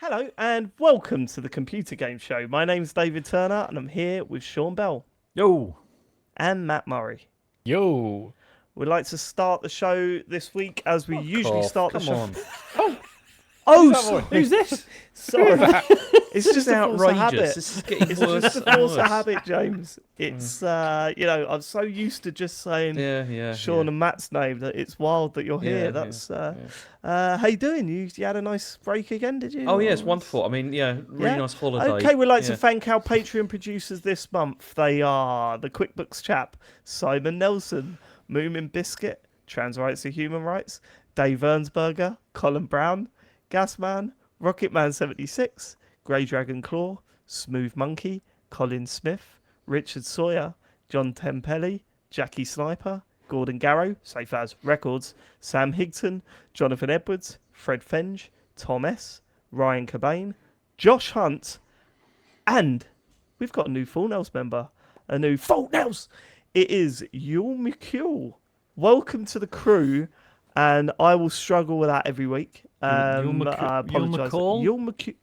Hello and welcome to the Computer Game Show. My name's David Turner and I'm here with Sean Bell Yo. and Matt Murray. Yo. We'd like to start the show this week as we usually start the Come show. on. Who's this? Sorry. It's just a force of habit. Outrageous. This is getting It's worse just a and force of worse. habit, James. It's, I'm so used to just saying Yeah. Sean and Matt's name that it's wild that you're here. How you doing? You had a nice break again, did you? Oh, yeah, it's wonderful. I mean, really nice holiday. Okay, we'd like to thank our Patreon producers this month. They are the QuickBooks chap, Simon Nelson, Moomin Biscuit, Trans Rights to Human Rights, Dave Ernsberger, Colin Brown, Gasman, Rocketman76, Grey Dragon Claw, Smooth Monkey, Colin Smith, Richard Sawyer, John Tempelli, Jackie Sniper, Gordon Garrow, Safe As Records, Sam Higton, Jonathan Edwards, Fred Fenge, Tom S, Ryan Cobain, Josh Hunt, and we've got a new Full Nails member, a new Full Nails. It is Yul McCule. Welcome to the crew, and I will struggle with that every week. I apologise. Yul McCule.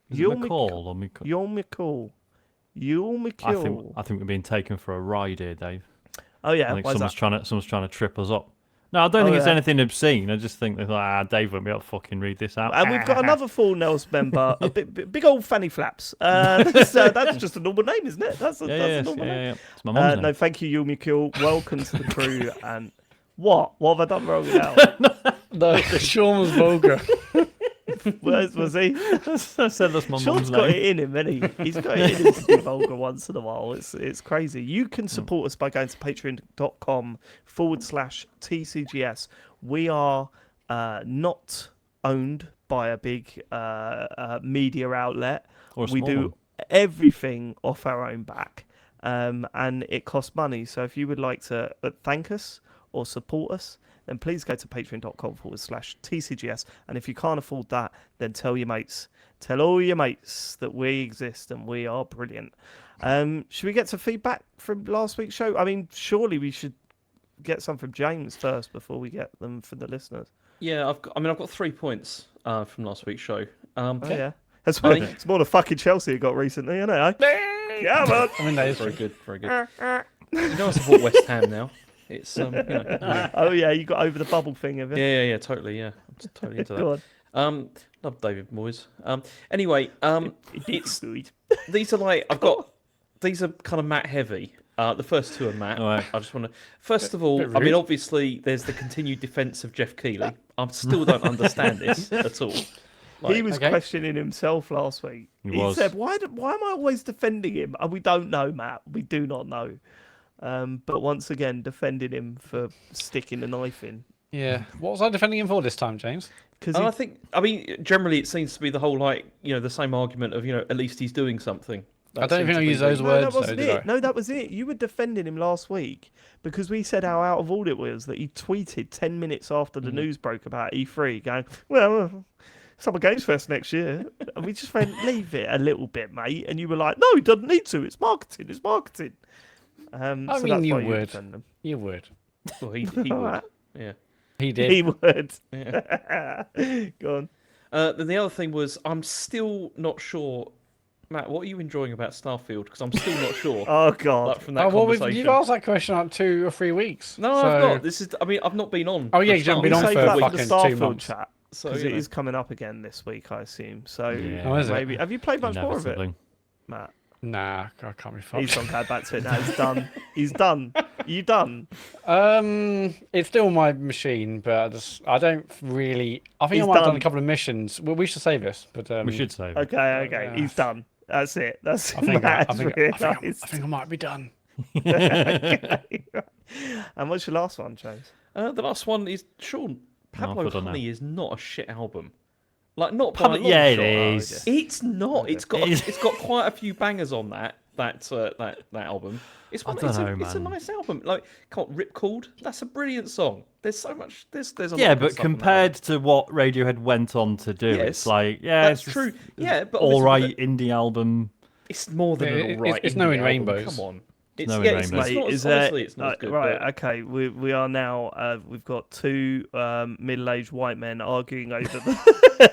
I think we're being taken for a ride here, Dave. Oh yeah, I think why's someone's trying to trip us up. No, I don't think it's anything obscene. I just think that Dave won't be able to fucking read this out. And we've got another Full Nails member, a big old Fanny Flaps. That's just a normal name, isn't it? That's a normal name. Yeah. It's my mum's name. No, thank you, Yul McCule. Welcome to the crew. And what have I done wrong now? No, Sean was vulgar. Was he? I said that's my Sean's mum's got name. it in him, isn't he? He's got it in him to be vulgar once in a while. It's crazy. You can support us by going to patreon.com/TCGS. We are not owned by a big media outlet. Or a We small do one. everything off our own back. And it costs money. So if you would like to thank us or support us, then please go to patreon.com/TCGS. And if you can't afford that, then tell your mates. Tell all your mates that we exist and we are brilliant. Should we get some feedback from last week's show? I mean, surely we should get some from James first before we get them from the listeners. Yeah, I've got 3 points from last week's show. Yeah. It's more than fucking Chelsea who got recently, isn't it? Come on. I mean, that is Very good. You know I support West Ham now. It's Oh yeah, you got over the bubble thing, have you? Yeah, totally. Yeah, I'm totally into Go that. on. Love David Moyes. Anyway, It's these are these are kind of Matt heavy. The first two are Matt. All right. I just want to. First of all, I mean, obviously, there's the continued defence of Jeff Keighley. I still don't understand this at all. He was questioning himself last week. He said, "Why am I always defending him?" And we don't know, Matt. We do not know. But once again, defending him for sticking the knife in. Yeah. What was I defending him for this time, James? Because I mean, generally, it seems to be the whole the same argument of at least he's doing something. I don't think I use those words. that wasn't though, it. did I? No, that was it. You were defending him last week because we said how out of order it was that he tweeted 10 minutes after the news broke about E3, going, "Well, Summer Games Fest next year," and we just went, "Leave it a little bit, mate." And you were like, "No, he doesn't need to. It's marketing. It's marketing." I So mean, that's you why would. defend them. You would. Well, he would. Yeah. He did. He would. Yeah. Go on. Then the other thing was, I'm still not sure. Matt, what are you enjoying about Starfield? Because I'm still not sure. Oh God. Like, from that well, conversation. you've asked that question like 2 or 3 weeks. No, so... I've not. This is. I mean, I've not been on. Oh, yeah, the you haven't been We'll on save for that fucking the 2 Starfield months. chat So, because it is coming up again this week, I assume. So Yeah. Oh, is it? maybe have you played much more of it, Inevitably. Matt? Nah, I can't be fucked. He's not going back to it now. He's done. He's done. You done? It's still my machine, but I don't really. I think He's I might have done done. a couple of missions. Well, we should save this, but We should save it. Okay. Yeah. He's done. That's it. That's I think I Matt's think I might be done. Okay. And what's your last one, James? the last one is Sean. Pablo put on Honey is not a shit album. Like not by a long Yeah, it shot. is. It's not. It's got It is. it's got quite a few bangers on that album. It's I one. don't know, It's a man. nice album. Like Ripcord. That's a brilliant song. There's so much. There's a lot Yeah, of good but stuff on that compared to what Radiohead went on to do, Yes, it's like, that's it's true. just Yeah, but all obviously right indie album. It's more than Yeah, an all right. it's indie no in album. rainbows. Come on. It's, Knowing yeah, it's, Rainbow. it's not, Is honestly, it's not as good. right? But Okay, we are now. We've got two middle-aged white men arguing over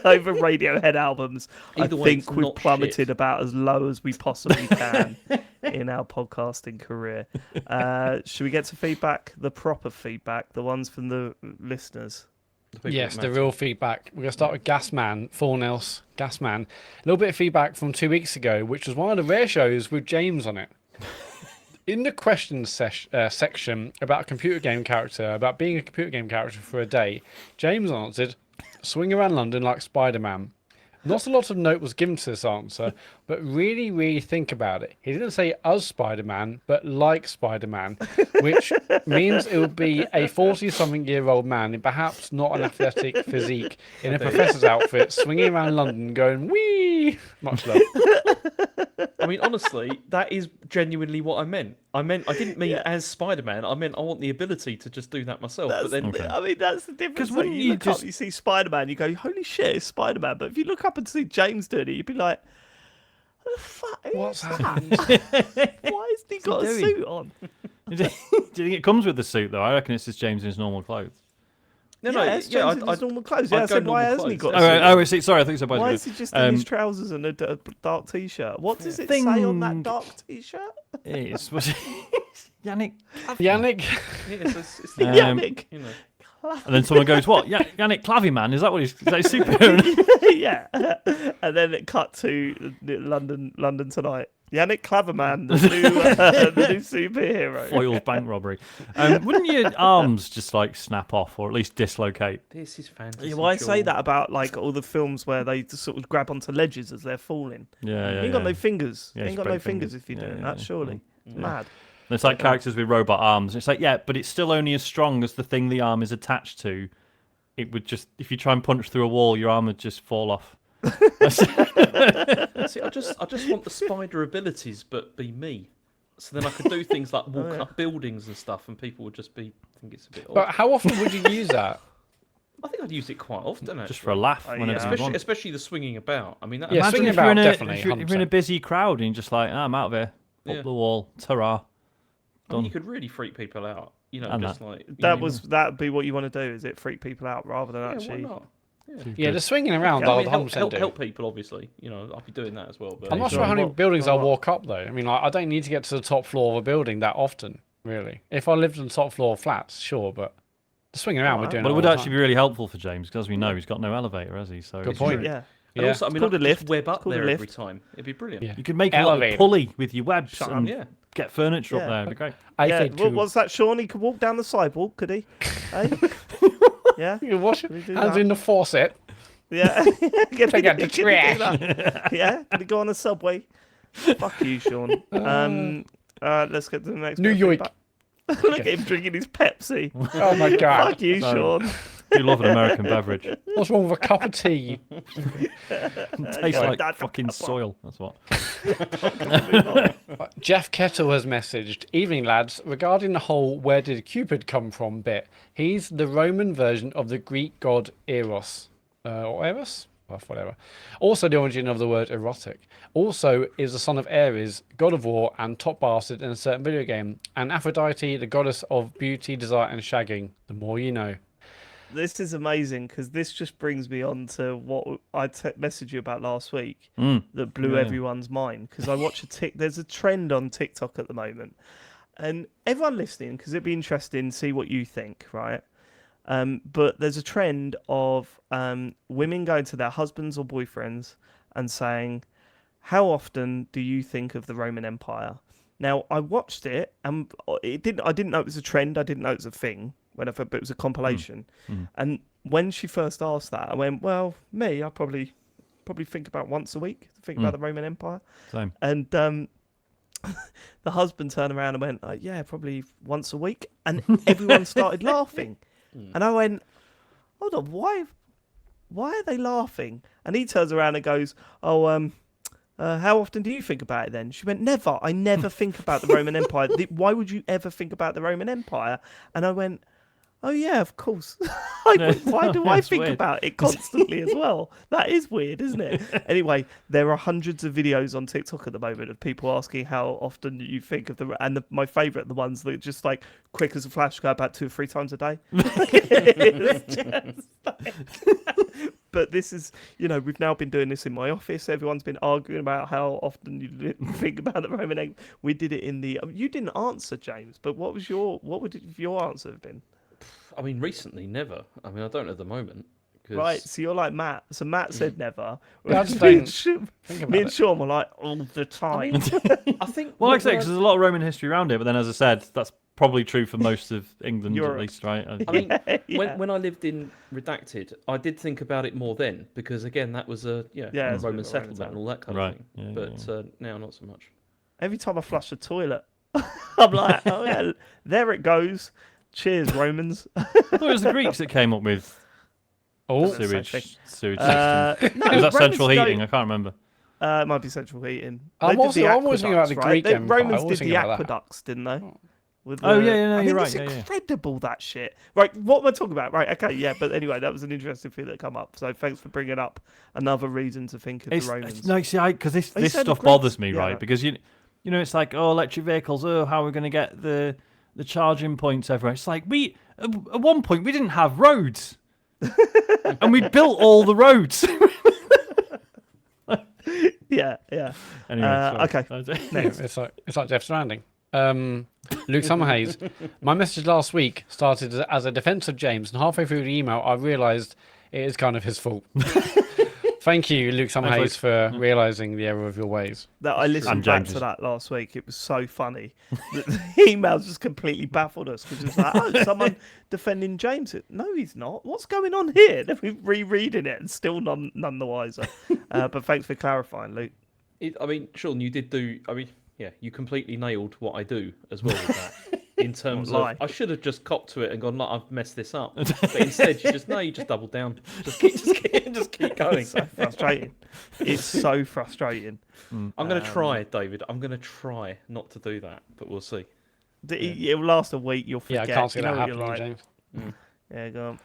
over Radiohead albums. Either I way, think it's we've not plummeted shit. about as low as we possibly can in our podcasting career. Should we get to feedback? The proper feedback, the ones from the listeners. Yes, the real feedback. We're going to start with Gasman, Thornels, Gasman. A little bit of feedback from 2 weeks ago, which was one of the rare shows with James on it. In the questions section about a computer game character, about being a computer game character for a day, James answered, swing around London like Spider-Man. Not a lot of note was given to this answer, but really, really think about it. He didn't say us Spider-Man, but like Spider-Man, which means it would be a 40-something-year-old man in perhaps not an athletic physique in a professor's outfit, swinging around London going, wee! Much love. I mean, honestly, that is genuinely what I meant. I didn't mean as Spider-Man. I meant I want the ability to just do that myself. That's, but then, I mean, that's the difference. Because Though. wouldn't You you look up, just- you see Spider-Man, you go, "Holy shit, it's Spider-Man!" But if you look up and see James doing it, you'd be like, "What the fuck? What's that? happened? Why has he got a doing? suit on?" Do you think it comes with the suit though? I reckon it's just James in his normal clothes. It's James in his normal clothes. Yeah, I'd I go said, why normal hasn't he clothes, got? that's A Oh, suit? sorry, I think so. Why is he just in his trousers and a dark t-shirt? What does it say on that thing- dark t-shirt? It's Yannick. Yannick, it's the, Yannick. you know. And then someone goes, "What? Yannick Clavyman? Is that what he's? Is that his superhero?" Yeah, and then it cut to London tonight. Yannick Claverman, the new superhero. Foils bank robbery. Wouldn't your arms just like snap off or at least dislocate? This is fantasy. Yeah, well, I say Sean. that about like all the films where they just sort of grab onto ledges as they're falling. Yeah, You yeah. ain't got no fingers. Yeah, You ain't it's got no big fingers fingers. if you're Yeah, doing yeah, that. yeah. Surely, it's mad. And it's like characters with robot arms. It's like, yeah, but it's still only as strong as the thing the arm is attached to. It would just, if you try and punch through a wall, your arm would just fall off. See, I just want the spider abilities, but be me. So then I could do things like walk up buildings and stuff, and people would just think it's a bit odd. but how often would you use that? I think I'd use it quite often, actually. Just for a laugh. Whenever you want. especially the swinging about. I mean, that, Yeah, Imagine swinging if you're about, in a, definitely, if you're in a 100%. busy crowd and you're just like, I'm out of here. Up Yeah. the wall. Ta-ra. I mean, you could really freak people out. You know, And just like you That'd know, be what you want to do, is it? Freak people out rather than yeah, why actually. not? Yeah, the swinging around, I I mean, would 100% do. help people, obviously. You know, I'll be doing that as well. But I'm not So sure how many what- buildings what- I'll walk up, though. I mean, like, I don't need to get to the top floor of a building that often, really. If I lived on the top floor of flats, sure, but the swinging around, we're doing But it all would the actually time. be really helpful for James because, as we know, he's got no elevator, has he? So Good it's point. true. Yeah. and Yeah. also, I It's mean, called I a could just lift. web It's up called a there every lift. time. It'd be brilliant. Yeah. You could make a Elevator. little pulley with your webs and Yeah. get furniture up Yeah. there. It'd be great. Yeah. Eiffel Tower. What's that, Sean? He could walk down the sidewalk, could he? Hey? Yeah. You can wash we do hands that? in the faucet. Yeah. Take out the trash. Yeah. Can he go on a subway? Fuck you, Sean. Let's get to the next. New bit of York. feedback. Look at him drinking his Pepsi. Oh my god. Fuck you, Sorry. Sean. You love an American beverage. What's wrong with a cup of tea? Tastes like that's a fucking couple. soil. That's what. Jeff Kettle has messaged, evening lads, regarding the whole where did Cupid come from bit. He's the Roman version of the Greek god Eros. Or Eros? Well, whatever. Also the origin of the word erotic. Also is the son of Ares, god of war and top bastard in a certain video game. And Aphrodite, the goddess of beauty, desire and shagging. The more you know. This is amazing because this just brings me on to what I messaged you about last week that blew Yeah. everyone's mind. Because I watch there's a trend on TikTok at the moment, and everyone listening, because it'd be interesting to see what you think, right? But there's a trend of women going to their husbands or boyfriends and saying, "How often do you think of the Roman Empire?" Now I watched it, and I didn't know it was a trend. I didn't know it was a thing. But it was a compilation. And when she first asked that, I went, well, I probably think about once a week, think about the Roman Empire. Same. And the husband turned around and went, yeah, probably once a week. And everyone started laughing. And I went, hold on, why are they laughing? And he turns around and goes, how often do you think about it then? She went, never. I never think about the Roman Empire. Why would you ever think about the Roman Empire? And I went, Oh yeah, of course. Why do I That's think weird. about it constantly as well? That is weird, isn't it? Anyway, there are hundreds of videos on TikTok at the moment of people asking how often you think of my favourite, the ones that are just like quick as a flash, go about 2 or 3 times a day. It's just like- But this is, we've now been doing this in my office. Everyone's been arguing about how often you think about the Roman egg. We did it in the. You didn't answer, James. But what would your answer have been? I mean, recently, never. I mean, I don't at the moment. 'Cause... Right, so you're like Matt. So Matt said never. Yeah, I whereas just me and don't Sean- think about me and it. Sean were like all the time. I think. Well, like I say, when because there's a lot of Roman history around it, but then, as I said, that's probably true for most of England, Europe. at least, right? I mean, Yeah. when I lived in Redacted, I did think about it more then because again, that was a Yeah, it's a bit Roman of a Roman settlement town. and all that kind Right, of thing. yeah, But now, not so much. Every time I flush the toilet, I'm like, oh yeah, there it goes. Cheers, Romans. I thought it was the Greeks that came up with Oh, That's the same thing. sewage system. No, Was that Romans central don't- heating? I can't remember. It might be central heating. I'm They did the always thinking about the aqueducts, Greek right? Empire. I Romans always did think the about that. aqueducts, didn't they? With Oh, the- yeah, yeah, no, I mean, you're it's right, yeah, yeah. incredible, that shit. Right, what we're talking about, right? Okay, yeah, but anyway, that was an interesting thing that come up. So thanks for bringing up another reason to think of the Romans. No, see, because this Oh, you said the stuff Greeks? bothers me, Yeah, right? no. Because it's like, oh, electric vehicles. Oh, how are we going to get the charging points everywhere? It's like at one point we didn't have roads, and we built all the roads. Yeah, yeah. Anyway, Okay. Next. It's like Death Stranding. Luke Summerhays. My message last week started as a defense of James, and halfway through the email, I realised it is kind of his fault. Thank you, Luke Summerhays, for realising the error of your ways. That I listened And back James's. to that last week. It was so funny. The emails just completely baffled us because it's like, oh, someone defending James. No, he's not. What's going on here? Then we're rereading it and still none the wiser. But thanks for clarifying, Luke. I mean, Sean, you did do. I mean, yeah, you completely nailed what I do as well with that. In terms Lie. of, I should have just copped to it and gone, "Look, I've messed this up." But instead, you just doubled down. Just keep going. It's so frustrating. It's so frustrating. I'm going to try, David. I'm going to try not to do that, but we'll see. It'll last a week. You'll Yeah, forget. I can't see You that know what you're happening, like. James. Yeah, go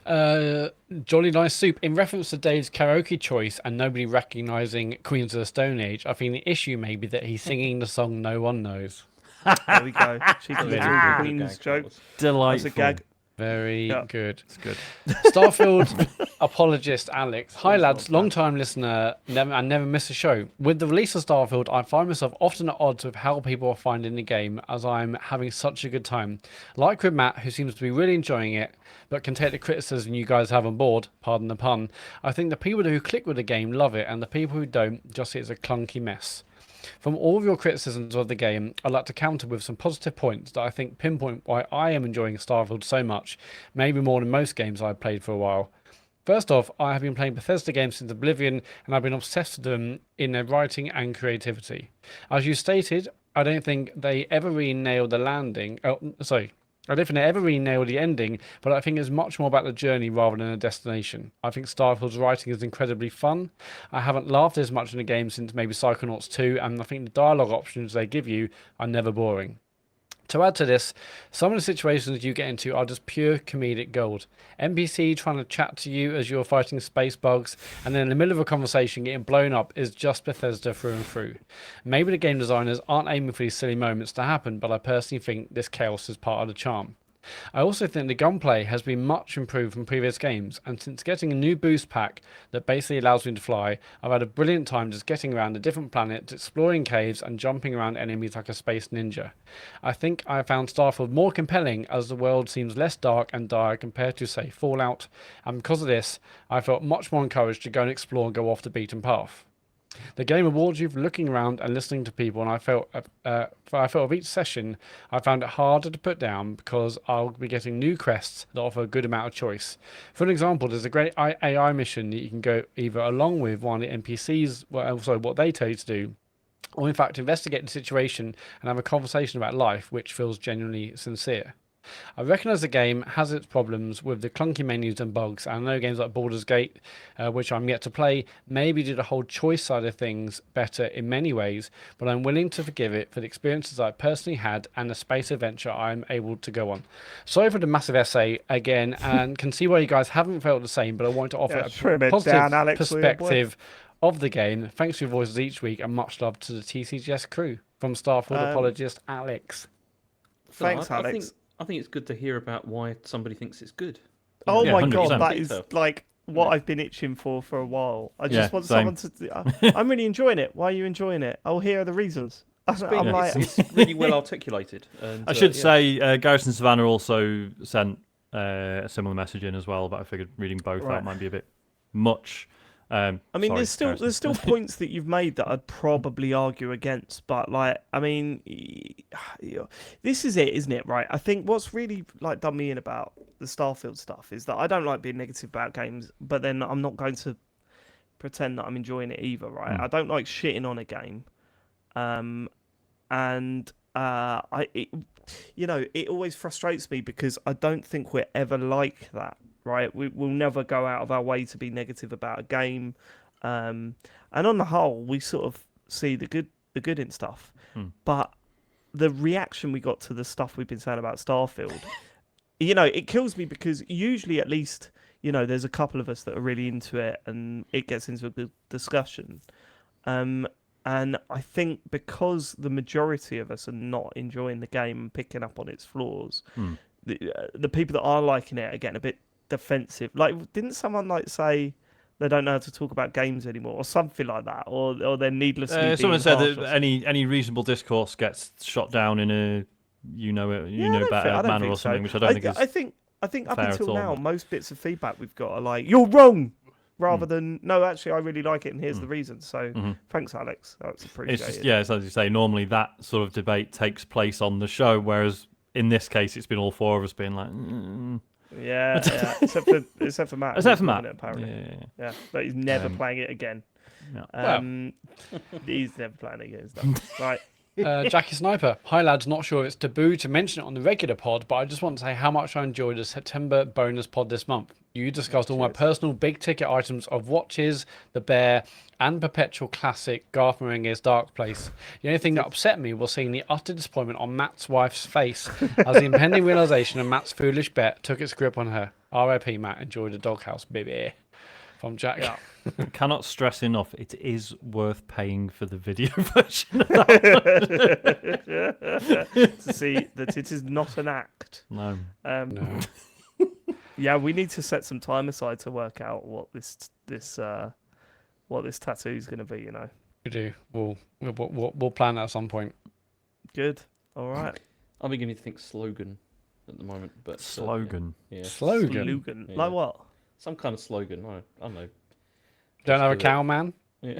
on. Jolly Nice Soup. In reference to Dave's karaoke choice and nobody recognising Queens of the Stone Age, I think the issue may be that he's singing the song no one knows. There we go. Cheeky little Good Queen's gag, joke. that was. Delightful. That's a gag. Very Yeah. good. It's good. Starfield apologist Alex. Hi lads, long time listener, never miss a show. With the release of Starfield, I find myself often at odds with how people are finding the game as I'm having such a good time. Like with Matt, who seems to be really enjoying it, but can take the criticism you guys have on board, pardon the pun. I think the people who click with the game love it, and the people who don't just see it as a clunky mess. From all of your criticisms of the game, I'd like to counter with some positive points that I think pinpoint why I am enjoying Starfield so much, maybe more than most games I've played for a while. First off, I have been playing Bethesda games since Oblivion, and I've been obsessed with them in their writing and creativity. As you stated, I don't think they ever really nailed the landing. I don't think they ever really nailed the ending, but I think it's much more about the journey rather than a destination. I think Starfield's writing is incredibly fun. I haven't laughed as much in the game since maybe Psychonauts 2, and I think the dialogue options they give you are never boring. To add to this, some of the situations you get into are just pure comedic gold. NPC trying to chat to you as you're fighting space bugs, and then in the middle of a conversation getting blown up is just Bethesda through and through. Maybe the game designers aren't aiming for these silly moments to happen, but I personally think this chaos is part of the charm. I also think the gunplay has been much improved from previous games, and since getting a new boost pack that basically allows me to fly, I've had a brilliant time just getting around the different planets, exploring caves, and jumping around enemies like a space ninja. I think I found Starfield more compelling as the world seems less dark and dire compared to, say, Fallout, and because of this, I felt much more encouraged to go and explore and go off the beaten path. The game rewards you for looking around and listening to people, and I felt of each session I found it harder to put down because I'll be getting new quests that offer a good amount of choice. For an example, there's a great AI mission that you can go either along with one of the NPCs, what they tell you to do, or in fact investigate the situation and have a conversation about life, which feels genuinely sincere. I recognise the game has its problems with the clunky menus and bugs. I know games like Baldur's Gate, which I'm yet to play, maybe do the whole choice side of things better in many ways, but I'm willing to forgive it for the experiences I personally had and the space adventure I'm able to go on. Sorry for the massive essay again, and can see why you guys haven't felt the same, but I want to offer trim a it positive down, Alex, will you, boy? perspective of the game. Thanks for your voices each week, and much love to the TCGS crew. From Starfield apologist Alex. Thanks, I Alex. I think it's good to hear about why somebody thinks it's good. Oh Yeah, my 100%. god, that is Detail. like what I've been itching for a while. I just Yeah, want same. someone to. I'm really enjoying it. Why are you enjoying it? Oh, here are the reasons. I'm like, It's really well articulated. And, I should yeah. say Garrison Savannah also sent a similar message in as well, but I figured reading both Right. out might be a bit much. I mean, sorry, there's Garrison. still points that you've made that I'd probably argue against, but like, I mean, this is it, isn't it? Right? I think what's really like done me in about the Starfield stuff is that I don't like being negative about games, but then I'm not going to pretend that I'm enjoying it either, right? I don't like shitting on a game, and it always frustrates me because I don't think we're ever like that. Right, we'll never go out of our way to be negative about a game, and on the whole, we sort of see the good in stuff. But the reaction we got to the stuff we've been saying about Starfield, it kills me because usually, at least, there's a couple of us that are really into it, and it gets into a good discussion. And I think because the majority of us are not enjoying the game and picking up on its flaws, the people that are liking it are getting a bit defensive. Like, didn't someone say they don't know how to talk about games anymore, or something like that, or they're needlessly being Someone said harsh that any reasonable discourse gets shot down in a I better don't manner think or so. something, which I don't think is. I think up fair at until all, now, but- most bits of feedback we've got are like, you're wrong, rather than, no, actually, I really like it, and here's the reason. So thanks, Alex. That's appreciated. It's just it's as you say. Normally, that sort of debate takes place on the show, whereas in this case, it's been all four of us being like. Yeah, except for Matt. Except for who's loving Matt. it, apparently. Yeah. But he's never playing it again. No. He's never playing it again. Stuff. Right. Jackie Sniper. Hi lads, not sure if it's taboo to mention it on the regular pod, but I just want to say how much I enjoyed the September bonus pod this month. You discussed all my personal big ticket items of watches, the bear, and perpetual classic Garth Marenghi's Dark Place. The only thing that upset me was seeing the utter disappointment on Matt's wife's face as the impending realization of Matt's foolish bet took its grip on her. R.I.P. Matt, enjoy the doghouse, baby. From Jack. Yeah. Cannot stress enough, it is worth paying for the video version of that. To see that it is not an act. No. No. Yeah, we need to set some time aside to work out what this tattoo is going to be. We do. We'll plan that at some point. Good. All right. I'm beginning to think slogan at the moment, but Slogan. yeah. Slogan. Lugan. Yeah. Like what? Some kind of slogan. I don't know. Don't have a do it. cow, man. Yeah.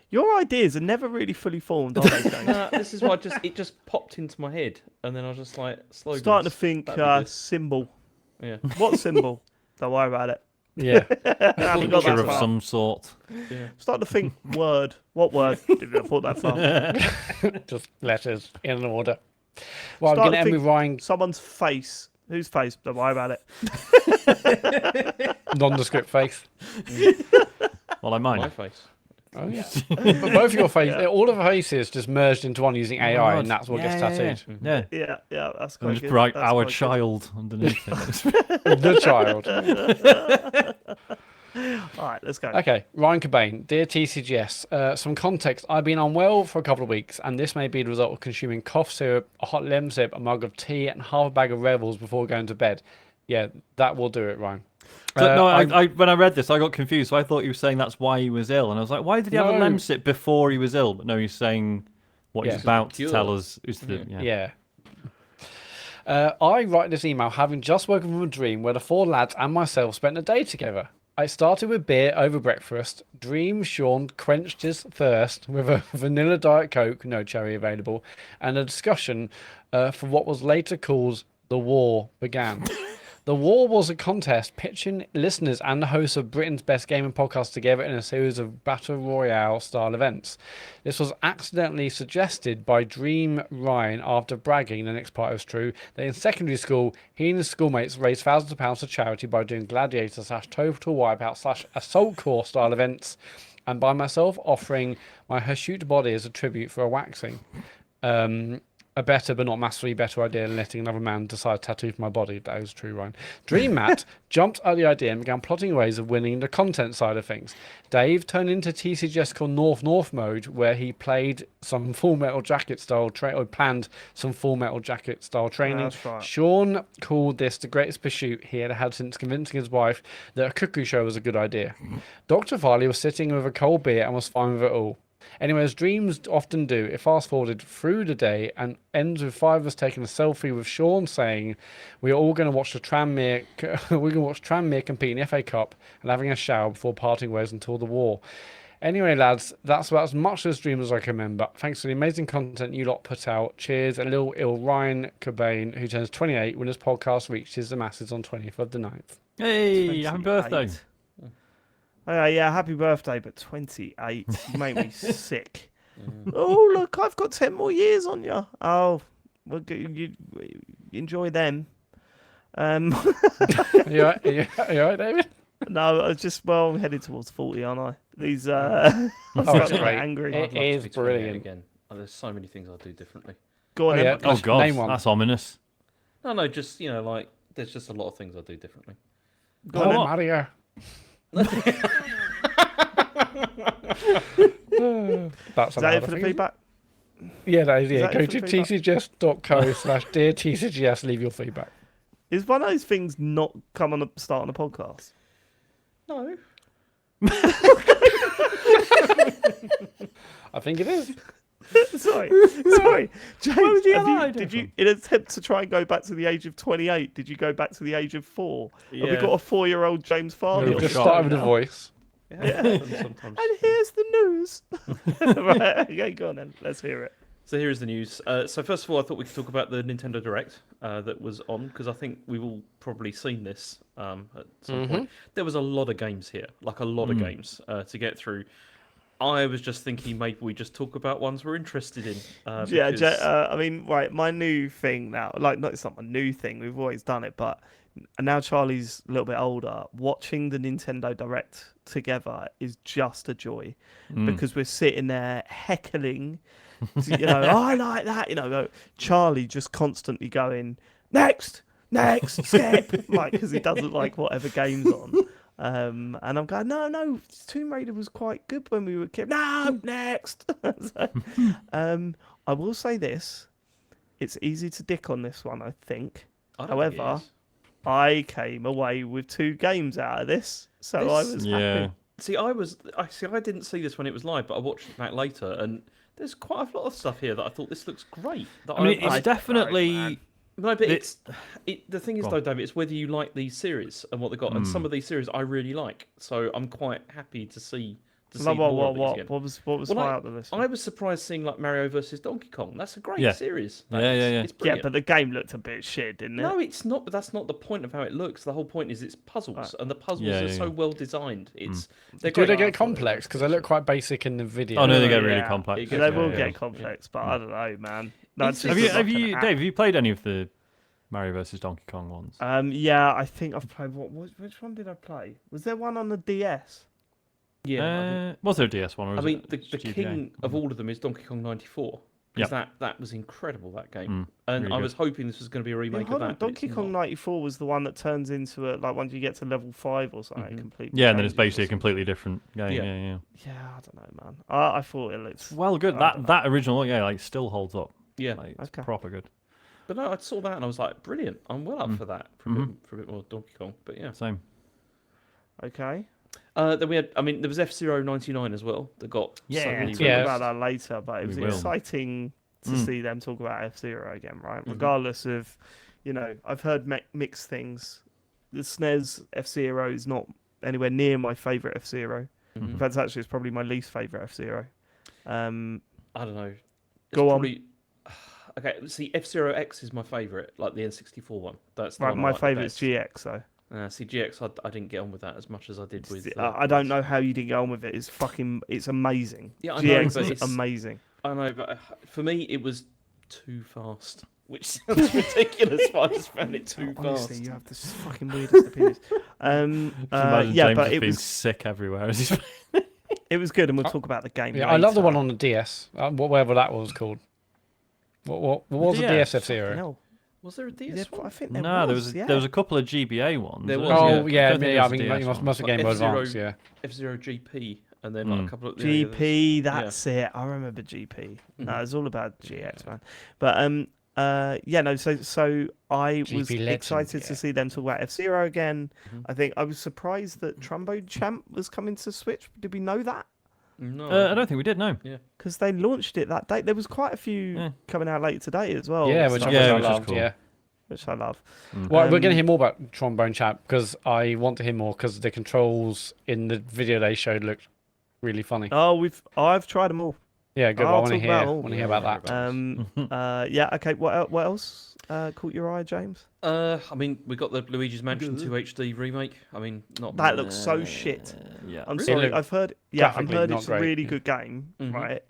Your ideas are never really fully formed, are they, James? This is why it just popped into my head, and then I was just like slogans. Starting to think That'd be good. symbol. Yeah. What symbol? Don't worry about it. Yeah. I haven't got Picture that of far. some sort. Yeah. Starting to think word. What word? Didn't have thought that far. Just letters in an order. Well, I'm Start going to to end think with Ryan. someone's face. Whose face? Don't worry about it. Nondescript face. Well, I My mind. face. Oh yeah. But both of your faces, all of the faces just merged into one using AI, and that's what gets tattooed. Yeah. Yeah, that's And quite just good. write That's our quite good. child underneath it. The child. All right, let's go. Okay, Ryan Cobain, dear TCGS, some context. I've been unwell for a couple of weeks, and this may be the result of consuming cough syrup, a hot lemon sip, a mug of tea, and half a bag of Rebels before going to bed. Yeah, that will do it, Ryan. No, when I read this, I got confused. So I thought he was saying that's why he was ill, and I was like, why did he have a No. lemsip before he was ill? But no, he's saying what Yeah. he's about to Cure. tell us is the Yeah. I write this email having just woken from a dream where the four lads and myself spent a day together. I started with beer over breakfast. Dream Sean quenched his thirst with a vanilla Diet Coke, no cherry available, and a discussion for what was later called the war began. The War was a contest pitching listeners and the hosts of Britain's Best Gaming Podcast together in a series of Battle Royale style events. This was accidentally suggested by Dream Ryan after bragging, the next part was true, that in secondary school, he and his schoolmates raised thousands of pounds for charity by doing gladiator / total wipeout / assault corps style events, and by myself offering my hirsute body as a tribute for a waxing. A better but not massively better idea than letting another man decide to tattoo for my body. That is true, Ryan. Dream Matt jumped at the idea and began plotting ways of winning the content side of things. Dave turned into TCGS called North mode, where he played some Full Metal Jacket style or planned some Full Metal Jacket style training. That's right. Sean called this the greatest pursuit he had had since convincing his wife that a cuckoo show was a good idea. Dr. Farley was sitting with a cold beer and was fine with it all. Anyway, as dreams often do, it fast-forwarded through the day and ends with 5 of us taking a selfie with Sean saying we're all going to watch Tranmere compete in the FA Cup and having a shower before parting ways until the war. Anyway, lads, that's about as much as dreams as I can remember. Thanks for the amazing content you lot put out. Cheers, a little ill Ryan Cobain, who turns 28 when this podcast reaches the masses on 20th of the 9th. Hey, happy 28. birthday. Yeah, happy birthday, but 28. You make me sick. Oh, look, I've got 10 more years on you. Oh, well, you enjoy them. You all right, David? No, I'm headed towards 40, aren't I? These, I'm it's starting to get great. angry. It I'd love to is be 28 brilliant. Again. Oh, there's so many things I'll do differently. Go on, Oh, yeah. Emma. Oh, God, Name one. that's ominous. No, just, like, there's just a lot of things I'll do differently. Go on, Emma. Mario. That's Is that it for the feedback? Yeah, that is. Is Yeah, that go it to for feedback? tcgs.co/dear leave your feedback. Is one of those things not come on the start on a podcast? No. I think it is. Sorry. James, would you have have that did idea you, in an attempt to try and go back to the age of 28, did you go back to the age of 4? Have we Yeah. got a 4-year-old James Farley? We'll on just the start show with the now? voice. Yeah. Sometimes. And here's the news. Right, okay, go on then. Let's hear it. So here is the news. So first of all, I thought we could talk about the Nintendo Direct that was on, because I think we've all probably seen this at some point. There was a lot of games here, like a lot of games to get through. I was just thinking maybe we just talk about ones we're interested in. Yeah, because- I mean, right, my new thing now, it's not my new thing, we've always done it, but now Charlie's a little bit older, watching the Nintendo Direct together is just a joy, because we're sitting there heckling, I like that, Charlie just constantly going, next, skip, like, because he doesn't like whatever game's on. And I'm going, no, Tomb Raider was quite good when we were kids. No, next. So, I will say this: it's easy to dick on this one, I think. I don't think it However, is. I came away with 2 games out of this, so I This- was Yeah. happy. See, I didn't see this when it was live, but I watched it back later, and there's quite a lot of stuff here that I thought this looks great. That I mean, I it's don't definitely. know, man. No, but It- the thing is Go on. though, David, it's whether you like these series and what they got, and some of these series I really like, so I'm quite happy to see more of these again. What was Well, high I- up the list? I was surprised seeing like Mario versus Donkey Kong. That's a great Yeah. series. Yeah, That is. yeah. It's Yeah, brilliant. but the game looked a bit shit, didn't it? No, it's not. But that's not the point of how it looks. The whole point is it's puzzles, and the puzzles Yeah, are yeah, so yeah. well designed. They're Do they great. get complex? Because they look quite basic in the video. Oh no, they get Yeah. really complex. It They gets- will Yeah, get yeah. complex, but I don't know, man. That's Have just Have like you, an Dave? app. Have you played any of the Mario versus Donkey Kong ones? Yeah, I think I've played. Which one did I play? Was there one on the DS? Yeah. Was there a DS one? Or I was mean, it the GBA? king of all of them is Donkey Kong 94. Because that was incredible, that game. And really I good. was hoping this was going to be a remake Hold of on, that. but Donkey it's Kong not. 94 was the one that turns into a once you get to level 5 or something, it completely. Yeah, and then it's changes or basically a something. completely different game. Yeah. Yeah. Yeah, I don't know, man. I thought it looked. Well, good. I don't That original, like still holds up. Yeah. Like, it's Okay. proper good. But no, I saw that and I was like, brilliant. I'm well up for that, for a bit more Donkey Kong. But yeah. Same. Okay. Then we had, there was F-Zero 99 as well that got Yeah, so many We'll talk Yeah. about that later, but it was We will. exciting to see them talk about F-Zero again, right? Regardless of, I've heard mixed things. The SNES F-Zero is not anywhere near my favourite F-Zero. In fact, actually, it's probably my least favourite F-Zero. I don't know. It's Go on. probably, Okay, see, F-Zero X is my favourite, like the N64 one. That's the Right, one I my like the favourite's best. GX though. See, GX, I didn't get on with that as much as I did with. I don't know how you didn't get on with it. It's amazing. Yeah, I know, GX but is it's amazing. I know, but for me, it was too fast, which sounds ridiculous, but I just found it too Honestly, fast. you have the fucking weirdest opinions. Imagine Yeah, James but just it being was sick everywhere. As he's... it was good, and we'll talk about the game. Yeah, I love the later. one on the DS. Whatever that was called. What was the DS? DS F-Zero? No, Was there a DS yeah, one? I think No, was. there was a couple of GBA ones. There was, Oh yeah. yeah, I don't think there I was a think DS you one. must have Like Game Boy F-Zero. Advance. Yeah. F-Zero GP, and then like a couple of GP. That's it. I remember GP. No, Mhm. it's all about GX, man. But yeah, no. So I was GP Legend, excited yeah. to see them talk about F-Zero again. Mhm. I think I was surprised that Trombone Champ was coming to Switch. Did we know that? No, I don't think we did. No. Because they launched it that day. There was quite a few Yeah. coming out later today as well. Yeah, so- which Yeah, I which is loved. cool. Yeah. which I love. Well, we're going to Um, hear more about Trombone Chap because I want to hear more because the controls in the video they showed looked really funny. Oh, I've tried them all. Yeah, good. I'll I want to talk about hear. all. Want to hear about that. Yeah. Okay. What else caught your eye, James? I mean, we got the Luigi's Mansion 2 HD remake. I mean, not That looks so shit. Yeah. I'm Really? sorry. looked I've heard. Yeah, I've graphically heard not it's a great, really yeah. good game, Mhm. right?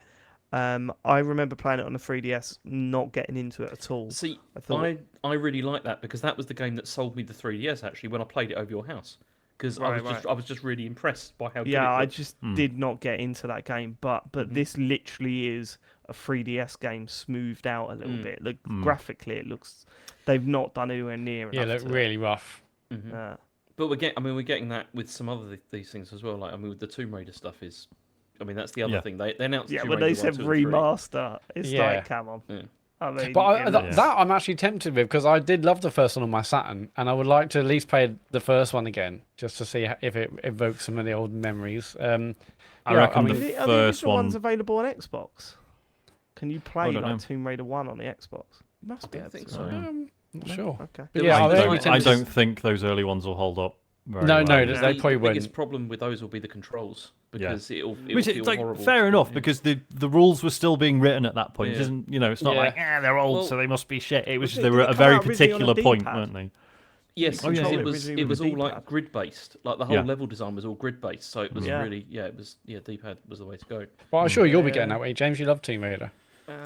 I remember playing it on the 3DS, not getting into it at all. See, I thought, I really like that because that was the game that sold me the 3DS actually when I played it over your house because Right, I was just really impressed by how good yeah, it I looked. just did not get into that game. But this literally is a 3DS game smoothed out a little bit. Like graphically, it looks. They've not done anywhere near Yeah, enough. look really rough. Yeah. But we're getting that with some other these things as well. Like I mean, with the Tomb Raider stuff is, I mean, that's the other Yeah. thing they announced. Yeah, Tomb when they Raider 1, said 2, and 3. remaster, it's Yeah. like, come on. Yeah. I mean, But it looks- that I'm actually tempted with because I did love the first one on my Saturn, and I would like to at least play the first one again just to see if it evokes some of the old memories. I yeah, reckon I Are mean, the first original one- ones available on Xbox? Can you play don't know. like Tomb Raider 1 on the Xbox? You must be I able think to. so. not sure. Okay. But There yeah, was- I'm only I tempted- don't think those early ones will hold up. Very No, well. no, The- they probably the biggest wouldn't. problem with those will be the controls because it'll Which feel is like horrible. fair enough Yeah. because the rules were still being written at that point. It Yeah. isn't it's not Yeah. like they're old Well- so they must be shit. It was just Did they were it at a come very out originally on a particular point, D-pad? weren't they? Yes, Oh, yeah, it yeah. was Originally it was with a all like D-pad. grid based. Like the whole Yeah. level design was all grid based, so it was Yeah. really D-pad was the way to go. Well, I'm sure you'll be Yeah. getting that way, James. You love Tomb Raider.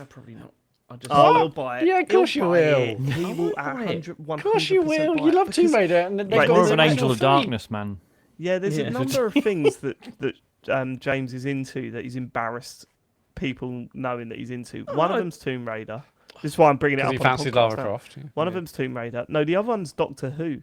Probably not. I just Oh, he'll buy it. Yeah, of course He'll you buy will. it. He will buy it. 100%. Of course you will. buy You it love Tomb because- Raider, and they've Right, got More the of an actual angel of free- darkness, man. Yeah, there's Yeah. a number of things that James is into that he's embarrassed people knowing that he's into. One of them's Tomb Raider. This is why I'm bringing it up. Because he on the fancied podcast Lara now. Croft. Yeah. One of them's Tomb Raider. No, the other one's Doctor Who.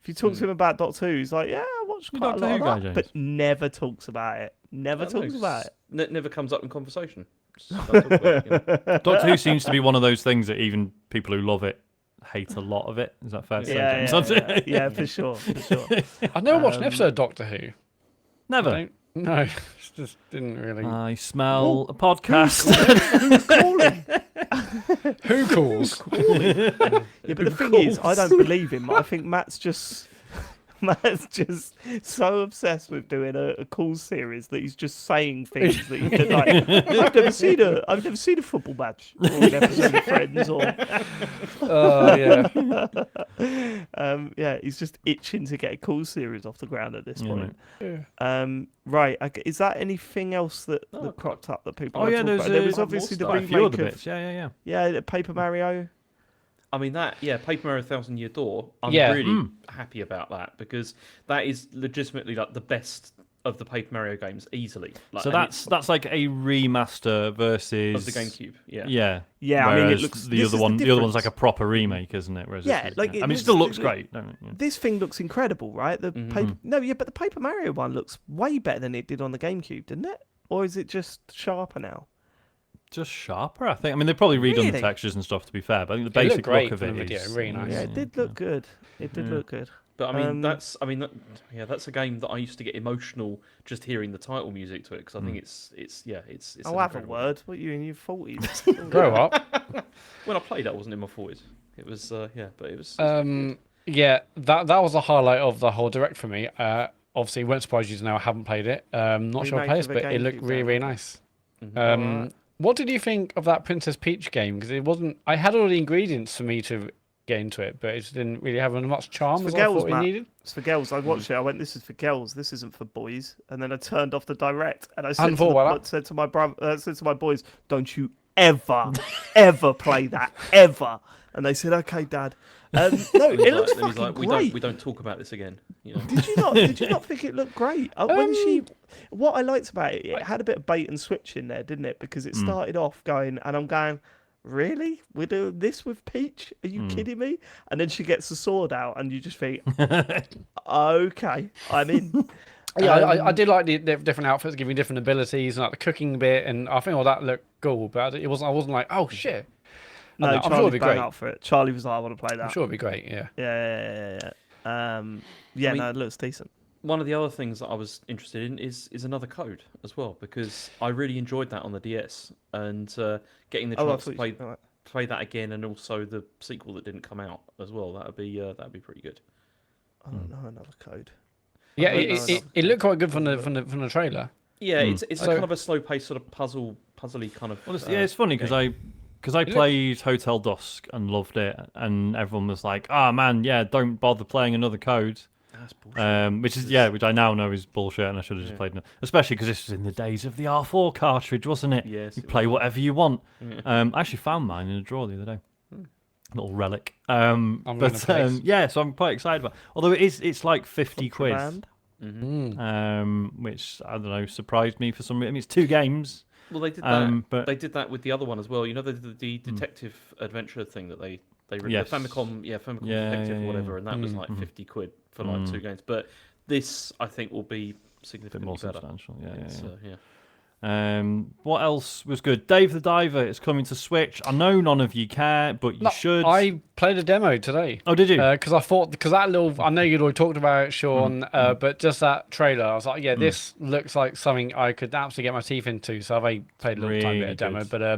If you talk to him about Doctor Who, he's like, "Yeah, I watched You quite a Doctor lot Who of guy, that," James? but never talks about it. Never talks about it. Never comes up in conversation. Just don't talk about it, you know. Doctor Who seems to be one of those things that even people who love it hate a lot of it. Is that fair to say, Yeah, James? yeah, for sure, for sure. I've never watched an episode of Doctor Who. I Never. don't- No, it just didn't really. I smell a podcast. Who calls? Yeah, but the thing is, I don't believe him. I think Matt's just so obsessed with doing a cool series that he's just saying things that you could like. I've never seen a football match or an episode of Friends or. Oh yeah. Yeah, he's just itching to get a cool series off the ground at this Yeah, point. Yeah. Right. Okay, is that anything else that cropped up that people? Oh want yeah, to talk there's about? There was obviously the quite a remake few other of bits. Yeah. the Paper Mario. I mean Paper Mario Thousand Year Door. I'm Yeah. really happy about that because that is legitimately like the best of the Paper Mario games easily. Like, So and that's like a remaster versus of the GameCube. Yeah. Yeah. Yeah, I mean, it Whereas looks. the this other is one. The other one's difference. like a proper remake, isn't it? Whereas Yeah, this is- like, I it mean, it still looks- looks great. Don't it? Yeah. This thing looks incredible, right? The Mhm. paper. No, yeah, but the Paper Mario one looks way better than it did on the GameCube, didn't it? Or is it just sharper now? Just sharper, I think. I mean, they probably redone Really? the textures and stuff to be fair, but I think the It looked basic great look of from it the video, is really nice. Yeah, it did look good. It did Yeah. look good. But I mean, Um, that's a game that I used to get emotional just hearing the title music to it because I think it's I'll an have a incredible- word. What you in your 40s? Grow up. When I played, I wasn't in my 40s. It was but it was. Yeah, that was the highlight of the whole direct for me. Obviously, it won't surprise you to know I haven't played it. Not sure I Remake played of it, a but it looked GameCube really, game. really nice. Mhm. Alright. What did you think of that Princess Peach game? Because it wasn't. I had all the ingredients for me to get into it, but it just didn't really have as much charm as I thought it needed. It's for girls. I watched it. I went, "This is for girls. This isn't for boys." And then I turned off the direct, and I said, said to my brother, said to my boys, "Don't you ever, ever play that ever." And they said, "Okay, Dad." No, it looks fucking great. We don't talk about this again. You know? Did you not? Did you not think it looked great? What I liked about it, it had a bit of bait and switch in there, didn't it? Because it started off going, and I'm going, really? We're doing this with Peach? Are you kidding me? And then she gets the sword out, and you just think, okay, I'm in. Yeah, I did like the different outfits giving different abilities, and like the cooking bit, and I think all that looked cool. But I wasn't like, oh shit. No, I'm Charlie sure it'd be great. out for it. Charlie was like, I want to play that. I'm sure it'd be great. Yeah. Yeah. I mean, No, it looks decent. One of the other things that I was interested in is another code as well, because I really enjoyed that on the DS, and getting the chance to play that again, and also the sequel that didn't come out as well. That'd be pretty good. I don't know another code. Yeah, it looked quite good from the trailer. Yeah, it's a kind of a slow paced sort of puzzly kind of. Well, it's funny because I played Hotel Dusk and loved it, and everyone was like, "Ah, man, yeah, don't bother playing another code." That's bullshit. Which I now know is bullshit, and I should have just played it. Especially because this was in the days of the R4 cartridge, wasn't it? Yes. You play whatever you want. Yeah. I actually found mine in a drawer the other day. Little relic. So I'm quite excited about it. Although it's like 50 quid. Which I don't know, surprised me for some reason. I mean, it's 2 games. Well, they did that. But they did that with the other one as well. You know, the detective adventure thing that they the Famicom, Detective or whatever, and that was like 50 quid for like 2 games. But this, I think, will be significantly more better. Substantial. Yeah. What else was good? Dave the Diver is coming to Switch. I know none of you care, but you should. I played a demo today. Oh, did you? Because that little, I know you'd already talked about it, Sean, but just that trailer, I was like, this looks like something I could absolutely get my teeth into. So I've played a little tiny bit of demo, but I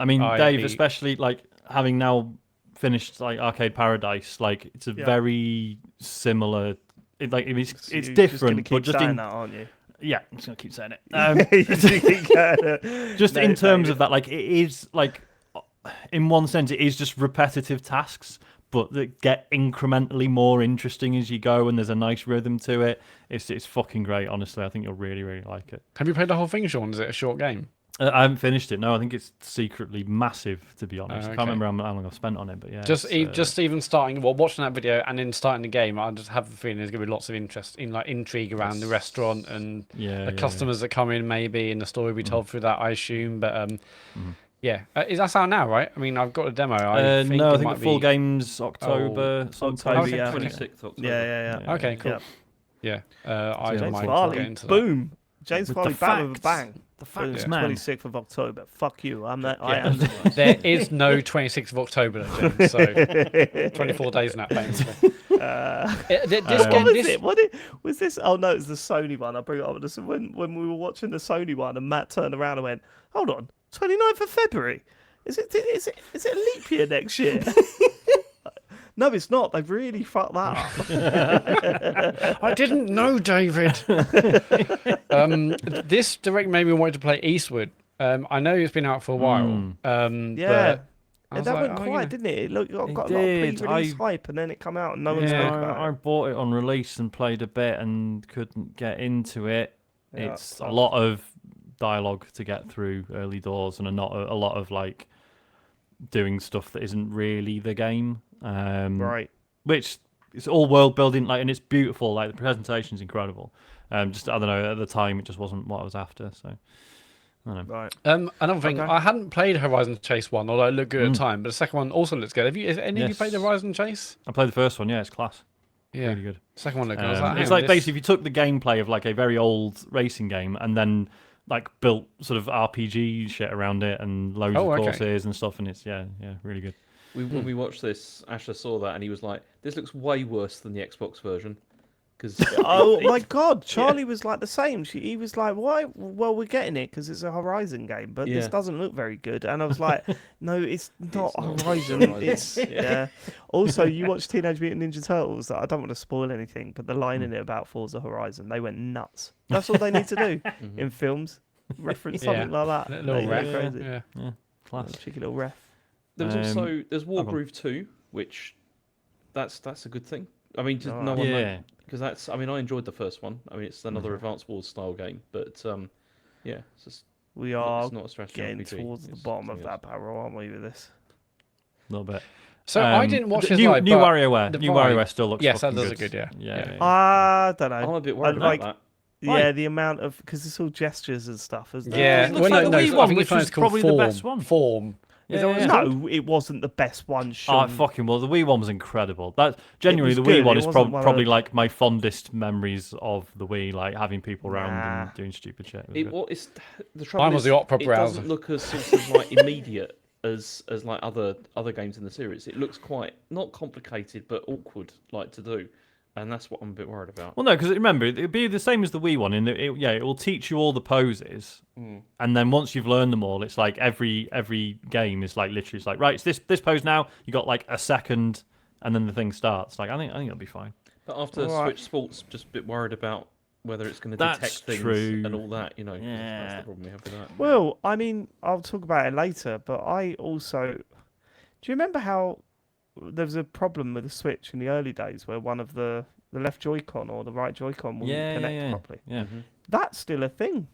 mean, Dave, especially like having now finished like Arcade Paradise, like it's a very similar. It's different, but just in that, aren't you? Yeah, I'm just gonna keep saying it. Just in terms of that, like it is like, in one sense, it is just repetitive tasks, but that get incrementally more interesting as you go, and there's a nice rhythm to it. It's fucking great, honestly. I think you'll really, really like it. Have you played the whole thing, Sean? Is it a short game? I haven't finished it. No, I think it's secretly massive, to be honest. I can't remember how long I've spent on it, but yeah. Just even starting, watching that video and then starting the game, I just have the feeling there's going to be lots of interest in like intrigue around the restaurant and the customers that come in, maybe, and the story will be told through that, I assume. But is that out now, right? I mean, I've got a demo. I think the full game's October. October, 26th October. Yeah. Okay, cool. Yeah, I James might Farley, get into that. boom. James Farley, bang with a bang. The facts, man. 26th of October. Fuck you. I am. There is no 26th of October, James, so 24 days in that bank. Was this? Oh no, it's the Sony one. I bring it up. When we were watching the Sony one, and Matt turned around and went, "Hold on, 29th of February. Is it a leap year next year?" No, it's not. They've really fucked that up. I didn't know, David. This direct made me want to play Eastward. I know it's been out for a while. But that went quiet, didn't it? It got a lot of pre-release hype, and then it came out, and no one spoke about it. I bought it on release and played a bit, and couldn't get into it. It's a lot of dialogue to get through early doors, and a lot of like doing stuff that isn't really the game. Right. Which it's all world building, like, and it's beautiful. Like the presentation's incredible. Just I don't know. At the time, it just wasn't what I was after. So I don't know. Right. Another thing, I hadn't played Horizon Chase 1, although it looked good at the time. But the second one also looks good. Have any of you played Horizon Chase? I played the first one. Yeah, it's class. Yeah, really good. Second one looked good. It's like basically if you took the gameplay of like a very old racing game and then like built sort of RPG shit around it and loads of courses and stuff, and it's really good. When we watched this, Asher saw that and he was like, "This looks way worse than the Xbox version." My God, Charlie was like the same. He was like, "Why? Well, we're getting it because it's a Horizon game, but this doesn't look very good." And I was like, "No, it's not Horizon. It's Also, you watched Teenage Mutant Ninja Turtles. I don't want to spoil anything, but the line in it about Forza Horizon, they went nuts. That's all they need to do in films. reference something like that. A little That'd ref. be crazy. Yeah. Class. Cheeky little ref. There's there's hold on. Wargroove 2, which that's a good thing. I mean, just no Alright. one Yeah. because that's. I mean, I enjoyed the first one. I mean, it's another Advance Wars style game, but yeah, it's just We are it's not a strategy getting RPG. towards the It's bottom of something that barrel, aren't we, with this? A little bit. So I didn't watch his new live, new but WarioWare. the New vibe- WarioWare still looks Yes, that fucking does good. look good, yeah. I don't know. I'm a bit worried like, about that. Why? Yeah, the amount of because it's all gestures and stuff, isn't it? Yeah, It looks like the Wii I one, think which it's was called probably form. the best one. Form. Is that what it's called? No, it wasn't the best one. Oh, Sean. fucking well, the Wii one was incredible. That genuinely, was the Wii good, one it is wasn't one of probably the- like my fondest memories of the Wii, like having people around Nah. and doing stupid shit. It was It good. what is the trouble? Mine was is the opera it browser. doesn't look as sort of like immediate as like other games in the series. It looks quite not complicated but awkward like to do, and that's what I'm a bit worried about. Well, no, because remember, it'd be the same as the Wii one. In that, it will teach you all the poses, and then once you've learned them all, it's like every game is like literally, it's like right, it's this pose now. You got like a second, and then the thing starts. Like I think it'll be fine. But after Alright. Switch Sports, just a bit worried about whether it's going to That's detect things true. and all that. You know, 'cause that's Yeah. the problem we have with that. Well, I mean, I'll talk about it later, but I also. Do you remember how there was a problem with the Switch in the early days where one of the left Joy-Con or the right Joy-Con wouldn't connect properly? Yeah. That's still a thing.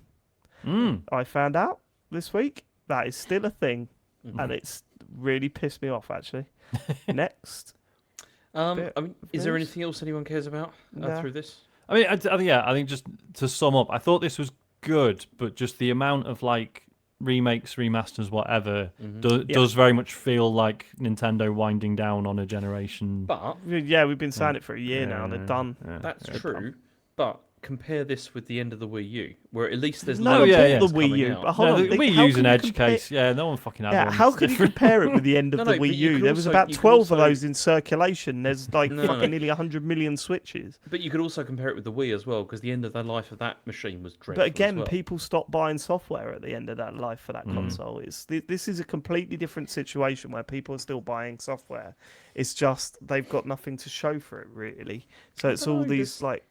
Mm. I found out this week that is still a thing, and it's really pissed me off actually. Next, I bit mean, of is there news? anything else anyone cares about Nah. through this? I mean, I think just to sum up, I thought this was good, but just the amount of like remakes, remasters, whatever, does very much feel like Nintendo winding down on a generation. But yeah, we've been saying it for a year now, and they're done. that's true. But compare this with the end of the Wii U, where at least there's No no one yeah, bought yeah. the Wii U. But hold No, on, the Wii how U's can an you edge compare- case. Yeah, no one fucking had Yeah, one. how It's can you different. compare it with the end of No, the no, but Wii you U? could There was also- about you could 12 of also- those in circulation. There's like No, no, fucking no. nearly 100 million Switches. But you could also compare it with the Wii as well, because the end of the life of that machine was dreadful. But again, as well. people stopped buying software at the end of that life for that console. This is a completely different situation where people are still buying software. It's just they've got nothing to show for it really. So it's all know, these like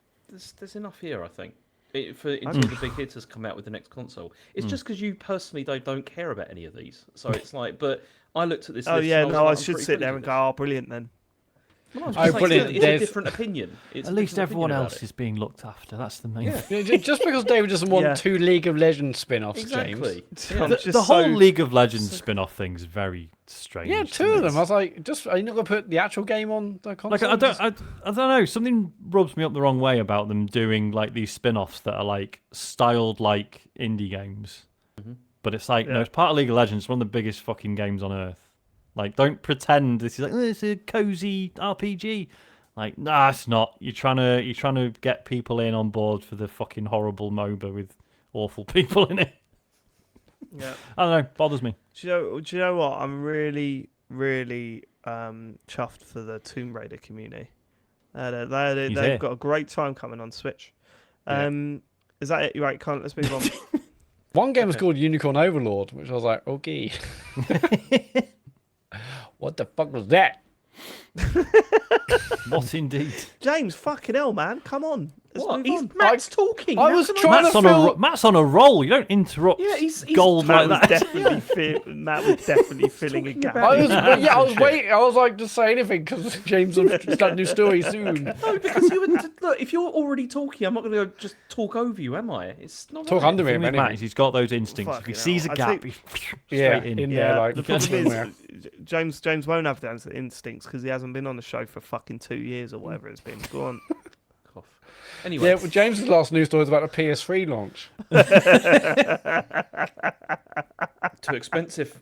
there's enough here, I think, until the big hitters come out with the next console. It's just because you personally don't care about any of these. So it's like, but I looked at this. oh list yeah, and no, I was like, I'm should pretty sit pleased there with and this. go, oh, brilliant then. Well, I'm just Oh, saying, brilliant. It's a There's- different opinion. It's At a least different everyone opinion about else it. is being looked after. That's the main Yeah. thing. Just because David doesn't want Yeah. 2 League of Legends spin-offs, Exactly. James. I'm The, just the whole so- League of Legends spin-off thing is very strange. Yeah, to 2 me. of them. I was like, are you not going to put the actual game on the console? Like I don't know. Something rubs me up the wrong way about them doing like these spin-offs that are like styled like indie games. But it's like no, Yeah. it's part of League of Legends. It's one of the biggest fucking games on earth. Like, don't pretend this is like it's a cozy RPG. Like, nah, it's not. You're trying to get people in on board for the fucking horrible MOBA with awful people in it. Yeah. I don't know. Bothers me. Do you know what? I'm really, really chuffed for the Tomb Raider community. They've here. got a great time coming on Switch. Yeah. Is that it? Right, let's move on. One game was called Unicorn Overlord, which I was like, okay. What the fuck was that? What indeed? James, fucking hell, man. Come on. Let's What? move on. Matt's talking. I How was can trying Matt's to on fill... Matt's on a roll. You don't interrupt. Yeah, he's gold Matt like was that. definitely Matt was definitely filling a gap. about- I was waiting. I was like, just say anything because James will start a new story soon. No, because you would look. If you're already talking, I'm not going to just talk over you, am I? It's not Talk right. under The him thing with Matt anyway. is he's got those instincts. If he Fucking sees a hell. gap, I he's Yeah, straight in. in Yeah, there, like the problem somewhere. is James won't have dance instincts because he hasn't been on the show for fucking 2 years or whatever it's been. Go on. Cough. Anyway, Yeah, well, James's last news story was about the PS3 launch. too expensive.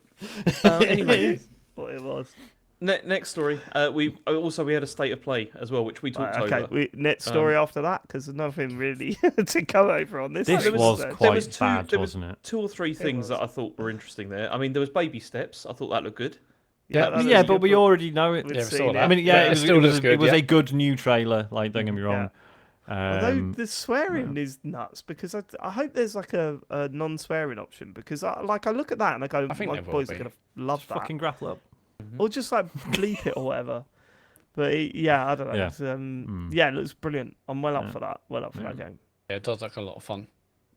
Anyway, What it was. next story. We had a state of play as well, which we talked Okay, over. next story after that because there's nothing really to go over on this. This episode. was There quite was two- bad, there was- wasn't it? 2 or 3 things that I thought were interesting there. I mean, there was baby steps. I thought that looked good. Yeah, that was Yeah, really but good, we already know it. we'd Yeah, we seen saw it. that. I mean, yeah, it it was, still it was, looks it good, was yeah. a good new trailer. Like, don't get me wrong. Although the swearing is nuts because I hope there's like a non-swearing option because I look at that and I go, I think my there will boys be. are gonna love that, Fucking grapple up. or just like bleep it or whatever. But yeah, I don't know. Yeah. It's, yeah, it looks brilliant. I'm well up for that. Well up for that game. Yeah, it does look a lot of fun.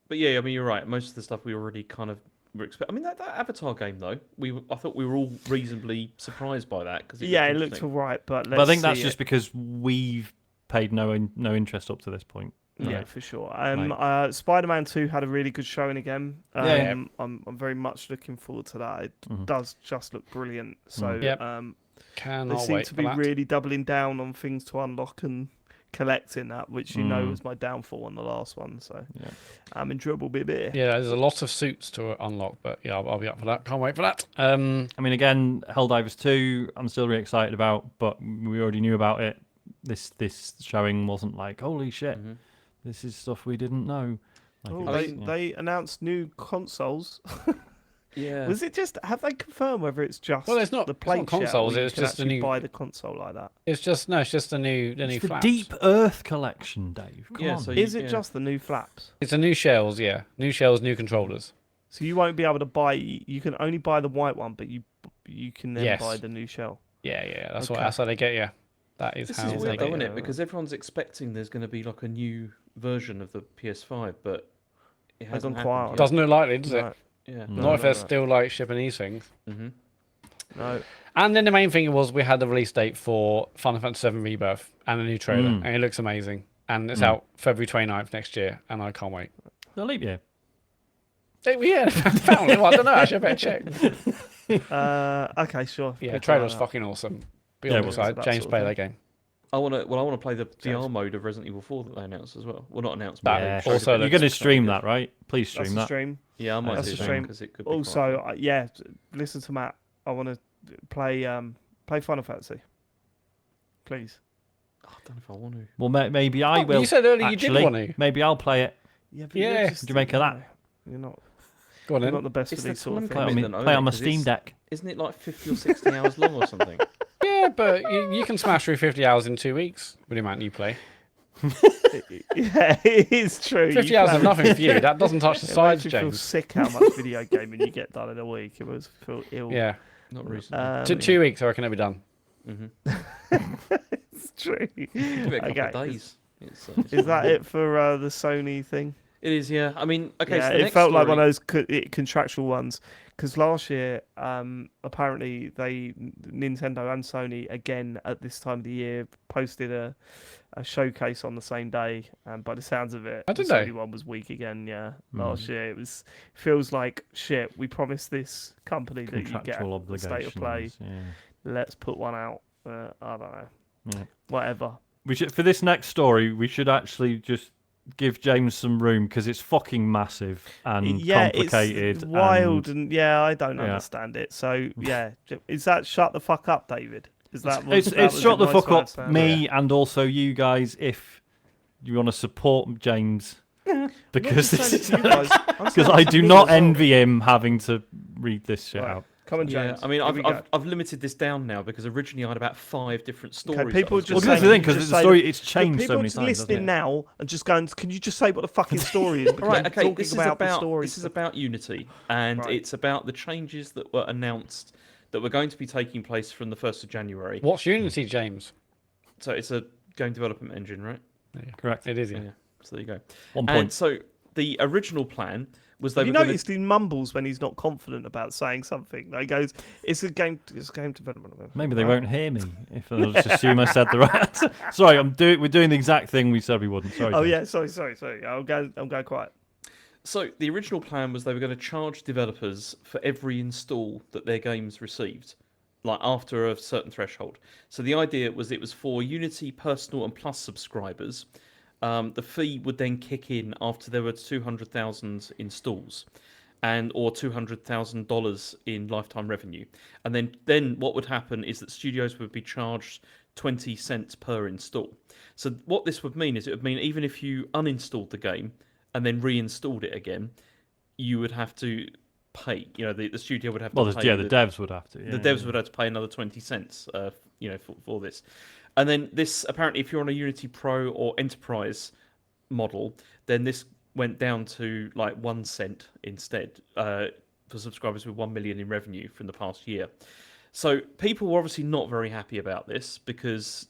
But yeah, I mean, you're right. Most of the stuff we already kind of were expecting. I mean, that Avatar game though, I thought we were all reasonably surprised by that because Yeah, it looked interesting. alright, but But I think see that's it. just because we've paid no interest up to this point. Yeah, Right. for sure. Like- Spider-Man 2 had a really good showing again. Yeah. I'm very much looking forward to that. It Mhm. does just look brilliant. So Yep. they Cannot seem wait to for be that. really doubling down on things to unlock and collect in that, which was my downfall on the last one. So Yeah. I'm enjoyable, baby. Yeah, there's a lot of suits to unlock, but yeah, I'll be up for that. Can't wait for that. I mean, again, Helldivers 2, I'm still really excited about, but we already knew about it. This showing wasn't like, holy shit, Mm-hmm. this is stuff we didn't know. Like, Oh, it I was, mean, they announced new consoles. Yeah. Was it just? Have they confirmed whether it's just Well, it's not- the it's not plate consoles, Shell, or you it's can just a actually new- buy the console like that. it's just the new it's the flaps. Deep Earth collection, Dave. Come Yeah, on. so Is it yeah. just the new flaps? It's the new shells, yeah. New shells, new controllers. So you won't be able to buy. You can only buy the white one, but you can then Yes. buy the new shell. Yeah. That's Okay. that's how they get you. That is This how is they weird get though, you. isn't yeah. it? Because everyone's expecting there's going to be like a new version of the PS5, but it They've hasn't gone quiet on happened it. Doesn't look likely, does it? No, Yeah. No. Not if they're no. still like shipping these things. Mm-hmm. no. And then the main thing was we had the release date for Final Fantasy VII Rebirth and a new trailer, and it looks amazing. And it's out February 29th next year, and I can't wait. The leap year. Yeah, apparently. Well, I don't know. Actually, I better check. Okay, sure. Yeah, Pick trailer's one out. fucking awesome. Yeah, Beyond it the was. side, That James sort of play thing. that game. I want to play the James. VR mode of Resident Evil 4 that they announced as well. Well, not announced, That but Yeah. showed a also bit. You're going to looks stream good. that, right? Please That's stream a that. stream. Yeah, I might That's do a that stream. because it could be quite Also, fun. yeah, listen to Matt. I want to play Final Fantasy. Please. I don't know if I want to. Well, maybe I Oh, will. you said earlier you did actually. want to. Maybe I'll play it. Yeah, but Yeah. you're What do you make of that? You're not. Go on You're then. not the best It's for the these sort of time Play it on, things. commitment, though, play it on my isn't it? 'Cause Steam Deck. Isn't it like 50 or 60 hours long or something? Yeah, but you can smash through 50 hours in 2 weeks with the amount you play. Yeah, it is true. 50 You hours can is nothing for you. That doesn't touch the It sides, makes you feel James. sick how much video gaming you get done in a week. It was feel ill. Yeah. Not recently. T- 2 weeks, I reckon it'll be done. Mm-hmm. It's true. Give it a couple Okay, of days. It's Is that it for the Sony thing? It is, yeah. I mean, okay. Yeah, so the it next felt like story- one of those contractual ones. Because last year, apparently, Nintendo and Sony again at this time of the year posted a showcase on the same day. And by the sounds of it, Oh, the did they? Sony one was weak again. Yeah, last year it feels like shit. We promised this company that you get Contractual a state of play. obligations. Yeah. Let's put one out. I don't know. Yeah. Whatever. We should, for this next story, we should actually just give James some room because it's fucking massive and Yeah, complicated. it's wild and and I don't Yeah. understand it. So yeah, is that shut the fuck up, David? Is that it's that was shut a the nice fuck way of up saying me and also you guys if you want to support James because it? I'm not this just is saying it to you guys, I'm because saying I it to do me not as well. envy him having to read this shit Right. out. Come on, Yeah, James. I mean, Here we go. I've limited this down now because originally I had about 5 different stories. that I people was just Well, gonna that's say- the thing just because the say story that- it's But changed so people many just times. listening hasn't it? now and just going, can you just say what the fucking story is? All right, Because okay. talking This is about the about story. this is about Unity, and Right. it's about the changes that were announced that were going to be taking place from the 1st of January. What's Unity, James? So it's a game development engine, right? Correct. It is, yeah. Yeah. So there you go. 1 And point. so the original plan was they Have you were going noticed he mumbles when he's not confident about saying something? Like he goes, "It's a game development." Maybe they won't hear me if they'll just assume I said the right answer. Sorry, we're doing the exact thing we said we wouldn't. Sorry. Oh James. yeah, sorry. I'm going quiet. So the original plan was they were going to charge developers for every install that their games received, like after a certain threshold. So the idea was it was for Unity Personal and Plus subscribers. The fee would then kick in after there were 200,000 installs, or $200,000 in lifetime revenue. And then what would happen is that studios would be charged 20 cents per install. So what this would mean is it would mean even if you uninstalled the game and then reinstalled it again, you would have to pay. You know, the studio would have to pay. The devs would have to. The devs would have to pay another 20 cents, for this. And then this, apparently, if you're on a Unity Pro or Enterprise model, then this went down to like 1 cent instead for subscribers with 1 million in revenue from the past year. So people were obviously not very happy about this because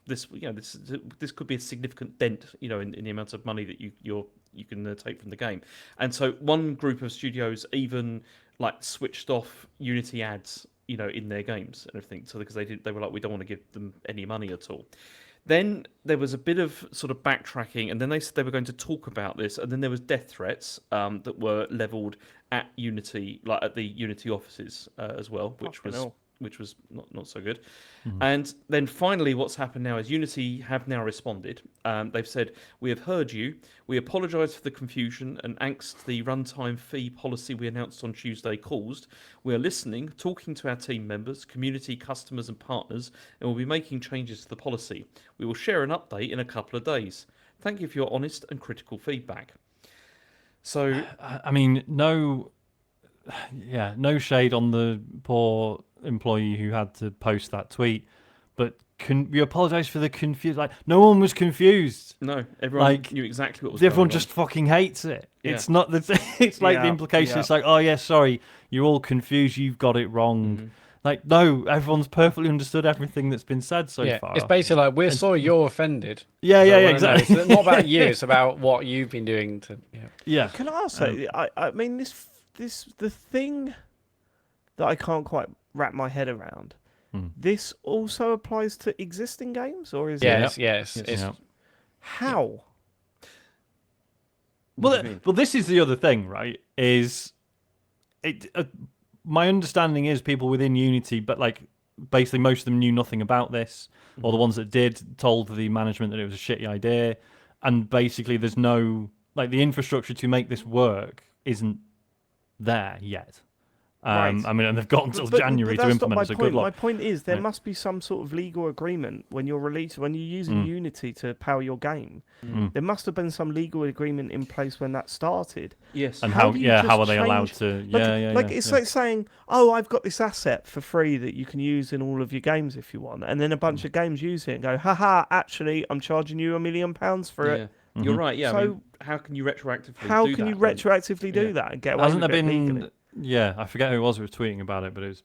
this could be a significant dent, in the amount of money that you can take from the game. And so one group of studios even like switched off Unity ads, in their games and everything, so because they were like, we don't want to give them any money at all. Then there was a bit of sort of backtracking, and then they said they were going to talk about this, and then there was death threats that were levelled at Unity, like at the Unity offices as well, which was not so good. And then finally, what's happened now is Unity have now responded. They've said, we have heard you. We apologise for the confusion and angst the runtime fee policy we announced on Tuesday caused. We are listening, talking to our team members, community, customers and partners, and we'll be making changes to the policy. We will share an update in a couple of days. Thank you for your honest and critical feedback. So, I mean, no shade on the poor employee who had to post that tweet, but we apologise for the confused. Like, no one was confused. No, everyone knew exactly what was everyone going on. just fucking hates it. Yeah. It's not the. It's like the implication. It's like, oh yeah, sorry, you're all confused. You've got it wrong. Like, no, everyone's perfectly understood everything that's been said so far. It's basically like, we're sorry you're offended. Yeah, exactly. It's not about you. It's about what you've been doing to. Yeah. Can I also? I mean, the thing that I can't quite wrap my head around. This also applies to existing games, or is it? Yes. How? Well, this is the other thing, right? Is it? My understanding is people within Unity, but like basically most of them knew nothing about this, or the ones that did told the management that it was a shitty idea, and basically there's no the infrastructure to make this work isn't there yet. Right. I mean, and they've got until January to implement it. So good luck. My point is, there must be some sort of legal agreement when you're using Unity to power your game. There must have been some legal agreement in place when that started. Yes. And how are they allowed to? It's like saying, oh, I've got this asset for free that you can use in all of your games if you want, and then a bunch of games use it and go, haha, actually, I'm charging you £1 million for it. You're right. Yeah. So I mean, how can you retroactively? do that and get away Hasn't with there it been? legally? Yeah, I forget who it was who was tweeting about it, but it was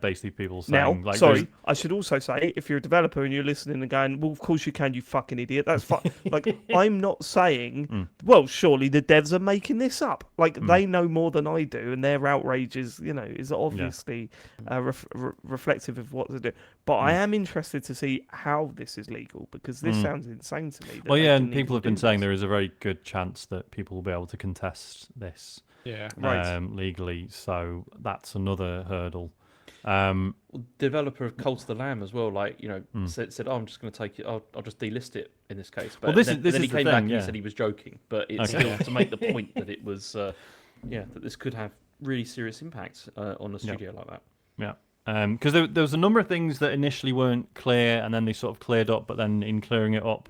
basically people saying I should also say, if you're a developer and you're listening and going, well, of course you can, you fucking idiot. That's fine. Like, I'm not saying, well, surely the devs are making this up. Like, they know more than I do, and their outrage is obviously reflective of what they do. But I am interested to see how this is legal, because this sounds insane to me. Well, yeah, and people have been saying there is a very good chance that people will be able to contest this. Yeah, legally, so that's another hurdle. Developer of Cult of the Lamb as well, said, "Oh, I'm just going to take it. I'll just delist it in this case." But well, then he came back and he said he was joking, but it's still to make the point that it was, that this could have really serious impacts on a studio like that. Yeah, because there was a number of things that initially weren't clear, and then they sort of cleared up, but then in clearing it up,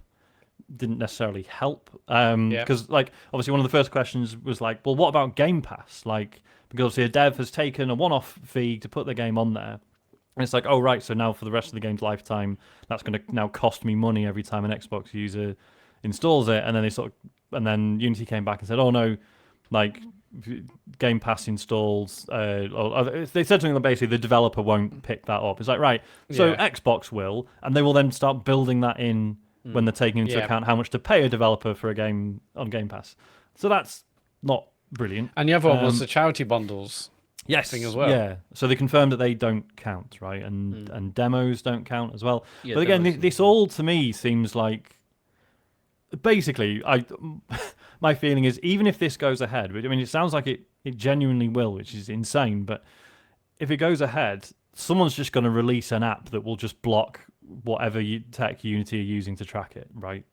didn't necessarily help. Because obviously one of the first questions was like, well, what about Game Pass? Like, because obviously a dev has taken a one-off fee to put the game on there, and it's like, oh right, so now for the rest of the game's lifetime, that's going to now cost me money every time an Xbox user installs it. And then and then Unity came back and said, oh no, like Game Pass installs. They said something like basically the developer won't pick that up. It's like, right, so Xbox will, and they will then start building that in when they're taking into account how much to pay a developer for a game on Game Pass. So that's not brilliant. And the other one was the charity bundles thing as well. Yeah, so they confirmed that they don't count, right? And demos don't count as well. Yeah, but again, this all to me seems like basically, my feeling is even if this goes ahead, I mean, it sounds like it genuinely will, which is insane, but if it goes ahead, someone's just going to release an app that will just block whatever tech Unity are using to track it, right?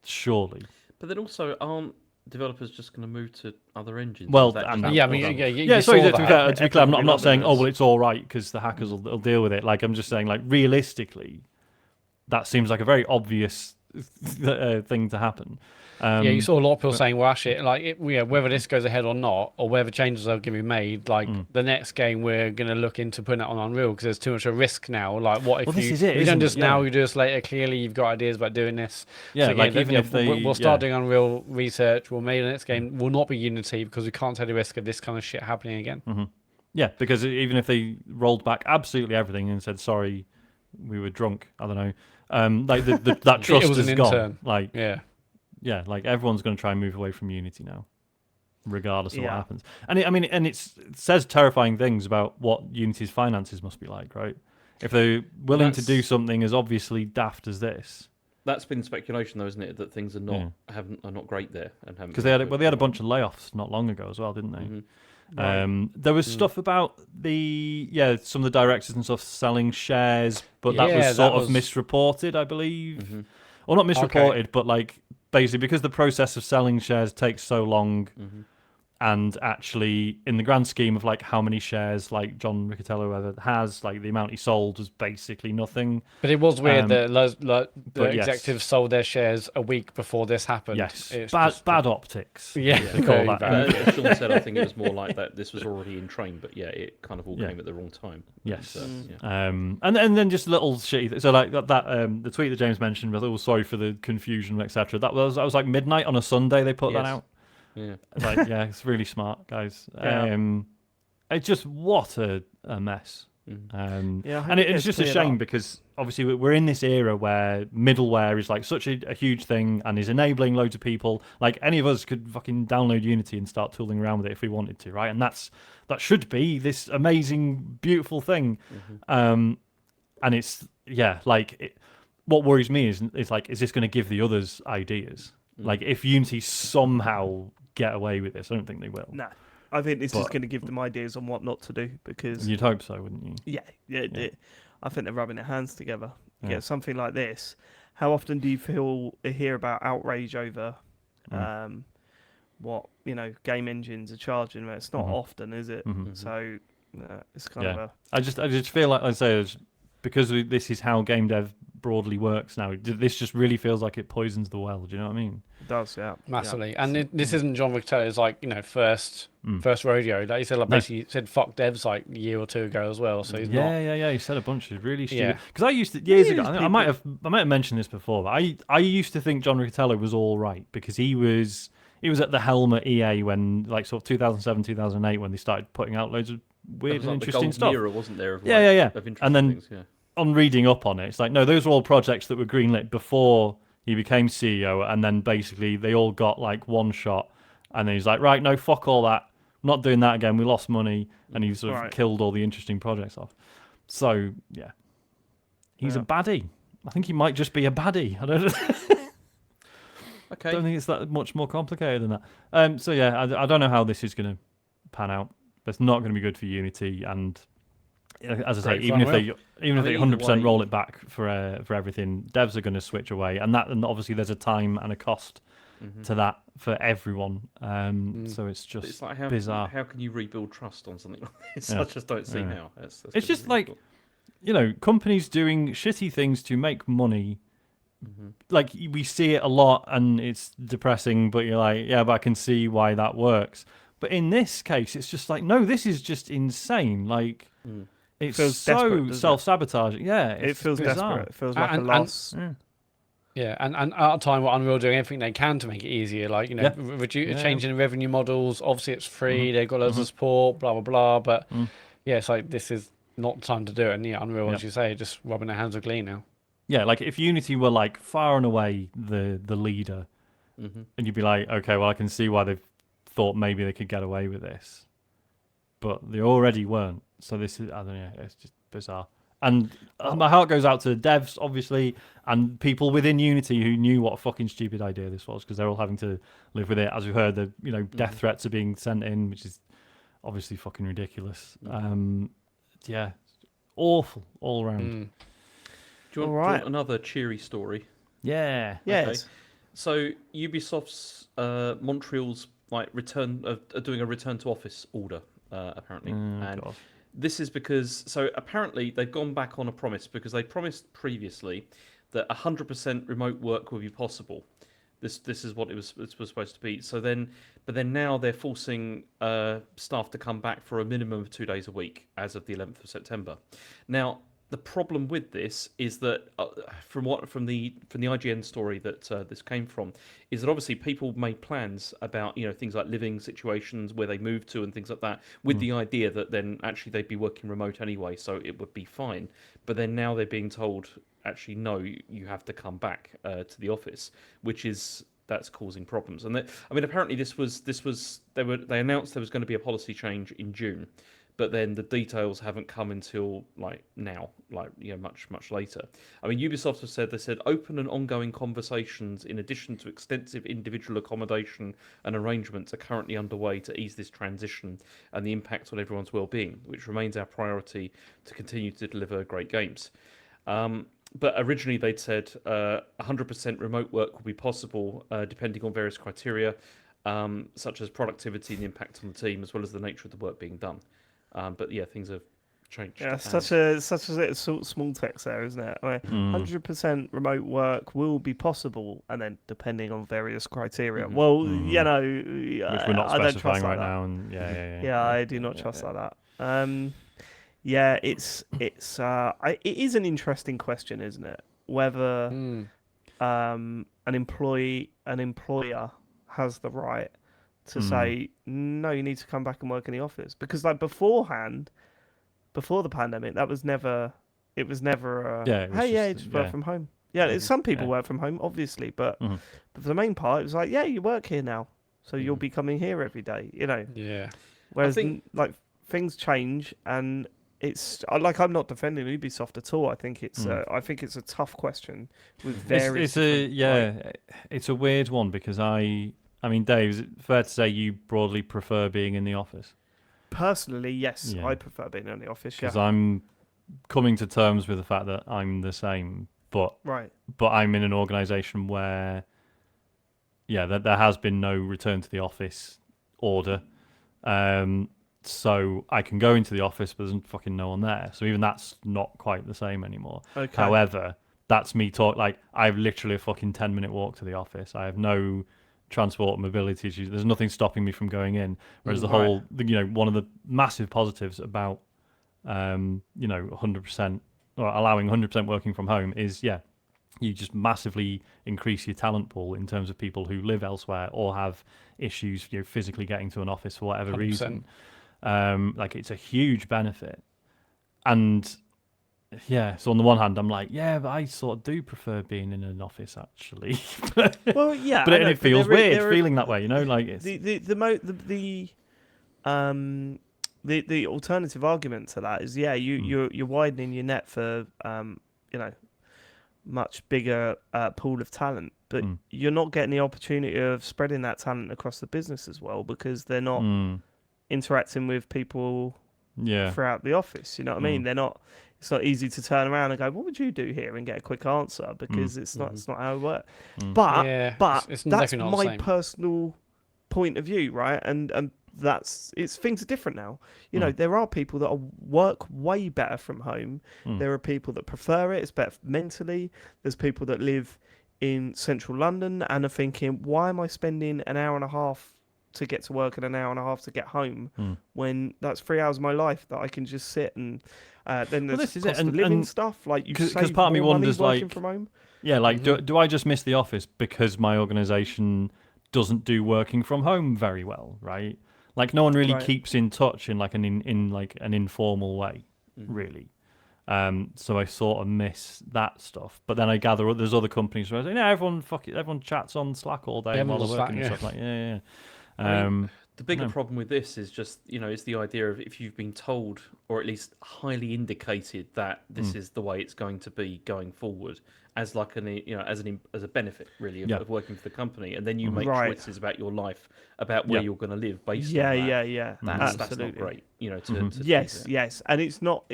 Surely. But then also, aren't developers just going to move to other engines? Well, sorry, to be clear, I'm not saying, oh, well, it's all right because the hackers will deal with it. Like, I'm just saying, like, realistically, that seems like a very obvious thing to happen. You saw a lot of people saying, well, actually, like, whether this goes ahead or not, or whether changes are going to be made, like, the next game we're going to look into putting it on Unreal because there's too much of a risk now. Like, what if you don't just now, you do this later, clearly you've got ideas about doing this. Yeah, so like, even if we'll start doing Unreal research, we'll make the next game will not be Unity because we can't take the risk of this kind of shit happening again. Mm-hmm. Yeah, because even if they rolled back absolutely everything and said, sorry, we were drunk, I don't know, Like that trust It was is an gone. intern. Like Yeah. yeah, like everyone's going to try and move away from Unity now, regardless of what Yeah. happens. And it says terrifying things about what Unity's finances must be like, right? If they're willing to do That's- something as obviously daft as this, That's been speculation, though, isn't it? That things are not Yeah. are not great there and haven't. because been they had a well. bunch of layoffs not long ago as well, didn't they? Mhm. Right. There was stuff about some of the directors and stuff selling shares, but that Yeah, was that sort of was- misreported, I believe. Mhm. Or not misreported, Okay. but like basically because the process of selling shares takes so long, Mhm. and actually in the grand scheme of like how many shares like John Riccatello ever has, like the amount he sold was basically nothing. But it was weird Um, that the but yes. executives sold their shares a week before this happened. Yes, It's bad just- bad optics. Yeah, they call very that. bad. But as Sean said, I think it was more like that. This was already in train, but yeah, it kind of all Yeah. came at the wrong time. Yes. Yeah. And then just little shitty. So like that the tweet that James mentioned, oh sorry for the confusion, etc. That was like midnight on a Sunday they put that Yes. out. Yeah. Like yeah, it's really smart, guys. Yeah. It's just what a mess. Yeah, I hope And it it's gets just a cleared shame up. because obviously we're in this era where middleware is like such a huge thing and is enabling loads of people. Like any of us could fucking download Unity and start tooling around with it if we wanted to, right? And that should be this amazing, beautiful thing. And it's what worries me is like, is this going to give the others ideas? Like if Unity somehow get away with this, I don't think they will. No, I think this is But- going to give them ideas on what not to do because You'd hope so, wouldn't you? yeah. I think they're rubbing their hands together. Yeah. Get something like this. How often do you hear about outrage over what game engines are charging? Well, it's not often, is it? So it's kind of a I just feel like I say because this is how game dev broadly works now. This just really feels like it poisons the well. Do you know what I mean? it does, yeah, Massively. And this isn't John Riccatello's first rodeo. Like he said, No. basically said fuck devs like a year or two ago as well. So he's not. Yeah. He said a bunch of really stupid. Yeah. Because I used to years These ago. I might have mentioned this before, but I used to think John Riccatello was all right because he was at the helm at EA when like sort of 2007 2008 when they started putting out loads of weird There and was, like, the interesting golden stuff. era, wasn't there? Of, Yeah. Of interesting And then things, yeah. on reading up on it, it's like, no, those were all projects that were greenlit before he became CEO, and then basically they all got like one shot, and then he's like, right, no, fuck all that, I'm not doing that again. We lost money, and he sort of Right. killed all the interesting projects off. So yeah, he's a baddie. I think he might just be a baddie. I don't Okay. think it's that much more complicated than that. So yeah, I don't know how this is going to pan out, but it's not going to be good for Unity. And as I say, Great even if fun, they either 100% way- roll it back for everything, devs are going to switch away, and obviously there's a time and a cost to that for everyone. So it's But just it's like how bizarre. how can you rebuild trust on something like this? Yeah. I just don't see Yeah. how. That's It's gonna just be like, difficult. companies doing shitty things to make money. Like we see it a lot, and it's depressing. But you're like, yeah, but I can see why that works. But in this case, it's just like, no, this is just insane. Like it's Feels desperate, so doesn't it? self-sabotaging. Yeah, it it's feels bizarre. desperate. It feels like a And- loss. Yeah, and at a time what Unreal doing everything they can to make it easier, like changing the revenue models. Obviously, it's free. They've got loads of support. Blah blah blah. But yeah, it's like this is not the time to do it. And yeah, Unreal, as you say, just rubbing their hands with glee now. Yeah, like if Unity were like far and away the leader, and you'd be like, okay, well, I can see why they've thought maybe they could get away with this, but they already weren't. So this is, I don't know, it's just bizarre. And my heart goes out to the devs, obviously, and people within Unity who knew what a fucking stupid idea this was, because they're all having to live with it. As we heard, the death threats are being sent in, which is obviously fucking ridiculous. Yeah, awful all around. Do you want another cheery story? Yeah. Yes. So Ubisoft's Montreal's return are doing a return to office order apparently, and God. this is because apparently they've gone back on a promise because they promised previously that 100% remote work would be possible. This is what it was supposed to be. But then now they're forcing staff to come back for a minimum of 2 days a week as of the 11th of September. Now, the problem with this is that from the IGN story that this came from, is that obviously people made plans about things like living situations where they moved to and things like that, with the idea that then actually they'd be working remote anyway, so it would be fine. But then now they're being told actually no, you have to come back to the office, that's causing problems. And apparently this was they announced there was going to be a policy change in June, but then the details haven't come until now, much later. I mean, Ubisoft have said open and ongoing conversations, in addition to extensive individual accommodation and arrangements, are currently underway to ease this transition and the impact on everyone's well-being, which remains our priority to continue to deliver great games. But originally they'd said 100% remote work will be possible, depending on various criteria, such as productivity and the impact on the team, as well as the nature of the work being done. But yeah, things have changed. Yeah, such a small text there, isn't it? 100% remote work will be possible, and then depending on various criteria. Well, which we're not I don't trust specifying right like that. now. And Yeah, I do not trust like that. Yeah, it is an interesting question, isn't it? Whether an employer has the right to say, no, you need to come back and work in the office, because before the pandemic, it was never it was just work from home. Yeah, some people work from home, obviously, but for the main part, it was like, yeah, you work here now, so you'll be coming here every day, Yeah. Whereas things change, and it's I'm not defending Ubisoft at all. I think it's a tough question with various. It's a weird one, because I mean, Dave, is it fair to say you broadly prefer being in the office? Personally, yes, I prefer being in the office. Because Yeah, I'm coming to terms with the fact that I'm the same, but I'm in an organisation where, that there has been no return to the office order. So I can go into the office, but there's fucking no one there. So even that's not quite the same anymore. Okay. However, that's me I have literally a fucking 10-minute walk to the office. I have no transport mobility issues. There's nothing stopping me from going in. Whereas one of the massive positives about 100% or allowing 100% working from home is you just massively increase your talent pool in terms of people who live elsewhere or have issues physically getting to an office for whatever 100%. reason. It's a huge benefit. And so on the one hand, I'm like, but I sort of do prefer being in an office, actually. Well, yeah, but it feels weird feeling that way, Like it's... the alternative argument to that is, you're widening your net for much bigger pool of talent, but you're not getting the opportunity of spreading that talent across the business as well, because they're not interacting with people throughout the office. You know what I mean? They're not. It's not easy to turn around and go, "What would you do here?" and get a quick answer, because it's not how it works. But it's that's not my personal point of view, right? And things are different now. There are people that work way better from home. There are people that prefer it. It's better mentally. There's people that live in central London and are thinking, why am I spending an hour and a half to get to work and an hour and a half to get home when that's 3 hours of my life that I can just sit and then there's cost of living stuff, like you save part of me more money wonders, working from home. Do I just miss the office because my organisation doesn't do working from home very well, right? Like no one really keeps in touch in an informal way, really. So I sort of miss that stuff. But then I gather there's other companies where I say, everyone chats on Slack all day while they're working and stuff like I mean, the bigger problem with this is just, is the idea of, if you've been told, or at least highly indicated, that this is the way it's going to be going forward, as as a benefit really of working for the company, and then you make choices about your life, about where you're going to live based on that. That's not great. Yes, and it's not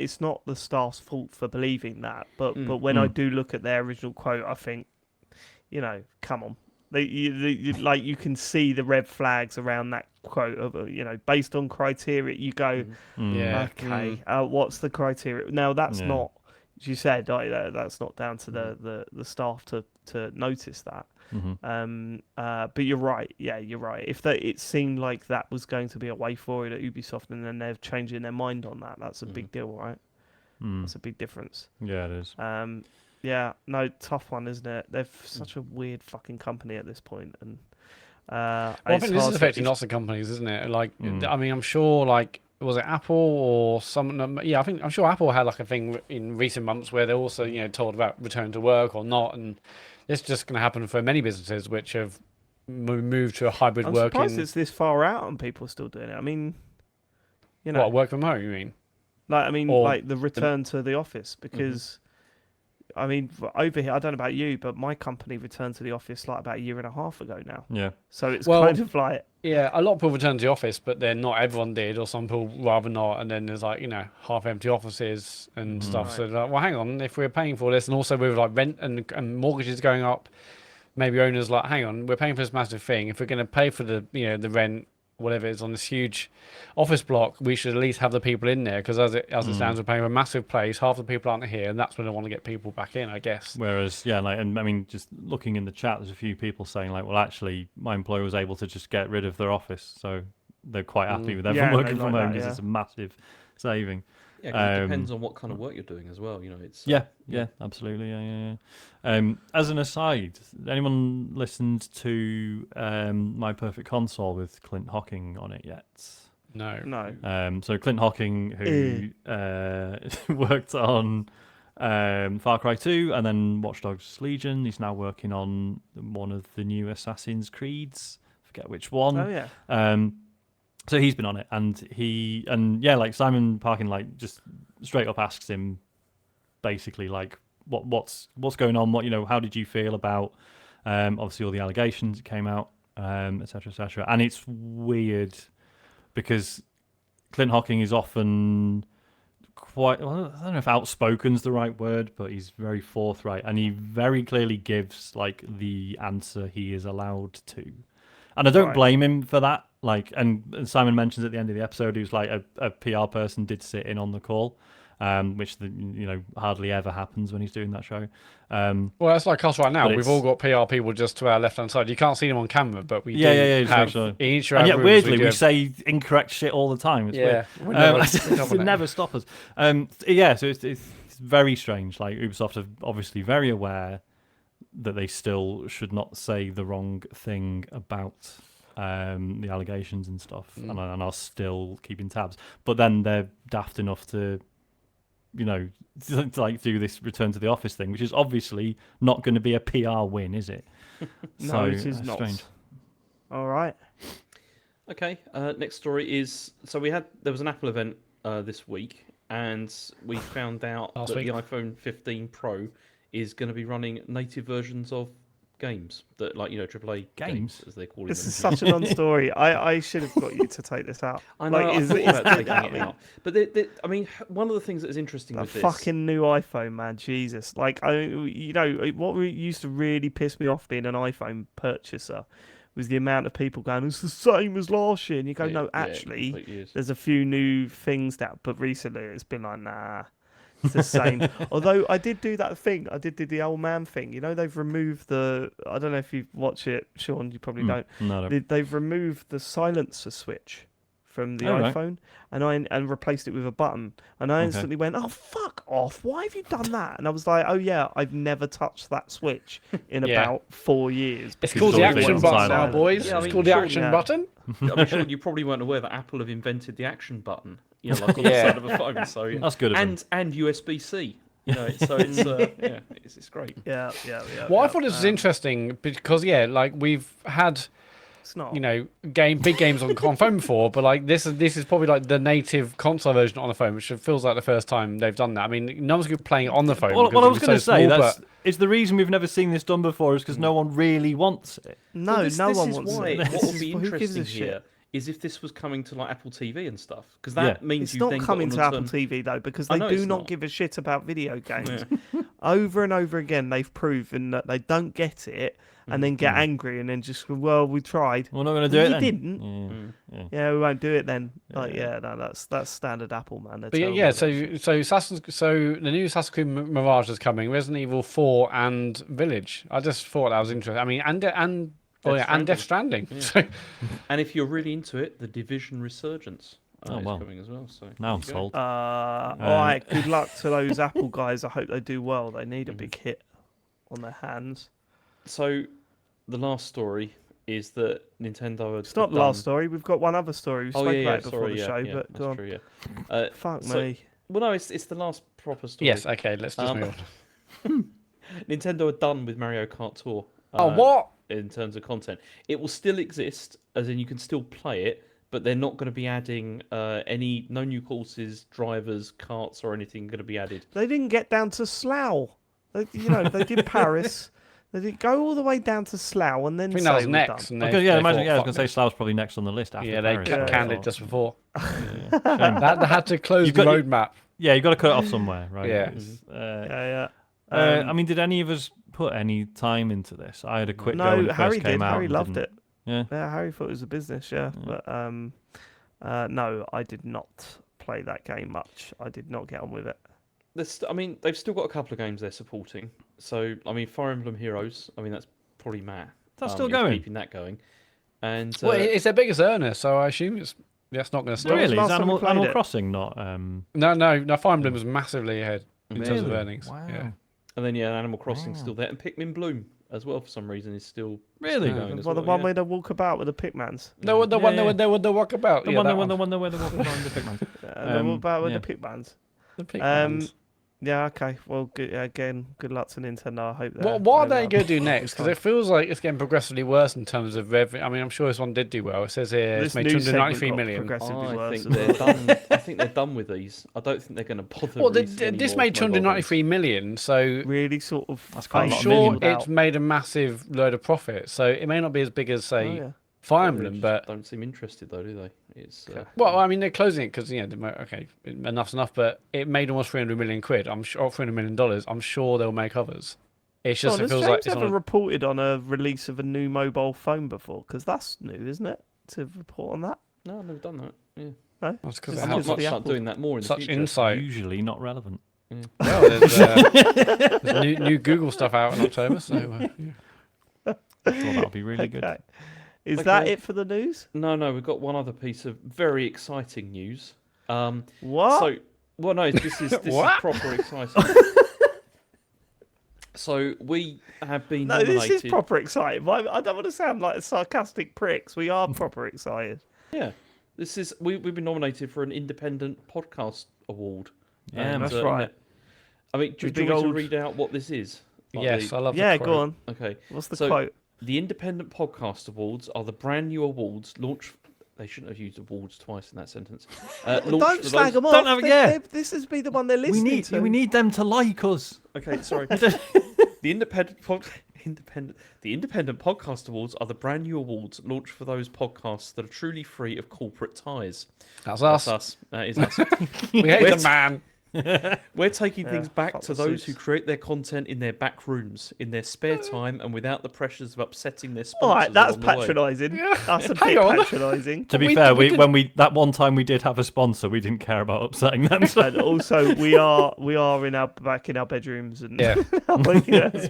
the staff's fault for believing that, but when I do look at their original quote, I think, come on. You can see the red flags around that quote of, based on criteria, you go, what's the criteria? Now, that's not, as you said, that's not down to the staff to notice that. But you're right. Yeah, you're right. If it seemed like that was going to be a way forward at Ubisoft, and then they're changing their mind on that, that's a big deal, right? That's a big difference. Yeah, it is. Yeah, no, tough one, isn't it? They're such a weird fucking company at this point, and I think this is affecting lots of companies, isn't it? I mean, I'm sure was it Apple or some? Yeah, I'm sure Apple had like a thing in recent months where they're also told about return to work or not, and it's just going to happen for many businesses which have moved to a hybrid I'm working. surprised it's this far out and people are still doing it. I mean, What, work from home? You mean? Or like the return to the office, because I mean, over here, I don't know about you, but my company returned to the office like about a year and a half ago now. Yeah. So it's Well, kind of like, yeah, a lot of people return to the office, but then not everyone did, or some people rather not. And then there's like half empty offices and stuff. Right. So like, well, hang on, if we're paying for this, and also with like rent and mortgages going up, maybe owners like, hang on, we're paying for this massive thing. If we're going to pay for the the rent, whatever it is on this huge office block, we should at least have the people in there, because as it stands, we're paying for a massive place. Half the people aren't here, and that's when they want to get people back in, I guess. Whereas, yeah, like, and I mean, just looking in the chat, there's a few people saying like, well, actually, my employer was able to just get rid of their office, so they're quite happy with everyone Yeah, working they from like home that, because yeah. it's a massive saving. Yeah, 'cause it depends on what kind of work you're doing as well. It's Yeah, absolutely. Yeah. As an aside, anyone listened to My Perfect Console with Clint Hocking on it yet? no. So Clint Hocking, who worked on Far Cry 2 and then Watch Dogs Legion, he's now working on one of the new Assassin's Creeds. Forget which one. Oh yeah. So he's been on it, and like Simon Parkin like just straight up asks him basically like what's going on, how did you feel about obviously all the allegations that came out, etc. And it's weird because Clint Hocking is often quite, well, I don't know if outspoken's the right word, but he's very forthright, and he very clearly gives like the answer he is allowed to. And I don't blame him for that. Like, and Simon mentions at the end of the episode, he was like a PR person did sit in on the call, which hardly ever happens when he's doing that show. Well, that's like us right now. But We've all got PR people just to our left-hand side. You can't see them on camera, but we yeah, have sure. in each of And our yet, rooms, weirdly, we have- say incorrect shit all the time. It's Yeah, weird. we It never stop us. So it's very strange. Like, Ubisoft are obviously very aware that they still should not say the wrong thing about the allegations and stuff, and are still keeping tabs. But then they're daft enough to to like do this return to the office thing, which is obviously not going to be a PR win, is it? No, it is not. Strange. All right. Okay. Next story is there was an Apple event this week, and we found out that the iPhone 15 Pro is going to be running native versions of games that, like, AAA games as they call it. This is such a non-story. I should have got you to take this out. I know. I thought about taking it out, but I mean, one of the things that is interesting with this fucking new iPhone, man, Jesus! Like, what used to really piss me off being an iPhone purchaser was the amount of people going, "It's the same as last year," and you go, "No, actually, there's a few new things but recently it's been like, nah." It's the same. Although I did do that thing. I did do the old man thing. They've removed the... I don't know if you watch it, Sean. You probably don't. No. They've removed the silencer switch from the iPhone and replaced it with a button. And I instantly went, "Oh, fuck off. Why have you done that?" And I was like, "Oh, yeah, I've never touched that switch in about 4 years." It's called the action button now, boys. Yeah, it's called the action button. I'm sure you probably weren't aware that Apple have invented the action button. Like on the side of a phone. So that's good. And USB-C. It's great. Yeah. Well, I thought this was interesting because like we've had, it's not, big games on phone before, but like this is probably like the native console version on the phone, which feels like the first time they've done that. I mean, no one's going to be playing it on the phone. Well, I was going to say that it's the reason we've never seen this done before is because no one really wants it. No, no one wants it. it. What would be interesting here is if this was coming to like Apple TV and stuff, because that means it's not coming to Apple TV though, because they do not give a shit about video games. Over and over again, they've proven that they don't get it and then get angry and then just go, "Well, we tried. We're not going to do it. You didn't. Yeah, we won't do it then." Like, that's standard Apple, man. But so the new Assassin's Creed Mirage is coming. Resident Evil 4 and Village. I just thought that was interesting. I mean, and Death Stranding. Yeah. So, and if you're really into it, the Division Resurgence is well. coming as well. So now I'm sold. All right. Good luck to those Apple guys. I hope they do well. They need a big hit on their hands. So the last story is that Nintendo. It's not the last story. We've got one other story. We spoke about it before sorry, the show, yeah, but go on. true, yeah. Fuck so- me. Well, no, it's the last proper story. Yes, okay, let's just move on. Nintendo are done with Mario Kart Tour. Oh, what? In terms of content, it will still exist, as in you can still play it, but they're not going to be adding no new courses, drivers, carts, or anything going to be added. They didn't get down to Slough. They did Paris. They did go all the way down to Slough and then I think say that was we're next. done. And I was thought, going to say Slough's probably next on the list after Yeah, they Paris. canned so- it just before. Shame. They had to close You've the got- roadmap. Yeah, you've got to cut it off somewhere, right? Yeah. It's, Yeah. I mean, did any of us put any time into this? I had a quick go when No, it Harry first came did. out. Harry and loved didn't- it. Yeah. Yeah, Harry thought it was a business. Yeah, but no, I did not play that game much. I did not get on with it. They've still got a couple of games they're supporting. So, I mean, Fire Emblem Heroes. I mean, that's probably Matt. That's still is going? Keeping that going. And Well, it's their biggest earner, so I assume that's not going to stop. When was Really? the Is last time we Animal, played Animal it? Crossing not? No, Fire Emblem was massively ahead in terms of Really? earnings. Wow. Yeah. and then Animal Crossing's Wow. still there, and Pikmin Bloom as well for some reason is still Really? still going as Well, the well, one yeah. where they walk about with the Pigmans. The one Yeah, yeah. they would walk about. The yeah, one, that the one. one where they're walking around the Pigman. They walk about with yeah. the Pigmans. The Pigmans. Yeah, okay. Well, good, again, good luck to Nintendo. I hope that. What are they going to do next? Because it feels like it's getting progressively worse in terms of revenue. I mean, I'm sure this one did do well. It says here it's This made news segment 293 got million. progressively I worse. think they're done. I think they're done with these. I don't think they're going to bother. Well, releasing any this more made mobile 293 million, so Really sort of. That's quite a I'm lot of sure million. it's made a massive load of profit. So it may not be as big as, say, yeah. Fire games. Emblem, but don't seem interested though, do they? It's well, I mean, they're closing it because okay, enough's enough. But it made almost 300 million quid. I'm sure, or 300 million dollars. I'm sure they'll make others. It's just Sean, it has feels James like it's ever on. reported on a release of a new mobile phone before? Because that's new, isn't it? To report on that. no, I've never done that. Yeah, No. That's because It's it I not might has just might the start Apple. doing that more in the such future. insight. Usually not relevant. Well, there's new Google stuff out in October, so Well, that'll be really good. Okay. Is Okay. that it for the news? No, we've got one other piece of very exciting news. What? So, well, no, this is What? proper exciting. So we have been no, nominated. this is proper exciting. I don't want to sound like sarcastic pricks. We are proper excited. Yeah, this is we've been nominated for an independent podcast award. Yeah, And, that's right. I mean, do The you big want me old- to read out what this is? Like yes, the- I love. Yeah, the go quote. on. Okay. What's the So, quote? The Independent Podcast Awards are the brand new awards launched. They shouldn't have used awards twice in that sentence. Don't slag them off. Don't have- yeah. This has been the one they're We listening to. need them to like us. Okay, sorry. The Independent Podcast Awards are the brand new awards launched for those podcasts that are truly free of corporate ties. That's That's us. us. That is us. We hate We're the man. We're taking things back fuck to the those suits. who create their content in their back rooms, in their spare time, and without the pressures of upsetting their sponsors. All right, that's along the way. patronising. That's a Hang bit on. patronising. To be We- fair, we that one time we did have a sponsor, we didn't care about upsetting them. So. And also, we are back in our bedrooms and Yeah.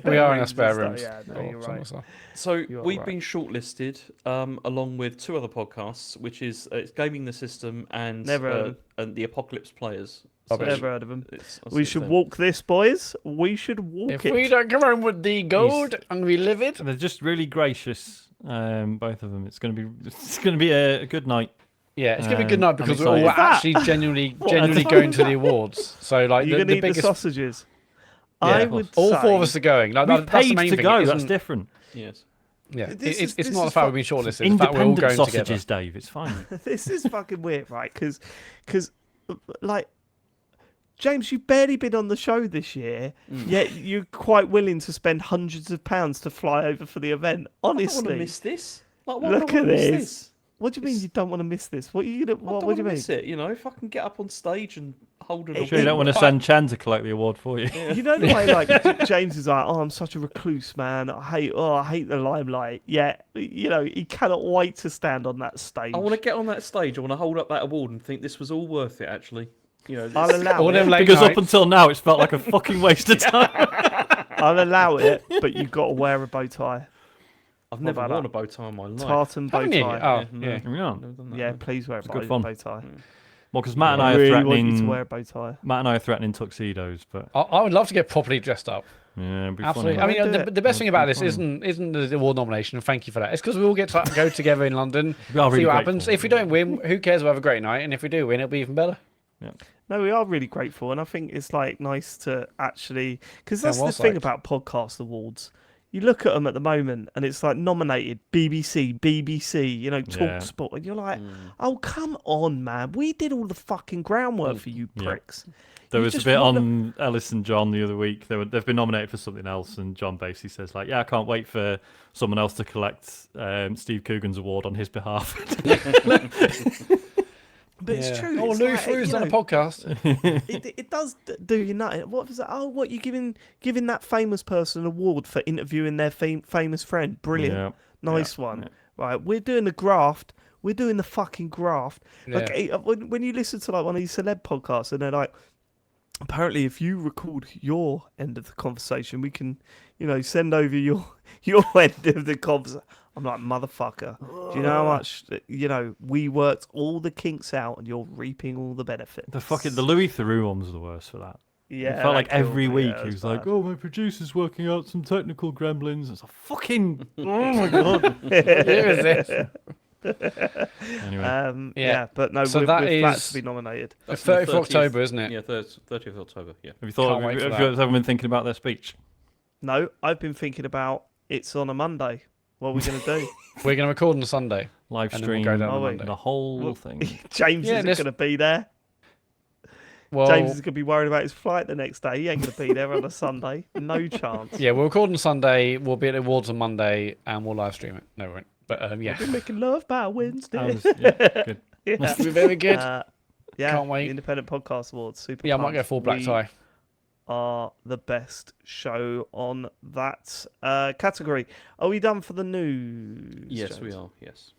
We are in our spare rooms. Yeah, no, Or you're some right. stuff. So You are we've right. been shortlisted along with two other podcasts, which is it's Gaming the System and Never heard of and the Apocalypse Players. Rubbish. Never heard of them. I'll We see should if walk this, boys. We should walk If it. we don't come home with the gold and we live it, They're just really gracious, both of them. It's gonna be a good night. yeah, it's gonna be a good I'm night because we're all excited. actually genuinely going to the awards. So like You're the gonna eat biggest, the sausages. yeah, I would all say, four of us are going. Like, We've that's the paid main to thing. go. It That's isn't- different. Yes. Yeah, This it's is not the fu- fact we've been shortlisted. It's the fact we're all Independent going sausages, together. Dave. It's fine. This is fucking weird, right? Because, like, James, you've barely been on the show this year, yet you're quite willing to spend hundreds of pounds to fly over for the event. I don't want Honestly, to miss this. Like, why look would I at wanna miss this. What do you mean you don't want to miss this? What are you gonna? I What don't do you wanna mean? miss it. You know, if I can get up on stage and hold an Sure, Sure, you don't want to send Chen to collect the award for you. You know the way like James is like, oh, I'm such a recluse, man. I hate the limelight. Yeah, you know, he cannot wait to stand on that stage. I want to get on that stage. I want to hold up that award and think this was all worth it. Actually, you know, I'll allow All them it. late Because up nights. until now, it's felt like a fucking waste of time. I'll allow it, but you've got to wear a bow tie, I've never about worn that? a bow tie in my life. tartan bow Haven't you? tie. Oh, no. yeah. Yeah. Never done that, Yeah, no. please wear a good bow, fun. bow tie. Well, because Matt and I I are really want you to threatening. wear a bow tie. Matt and I are threatening tuxedos, but I would love to get properly dressed up. Yeah, it'd be Absolutely. funny. I mean, Do it. the best thing about this Fine. isn't the award nomination. And thank you for that. It's because we all get to go together in London, We are see really what happens. grateful. If we don't win, who cares? We'll have a great night, and if we do win, it'll be even better. No, we are really grateful, and I think it's like nice to actually, because that's well the thing psyched. about podcast awards. You look at them at the moment, and it's like nominated BBC, Yeah. Talksport, and you're like, oh come on, man, we did all the fucking groundwork for you Yeah. pricks. There You was a just bit want on Ellis and John the other week. They've been nominated for something else, and John basically says like, "Yeah, I can't wait for someone else to collect Steve Coogan's award on his behalf." But it's Yeah. true. Oh, it's Louis like, Fru's you done a know, podcast. it does do you nothing. What was that? Oh, what you giving that famous person an award for interviewing their famous friend? Brilliant, Yeah. nice one. Right, we're doing the graft. We're doing the fucking graft. Like when you listen to like one of these celeb podcasts, and they're like, apparently, if you record your end of the conversation, we can, send over your end of the conversation. I'm like, motherfucker. Do you know how much we worked all the kinks out, and you're reaping all the benefits? The Louis Theroux one was the worst for that. Yeah, It felt that like every killed me. week Yeah, he it was bad. like, "Oh, my producer's working out some technical gremlins." It's like, fucking, oh my god. Here is it. Anyway, Yeah, but no, So we're that glad is to be nominated. The That's on 30th of 30th. October, isn't it? Yeah, 30th of October. Yeah. have you thought? Can't wait for Have that. you ever been thinking about their speech? No, I've been thinking about it's on a Monday. What are we going to do? We're going to record on Sunday. Live And then we'll stream, go down on the Monday. whole Well, thing. James Yeah, isn't let's- going to be there. Well, James is going to be worried about his flight the next day. He ain't going to be there on a Sunday. No chance. yeah, we'll record on Sunday. We'll be at the awards on Monday, and we'll live stream it. No, we won't. But yeah, We're making love by Wednesday. Good. Yeah. it'll be very good. Yeah, Can't wait. the Independent Podcast Awards. Super. Yeah, I might pumped. go full black We tie. are the best show on that category. Are we done for the news? Yes, we James? are. Yes.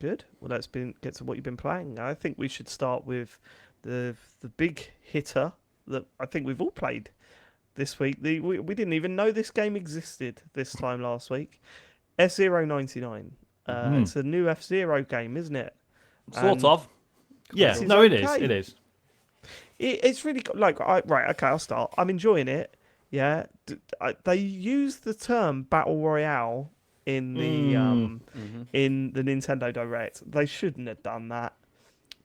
Good. Well, let's get to what you've been playing. I think we should start with the big hitter that I think we've all played this week. We didn't even know this game existed this time last week. F-Zero 99. It's a new F-Zero game, isn't it? Sort And of. Yeah. this is No, it is. okay. It is. It's really right. Okay, I'll start. I'm enjoying it. Yeah, they use the term battle royale in the in the Nintendo Direct. They shouldn't have done that.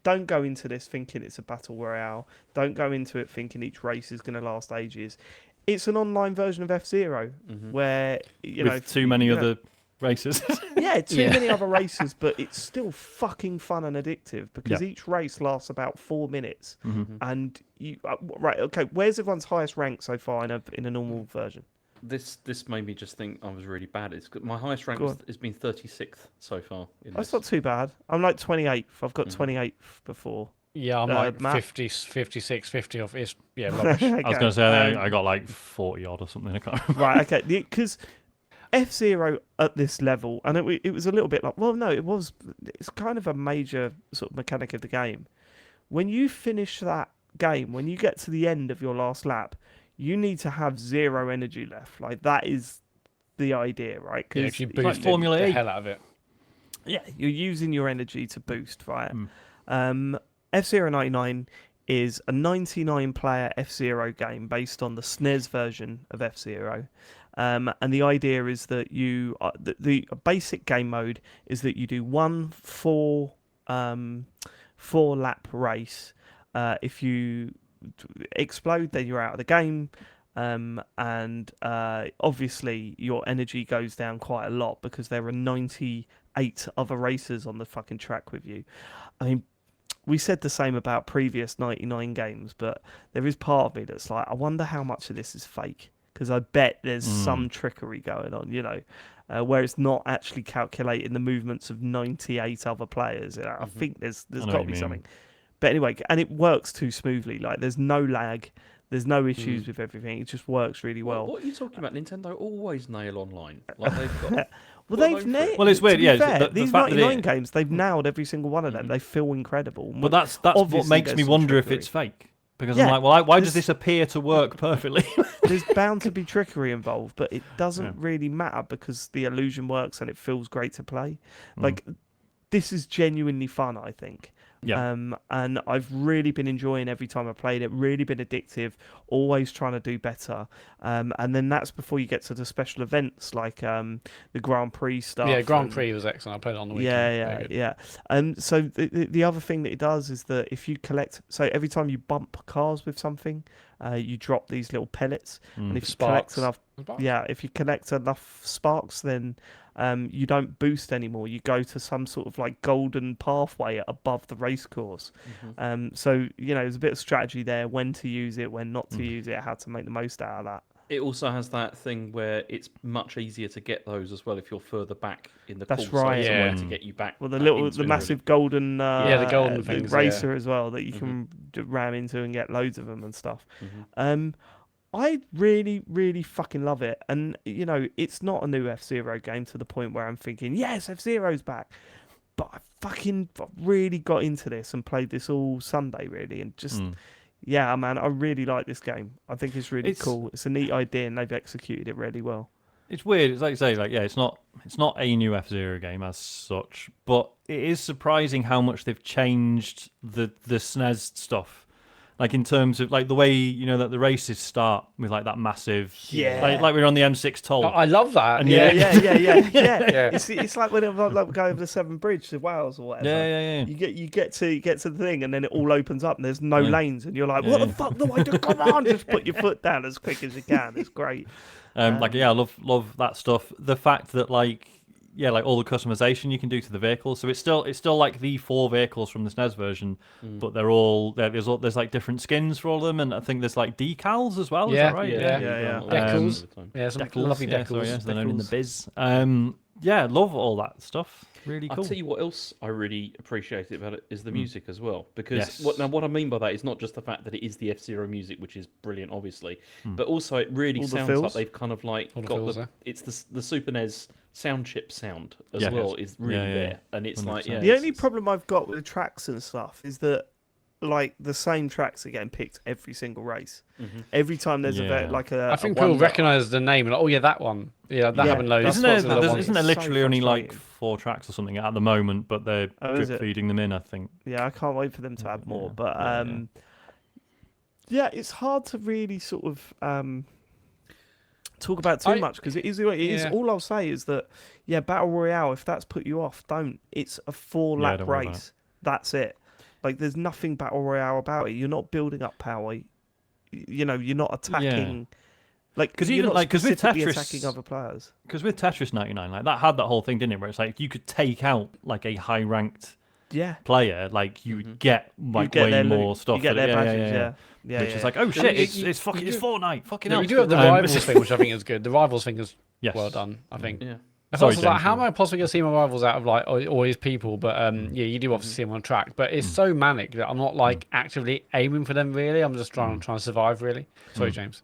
Don't go into this thinking it's a battle royale. Don't go into it thinking each race is going to last ages. It's an online version of F-Zero where With too many other races. yeah, too Yeah. many other races, but it's still fucking fun and addictive because Yeah. each race lasts about 4 minutes, and you right. Okay, where's everyone's highest rank so far in a normal version? This made me just think I was really bad. My highest rank Go on. has been 36th so far. That's not too bad. I'm like 28th. I've got 28th before. Yeah, I'm like Matt? 50, 56, 50 off. It's rubbish. I was going to say I got like 40 odd or something. I can't remember. Right, okay, because F-Zero at this level, and it was a little bit like, well, no, it's kind of a major sort of mechanic of the game. When you finish that game, when you get to the end of your last lap, you need to have 0 energy left. Like, that is the idea, right? Yeah, if you like boost Formula the E. hell out of it. Yeah, you're using your energy to boost, right? F-Zero 99 is a 99-player F-Zero game based on the SNES version of F-Zero. And the idea is that the basic game mode is that you do one 4-lap race. If you explode, then you're out of the game. And obviously your energy goes down quite a lot because there are 98 other racers on the fucking track with you. I mean, we said the same about previous 99 games, but there is part of me that's like, I wonder how much of this is fake, because I bet there's some trickery going on, where it's not actually calculating the movements of 98 other players. I think there's got to be something. But anyway, and it works too smoothly. Like, there's no lag. There's no issues with everything. It just works really well. What are you talking about? Nintendo always nail online. Like they've got. Well, Well, they've no, nailed. Well, it's weird, To be yeah, fair, the these fact that 99 it- games, they've nailed every single one of them. They feel incredible. But that's what Obviously makes me there's some wonder if trickery. it's fake. Because Yeah, I'm like, well, why does there's- this appear to work perfectly? There's bound to be trickery involved, but it doesn't really matter because the illusion works and it feels great to play. Like, this is genuinely fun, I think. Yeah. And I've really been enjoying every time I played it. Really been addictive. Always trying to do better. And then that's before you get to the special events like the Grand Prix stuff. Yeah, Grand and- Prix was excellent. I played it on the Yeah, weekend. yeah, Very good. yeah. So the other thing that it does is that if you collect, so every time you bump cars with something, you drop these little pellets, and if you collect Sparks. enough, Sparks? yeah, if you collect enough sparks, then you don't boost anymore. You go to some sort of like golden pathway above the race course. So there's a bit of strategy there, when to use it, when not to use it, how to make the most out of that. It also has that thing where it's much easier to get those as well if you're further back in the That's course. So right. it's a Yeah. way to get you back. Well, back the into it, massive golden, Yeah, the golden things, racer as well that you can ram into and get loads of them and stuff. I really, really fucking love it, and it's not a new F-Zero game to the point where I'm thinking, yes, F-Zero's back. But I really got into this and played this all Sunday, really, and just. Yeah, man, I really like this game. I think it's really cool. It's a neat idea, and they've executed it really well. It's weird. It's like you say, it's not a new F-Zero game as such, but it is surprising how much they've changed the SNES stuff. Like in terms of like the way that the races start with like that massive, like we're on the M6 toll. I love that. And Yeah. Yeah. It's like when it like go over the Severn Bridge to Wales or whatever. Yeah. You get to the thing, and then it all opens up, and there's no lanes, and you're like, what the fuck do I do? Come on, just put your foot down as quick as you can. It's great. I love that stuff. The fact that like all the customization you can do to the vehicles. So it's still like the 4 vehicles from the SNES version, but they're all there's like different skins for all of them, and I think there's like decals as well. Is that right? Yeah. Decals. Some Decals, lovely decals. Sorry, they're known in the biz. Love all that stuff. Really cool. I'll tell you what else I really appreciate about it is the music as well. Because Yes. what I mean by that is not just the fact that it is the F-Zero music, which is brilliant, obviously, but also it really All the sounds like fills? they've kind of like All the got fills, it's the Super NES sound chip sound as Yeah. well is really Yeah. there, and it's like 100%. The only problem I've got with the tracks and stuff is that like the same tracks are getting picked every single race. Every time there's Yeah. a I think a people wonder- recognise the name and like, oh yeah, that one. Yeah, that Yeah, happened loads. that's Isn't what's there, the there's- one. isn't there It's so literally only like frustrating. 4 tracks or something at the moment, but they're is drip it? feeding them in, I think. Yeah, I can't wait for them to add more. Yeah. But Yeah, it's hard to really sort of talk about too much because it is what it is. Yeah. All I'll say is that Battle Royale, if that's put you off, don't. It's a 4-lap don't worry about race. That's it. Like there's nothing Battle Royale about it. You're not building up power. You're not attacking. Like 'Cause you're even, not like, 'cause with specifically Tetris- attacking other players. Because with Tetris 99, like that had that whole thing, didn't it? Where it's like you could take out like a high ranked Yeah. player, like you would get like get way their more loot, stuff. You get for it. their badges. Yeah. Which yeah. is like, oh shit, it's fucking it's Fortnite. Fucking Yeah, hell. we do have the rivals thing, which I think is good. The rivals thing is Yes. well done. I think. yeah. I Sorry, was like, James, how you am I possibly gonna see my rivals out of like all these people? But you do obviously see them on track. But it's so manic that I'm not like actively aiming for them. Really, I'm just trying to survive. Really. Sorry, James.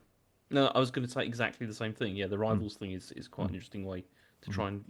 No, I was going to say exactly the same thing. Yeah, the rivals thing is quite an interesting way to try and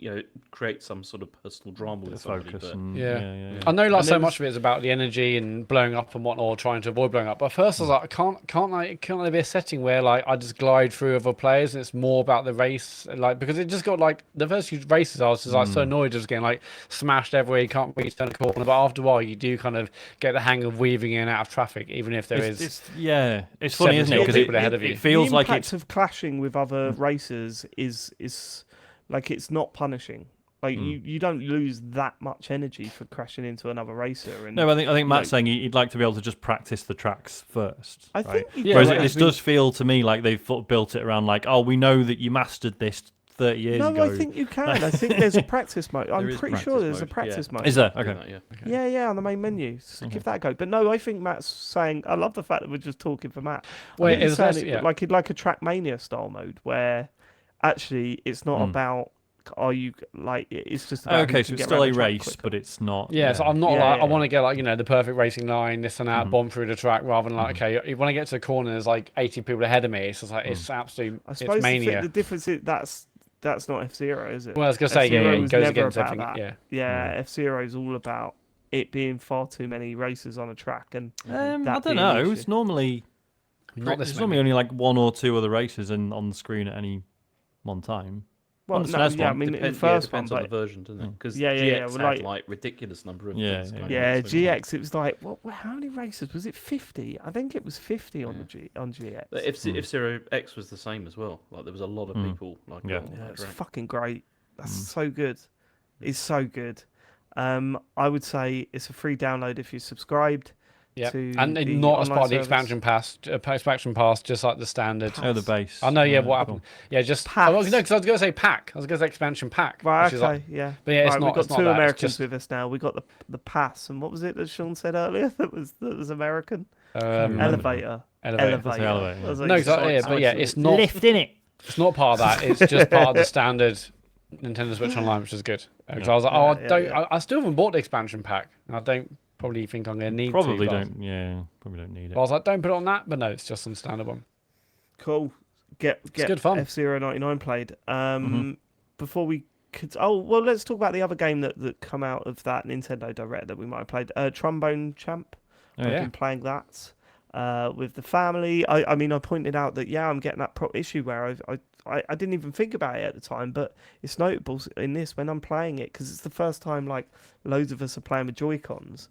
create some sort of personal drama with somebody. Focus But and Yeah. I know like And so it much was- of it is about the energy and blowing up and whatnot, or trying to avoid blowing up. But first I was like, can't there be a setting where like I just glide through other players and it's more about the race, like because it just got like the first few races I was just like so annoyed just getting like smashed everywhere. You can't reach turn a corner, but after a while you do kind of get the hang of weaving in and out of traffic, even if there is. it's funny, isn't it? 70 Because people ahead of you. it feels the like impact it's of clashing with other races is like it's not punishing. Like you don't lose that much energy for crashing into another racer. And no. I think Matt's saying he'd like to be able to just practice the tracks first. I right? think Yeah, Whereas right. this does feel to me like they've built it around like, oh, we know that you mastered this 30 years No, ago. I think you can. I think there's a practice mode. I'm is pretty sure practice there's a mode, practice yeah. mode. Is there? do Okay. that, yeah. Yeah, on the main menu. So give that a go. But no, I think Matt's saying. I love the fact that we're just talking for Matt. Well, I think it he's was saying actually- it yeah. like a Trackmania style mode where actually it's not about. Are you like? It's just about who Okay, can so it's get still around a the track race, quicker. but it's not. Yeah, so I'm not Yeah, like yeah, I want to get like the perfect racing line, this and that, bomb through the track, rather than like okay, when I get to the corner, there's like 80 people ahead of me. It's just like it's absolute, I it's suppose mania. the difference is that's not F-Zero, is it? Well, I was gonna say F-Zero it was goes never against about everything. that. Yeah, F-Zero is all about it being far too many races on a track, and I that don't being know. the issue. It's normally not this There's many. normally only like 1 or 2 other races on the screen at any one time. Well, On the no, SNES yeah, I one. mean, in the Depends, first depends one, on the but version, doesn't it? Because Yeah, yeah, yeah, GX well, had like- like ridiculous number of Yeah, things. yeah. going yeah, on, so it's like- GX, it was like, how many races? Was it 50? I think it was 50 on on GX. But if Zero X was the same as well. Like there was a lot of people like Yeah. on Yeah, that it's track. fucking great. That's so good. It's so good. I would say it's a free download if you're subscribed Yeah, to and the not as online part of the service. expansion pass, just like the standard. Oh, the base. I know, yeah. Right, What cool. happened? Yeah, just Pass. no, because I was going to say pack. I was going to say expansion pack. Right, which is okay, like, yeah. but yeah, it's right, not. we've got it's not two that, it's Americans just, with us now. We got the pass, and what was it that Sean said earlier that was American? remember. Elevator. Elevator. That's the elevator, I was yeah. like, No, exactly. Yeah, but yeah, it's not. Lift in it. It's not part of that. It's just part of the standard Nintendo Switch Online, which is good. Because I was like, oh, Yeah, I don't. yeah. I still haven't bought the expansion pack, and I don't probably think I'm going to need Probably to. but- don't. Yeah, probably don't need But I it. was like, don't put it on that. But no, it's just on standard one. Cool. Get good fun. F-Zero 99 played. Before we could, let's talk about the other game that come out of that Nintendo Direct that we might have played. Trombone Champ. Oh, I've yeah. been playing that with the family. I mean, I pointed out that I'm getting that issue where I didn't even think about it at the time, but it's notable in this when I'm playing it because it's the first time like loads of us are playing with Joy-Cons,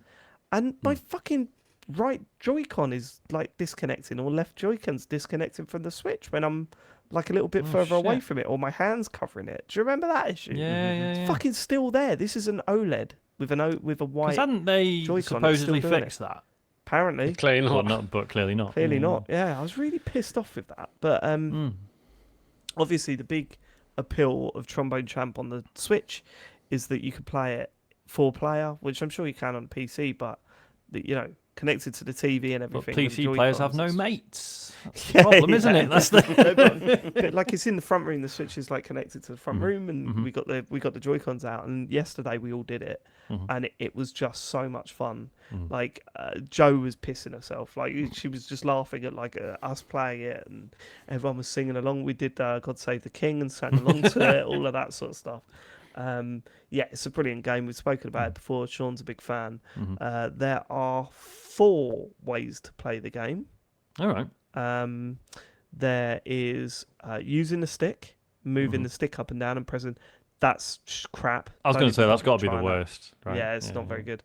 and my fucking right Joy-Con is like disconnecting, or left Joy-Con's disconnecting from the Switch when I'm like a little bit further away shit. from it, or my hand's covering it. Do you remember that issue? Yeah, yeah, It's yeah. fucking still there. This is an OLED with a white. Because hadn't they Joy-Con, it's supposedly still doing fixed that? Apparently, Clearly Well, not. but clearly not. clearly Yeah. not. Yeah, I was really pissed off with that. But obviously, the big appeal of Trombone Champ on the Switch is that you can play it 4-player, which I'm sure you can on PC, but connected to the TV and But everything. with PC players have Joy-Cons. no mates. That's the Yeah, problem, isn't yeah. it? That's the. But like it's in the front room. The Switch is like connected to the front room, and we got the Joy-Cons out. And yesterday we all did it, and it was just so much fun. Like Joe was pissing herself. Like she was just laughing at like us playing it, and everyone was singing along. We did God Save the King and sang along to it, all of that sort of stuff. Yeah, it's a brilliant game. We've spoken about it before. Sean's a big fan. There are 4 ways to play the game. All right. There is using the stick, moving the stick up and down and pressing. That's crap. I was Don't going to say even that's got bother to be the trying that. worst. Right? Yeah, it's not very good.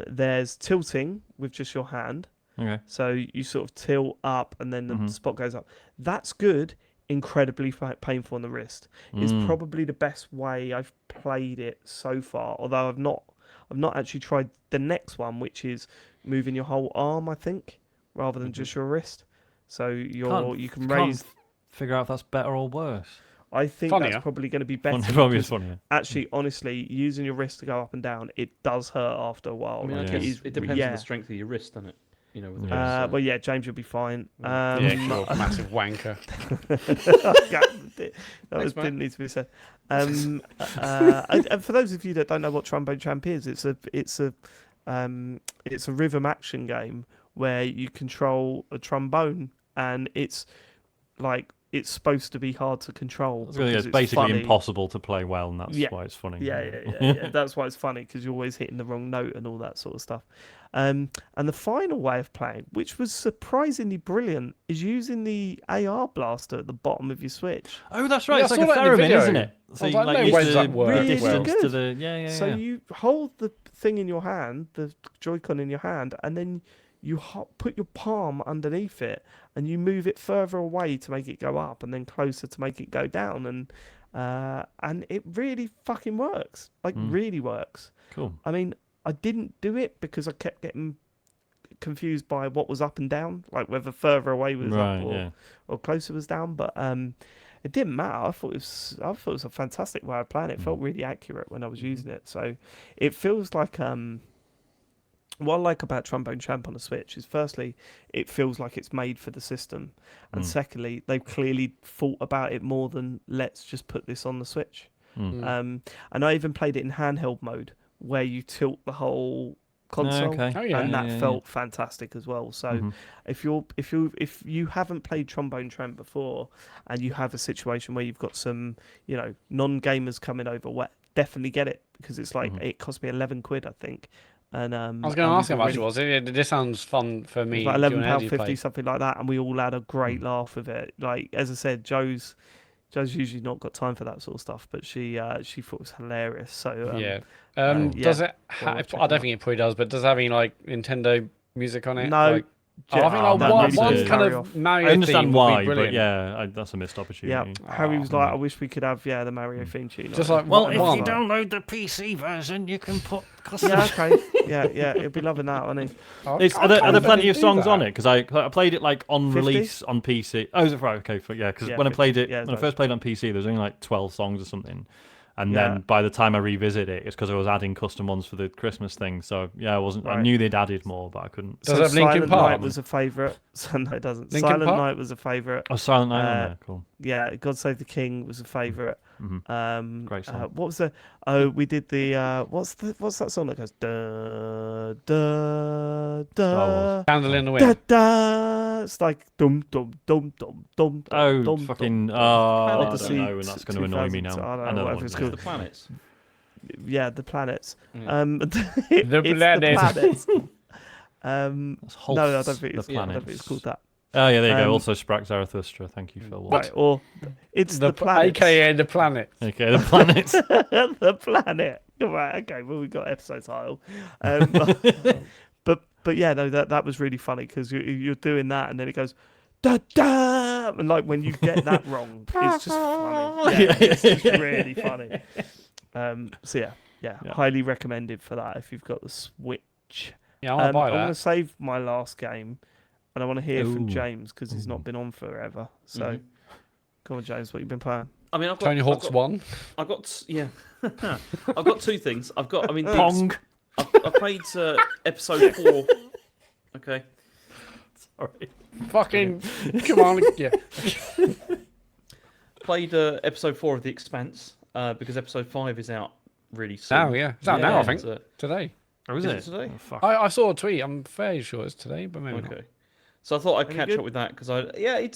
There's tilting with just your hand. Okay. So you sort of tilt up and then the spot goes up. That's good. Incredibly painful on the wrist. It's probably the best way I've played it so far. Although I've not actually tried the next one, which is moving your whole arm, I think, rather than just your wrist. So you can raise. Figure out if that's better or worse. I think Funnier. that's probably going to be better. Probably is because funnier. Actually, honestly, using your wrist to go up and down, it does hurt after a while. I mean, I Like, guess it depends yeah. on the strength of your wrist, doesn't it? With the wrist, Well, yeah, James, you'll be fine. Yeah, sure. Massive wanker. That didn't need to be said. And for those of you that don't know what Trombone Champ is, it's a rhythm action game where you control a trombone, and it's supposed to be hard to control. It's because basically funny. impossible to play well, and that's Yeah. why it's funny. Yeah. That's why it's funny, because you're always hitting the wrong note and all that sort of stuff. And the final way of playing, which was surprisingly brilliant, is using the AR blaster at the bottom of your Switch. Oh, that's right. Yeah, it's I like a saw that in the theremin, video. isn't it? I was like, no use way does the that work distance well. to the yeah. So you hold the thing in your hand, the Joy-Con in your hand, and then you put your palm underneath it, and you move it further away to make it go up, and then closer to make it go down, and it really fucking works. Like really works. Cool. I mean, I didn't do it because I kept getting confused by what was up and down, like whether further away was Right, up yeah. or closer was down. But it didn't matter. I thought it was a fantastic way of playing it. It felt really accurate when I was using it. So it feels like what I like about Trombone Champ on the Switch is, firstly, it feels like it's made for the system, and secondly, they've clearly thought about it more than let's just put this on the Switch. And I even played it in handheld mode, where you tilt the whole console, Okay. Oh, yeah. and that Yeah. felt fantastic as well. So if you haven't played Trombone Champ before, and you have a situation where you've got some non-gamers coming over, definitely get it, because it's like it cost me £11, I think. And I was going to ask how much it was. This sounds fun for me. It was like doing an £11.50, Eddie play. something like that, and we all had a great laugh with it. Like, as I said, Joe's Jo's usually not got time for that sort of stuff, but she thought it was hilarious. So yeah. yeah. Does it? Well, I check it don't out. think it probably does, but does it have any like Nintendo music on it? No, Like, I think Oh, like that really one's does kind carry of off. Mario I understand theme would why, be but brilliant. yeah, that's a missed Yeah, opportunity. Harry was like, I wish we could have the Mario theme tune. Just on like it." Well, And if I was you like, download the PC version, you can put. Yeah, okay. Yeah, he'll be loving that, won't he? Oh, Are there can't plenty of do songs on that. it? Because I played it like on 50? release on PC. Oh, is it right? Okay, yeah. Because Yeah, when I 50. played it, Yeah, when I nice. first played it on PC, there was only like 12 songs or something. And Yeah. then by the time I revisit it, it's because I was adding custom ones for the Christmas thing. So yeah, I wasn't. I Right. knew they'd added more, but I couldn't. Does it have Linkin Silent Park? Night was a favourite. So no, it doesn't. Linkin Silent Park? Night was a favourite. Oh, Silent Night on Uh, there. Cool. Yeah, God Save the King was a favorite. Great song. What was the? Oh, we did the. What's that song that goes da da da Candle in the da Wind. da? It's like dum dum dum dum dum. Oh, dum, fucking. dum, Oh, I don't Odyssey know, and that's going to annoy me 2000s, now. I don't know, Another whatever one, it's yeah. called. The planets. Yeah, the planets. Mm. It's the planet. planets. That's No, I Holst, don't think it's. the Yeah, I don't planets. think it's called that. Oh yeah, there you Um, go. Also, Sprack Zarathustra. Thank you, Phil. Right, or it's the planets. AKA the planet. Okay, the planets. The planet. Right. Okay. Well, we got episode title. But yeah, no, that was really funny because you're doing that and then it goes da da, and like when you get that wrong, it's just funny. Yeah, it's just really funny. So yeah, highly recommended for that if you've got the Switch. Yeah, I want to buy I want to that. save my last game, and I want to hear from Ooh. James because he's not been on forever. So, come on, James, what you been playing? I mean, Tony Hawk's one. I've got yeah. I've got two things. I mean, Pong. I played episode 4. Okay. Sorry. Fucking come on. Yeah. Played episode 4 of The Expanse because episode 5 is out really soon. Now, yeah. It's out now, I think. it's, Today. Oh, is Is it? it today? Oh, fuck. I saw a tweet. I'm fairly sure it's today, but maybe not. Okay. So I thought I'd Any catch good? up with that because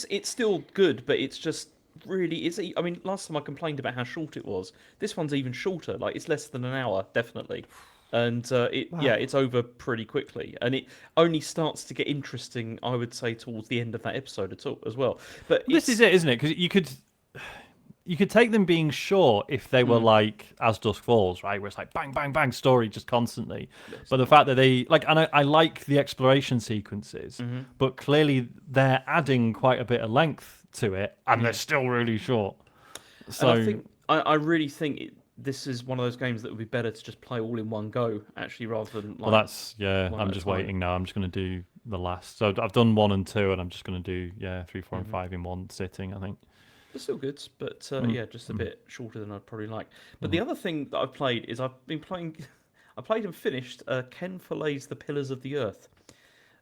it's still good, but it's just really I mean, last time I complained about how short it was. This one's even shorter. Like it's less than an hour, definitely. And it's over pretty quickly, and it only starts to get interesting, I would say, towards the end of that episode as well. But This is it, isn't it? Because you could take them being short if they were like As Dusk Falls, right? Where it's like bang, bang, bang, story just constantly. But the fact that they like, and I like the exploration sequences, but clearly they're adding quite a bit of length to it, and they're still really short. So And I think I really think this is one of those games that would be better to just play all in one go, actually, rather than like. well, that's one I'm at a just time. waiting now. I'm just going to do the last. So I've done 1 and 2, and I'm just going to do 3, 4, and 5 in one sitting. I think. They're still good, but just a bit shorter than I'd probably like. But the other thing that I've played is I've been playing. I played and finished Ken Follett's The Pillars of the Earth.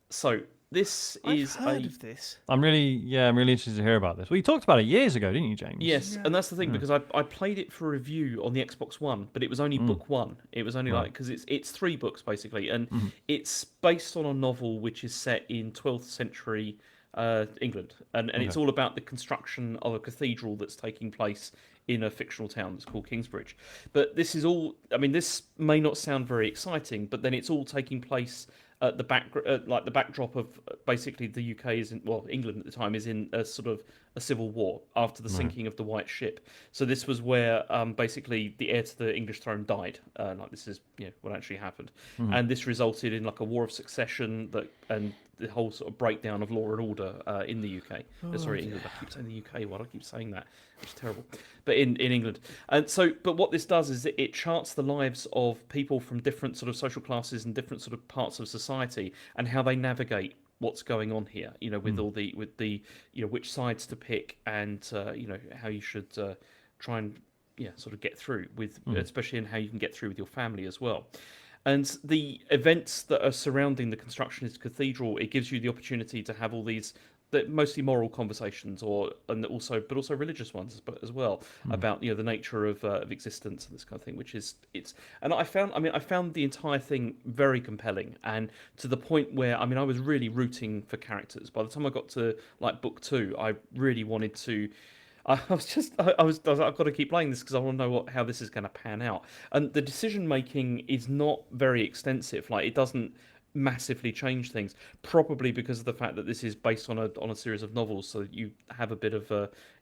So this is I've heard of this. I'm really interested to hear about this. Well, you talked about it years ago, didn't you, James? Yes, and that's the thing because I played it for review on the Xbox One, but it was only book 1. It was only like because it's 3 books basically, and it's based on a novel which is set in 12th century England, and it's all about the construction of a cathedral that's taking place in a fictional town that's called Kingsbridge. But this is all. I mean, this may not sound very exciting, but then it's all taking place at the the backdrop of basically the UK is in, England at the time is in a sort of a civil war after the sinking of the White Ship. So this was where basically the heir to the English throne died. Like this is what actually happened, and this resulted in like a war of succession and the whole sort of breakdown of law and order in the UK. Sorry, England. I keep saying the UK. Why do I keep saying that? It's terrible. But in England, and so but what this does is it charts the lives of people from different sort of social classes and different sort of parts of society and how they navigate what's going on here. With all the which sides to pick and how you should try and sort of get through with, especially in how you can get through with your family as well. And the events that are surrounding the construction of this cathedral, it gives you the opportunity to have all these mostly moral conversations, but also religious ones as well about the nature of existence and this kind of thing. I found the entire thing very compelling, and to the point where I was really rooting for characters. By the time I got to like book 2, I really wanted to. I've got to keep playing this because I want to know how this is going to pan out. And the decision making is not very extensive. Like it doesn't massively change things. Probably because of the fact that this is based on a series of novels, so you have a bit of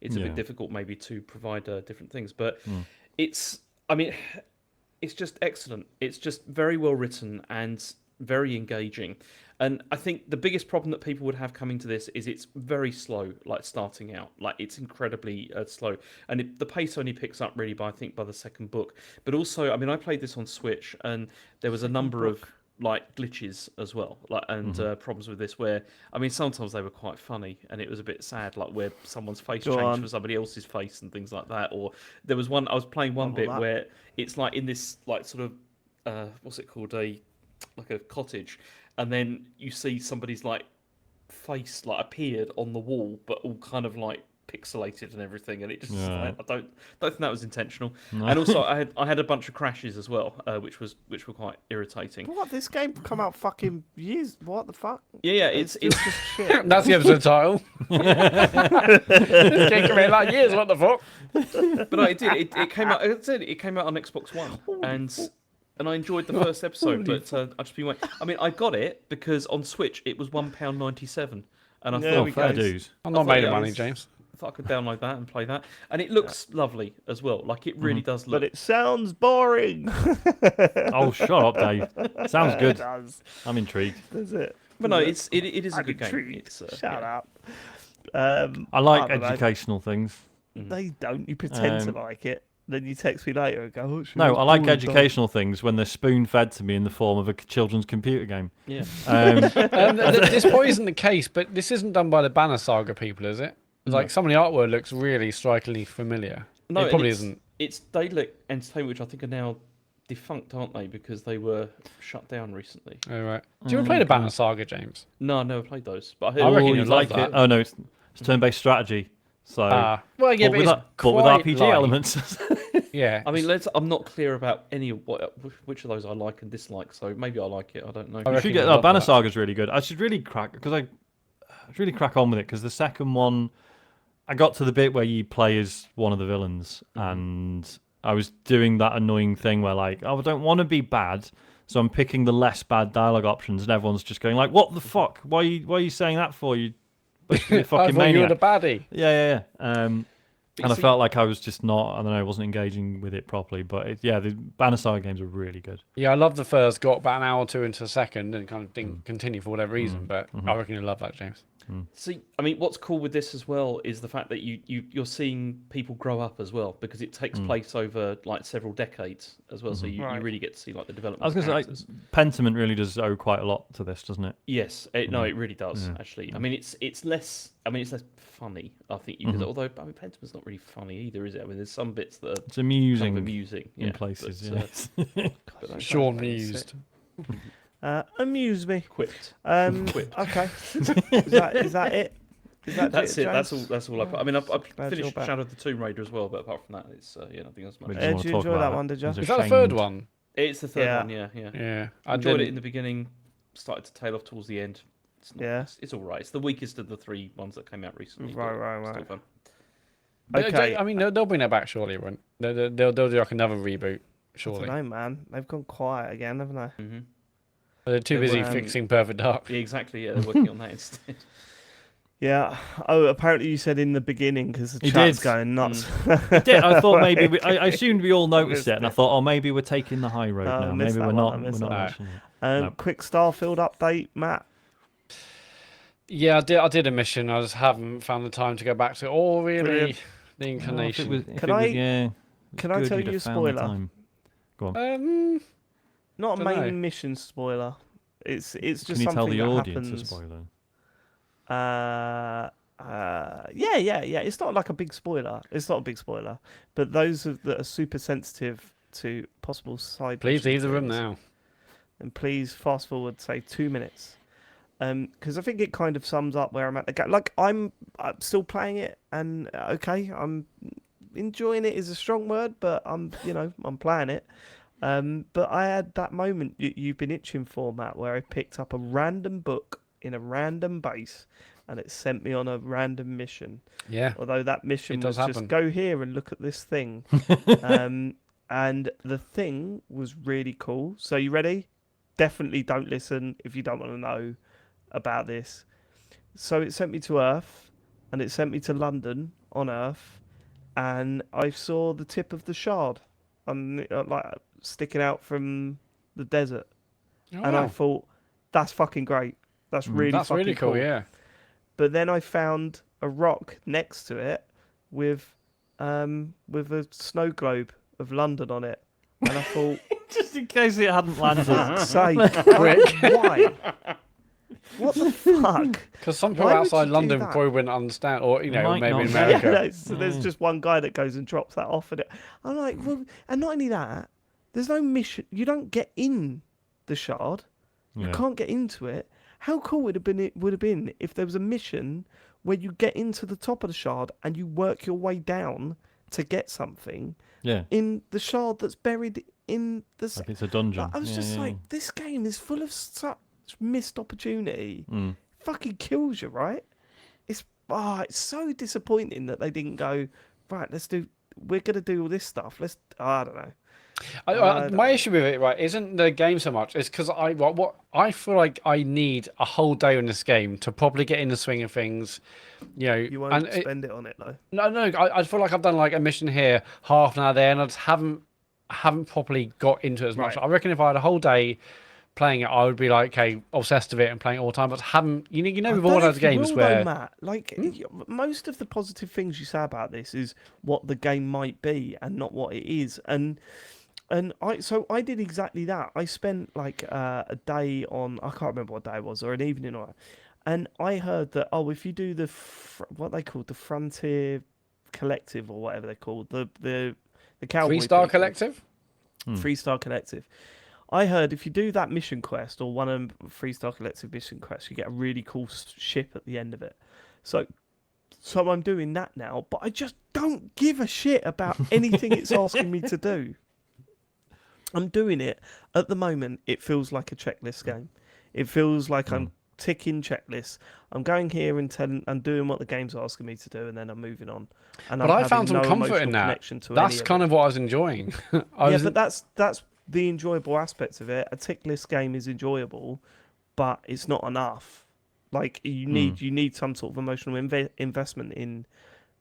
it's a bit difficult maybe to provide different things. But it's, I mean, it's just excellent. It's just very well written and very engaging. And I think the biggest problem that people would have coming to this is it's very slow, like starting out. Like it's incredibly slow, and the pace only picks up really by I think by the second book. But also, I mean, I played this on Switch, and there was a number of like glitches as well, like and problems with this where I mean sometimes they were quite funny, and it was a bit sad, like where someone's face changed for somebody else's face and things like that. Or there was one I was playing one bit where it's like in this like sort of what's it called, like a cottage, and then you see somebody's like face like appeared on the wall, but all kind of like pixelated and everything, and it just I don't think that was intentional. No. And also I had a bunch of crashes as well, which were quite irritating. What, this game come out fucking years? What the fuck? Yeah, it's just shit. That's the episode title. This game came out like years. What the fuck? But no, it did. It came out. It came out on Xbox One, and I enjoyed the first episode, but I just been waiting. I mean, I got it because on Switch it was £1.97, and I thought, fair dues. I'm not made of money, James. I thought I could download that and play that, and it looks lovely as well. Like it really does look. But it sounds boring. Oh, shut up, Dave. Sounds good. It does. I'm intrigued. Does it? But no, it is a good game. Shut up. I like educational things. They don't. You pretend to like it. Then you text me later and go, oh, no, I like educational things when they're spoon-fed to me in the form of a children's computer game. Yeah. This probably isn't the case, but this isn't done by the Banner Saga people, is it? Like some of the artwork looks really strikingly familiar. No, it probably isn't. It's Daedalic Entertainment, which I think are now defunct, aren't they? Because they were shut down recently. Oh, right. Do you ever play the Banner Saga, James? No, I never played those. But I reckon you'd like it. Oh, no, it's turn-based strategy. So, well, yeah, but with RPG elements. Yeah. I mean, I'm not clear about which of those I like and dislike. So maybe I like it. I don't know. You should get Banner Saga's really good. I should really crack on with it because the second one, I got to the bit where you play as one of the villains, and I was doing that annoying thing where like, oh, I don't want to be bad, so I'm picking the less bad dialogue options, and everyone's just going like, "What the fuck? Why are you saying that for? You fucking maniac." You were the baddie. Yeah. And I felt like I was just not, I don't know, I wasn't engaging with it properly. But the Banner Saga games are really good. Yeah, I love the first. Got about an hour or two into the second, and kind of didn't continue for whatever reason. But I reckon you'll love that, James. See, I mean, what's cool with this as well is the fact that you're seeing people grow up as well, because it takes place over like several decades as well. So you really get to see like the development. I was going to say, Pentiment really does owe quite a lot to this, doesn't it? Yes, no, it really does actually. I mean, it's less. I mean, it's less funny. I think you could, although I mean, Pentiment's not really funny either, is it? I mean, there's some bits that it's amusing, in places. But, Sean mused. Amuse me. Quipped. Okay. Is that it? That's it. That's all I put. I mean, I finished Shadow of the Tomb Raider as well, but apart from that, it's nothing else much. Did you enjoy that one? Did you? Is that the third one? It's the third one. Yeah. I enjoyed it in the beginning. Started to tail off towards the end. It's all right. It's the weakest of the three ones that came out recently. Right. Still fun. Okay. I mean, they'll bring that back surely. They'll do like another reboot. Surely. I don't know, man. They've gone quiet again, haven't they? Mm-hmm. They're too busy fixing Perfect Dark. Yeah, exactly. Yeah, they're working on that instead. Yeah. Oh, apparently you said in the beginning because the chat's going nuts. I did. I thought maybe I assumed we all noticed it, and I thought, maybe we're taking the high road now. Maybe we're not. Quick Starfield update, Matt. Yeah, I did a mission. I just haven't found the time to go back to it. Or really, the inclination. Can I tell you a spoiler? Go on. Not a main mission spoiler. It's just Can you something tell the that audience happens. a spoiler? Yeah. It's not like a big spoiler. It's not a big spoiler. But those that are super sensitive to possible side. Please leave the room now. And please fast forward, say 2 minutes. Because I think it kind of sums up where I'm at. Like I'm still playing it, and I'm enjoying it is a strong word, but I'm playing it. But I had that moment you've been itching for, Matt, where I picked up a random book in a random base, and it sent me on a random mission. Yeah. Although that mission was happen. just go here and look at this thing. And the thing was really cool. So you ready? definitely don't listen if you don't want to know about this. So it sent me to Earth, and it sent me to London on Earth, and I saw the tip of the shard, like sticking out from the desert, Oh, and I wow. thought, that's fucking great. That's really That's fucking really cool, yeah. But then I found a rock next to it with a snow globe of London on it, and I thought, Just in case it hadn't landed. fuck's sake, why? What the fuck? Because some people Why would outside you do London that? probably wouldn't understand, or Might maybe not in get America. Yeah, no, so there's just one guy that goes and drops that off, and I'm like, well, and not only that, there's no mission. You don't get in the shard. You Yeah. can't get into it. How cool would have been if there was a mission where you get into the top of the shard and you work your way down to get something Yeah. in the shard that's buried in the. Like it's a dungeon. I was Yeah, just yeah, like, this game is full of such missed opportunity. yeah. Mm. Fucking kills you, right? It's so disappointing that they didn't go, right, we're gonna do all this stuff. I don't know. My issue with it, right, isn't the game so much. It's because what I feel like I need a whole day in this game to properly get in the swing of things. You know, You won't spend it on it though. No, I feel like I've done like a mission here, half an hour there, and I just haven't properly got into it as much. Right. I reckon if I had a whole day playing it, I would be like, okay, obsessed with it and playing it all the time. But haven't you know I with don't all know those if you games will, where though, Matt, like most of the positive things you say about this is what the game might be and not what it is, and I did exactly that. I spent like a day on, I can't remember what day it was, or an evening, and I heard that if you do what they called the Frontier Collective or whatever they're called, the cowboy 3-Star people, Collective. 3-Star Collective. I heard if you do that mission quest or one of 3-Star Collective mission quests, you get a really cool ship at the end of it. So I'm doing that now, but I just don't give a shit about anything it's asking me to do. I'm doing it at the moment. It feels like a checklist game. It feels like I'm ticking checklists. I'm going here and doing what the game's asking me to do, and then I'm moving on. And But I found some comfort in that. That's kind of what I was enjoying. But that's the enjoyable aspects of it. A tick list game is enjoyable, but it's not enough. Like you need some sort of emotional investment in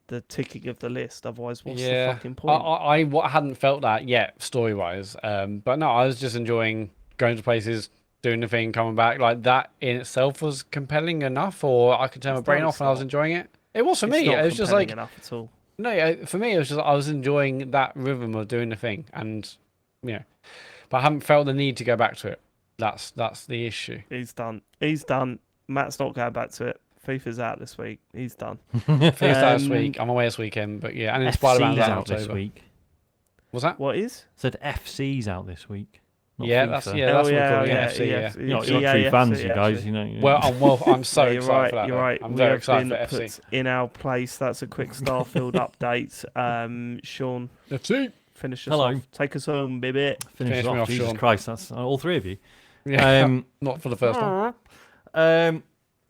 the ticking of the list. Otherwise, what's the fucking point? I hadn't felt that yet story wise. But no, I was just enjoying going to places, doing the thing, coming back. Like that in itself was compelling enough, or I could turn my brain off and I was enjoying it. It was for me. It was just like enough at all. No, for me it was just I was enjoying that rhythm of doing the thing, and but I haven't felt the need to go back to it. That's the issue. He's done. Matt's not going back to it. FIFA's out this week. He's done. FIFA's out this week. I'm away this weekend, but yeah, and then Spider-Man's FC's out out this October. week. Was that? What is? Said FC's out this week. Not Yeah, FIFA. that's what we're calling NFC. Yeah. You're not true fans, you guys. actually. You know. Well, I'm so You're excited right. for that. You're though. right. I'm We very have excited been for FC. put in our place. That's a quick Starfield update. Sean, FC. finish us Hello. off. Take us home, baby. Finish it me off. off, Jesus Sean. Christ, that's all three of you. Yeah, not for the first one.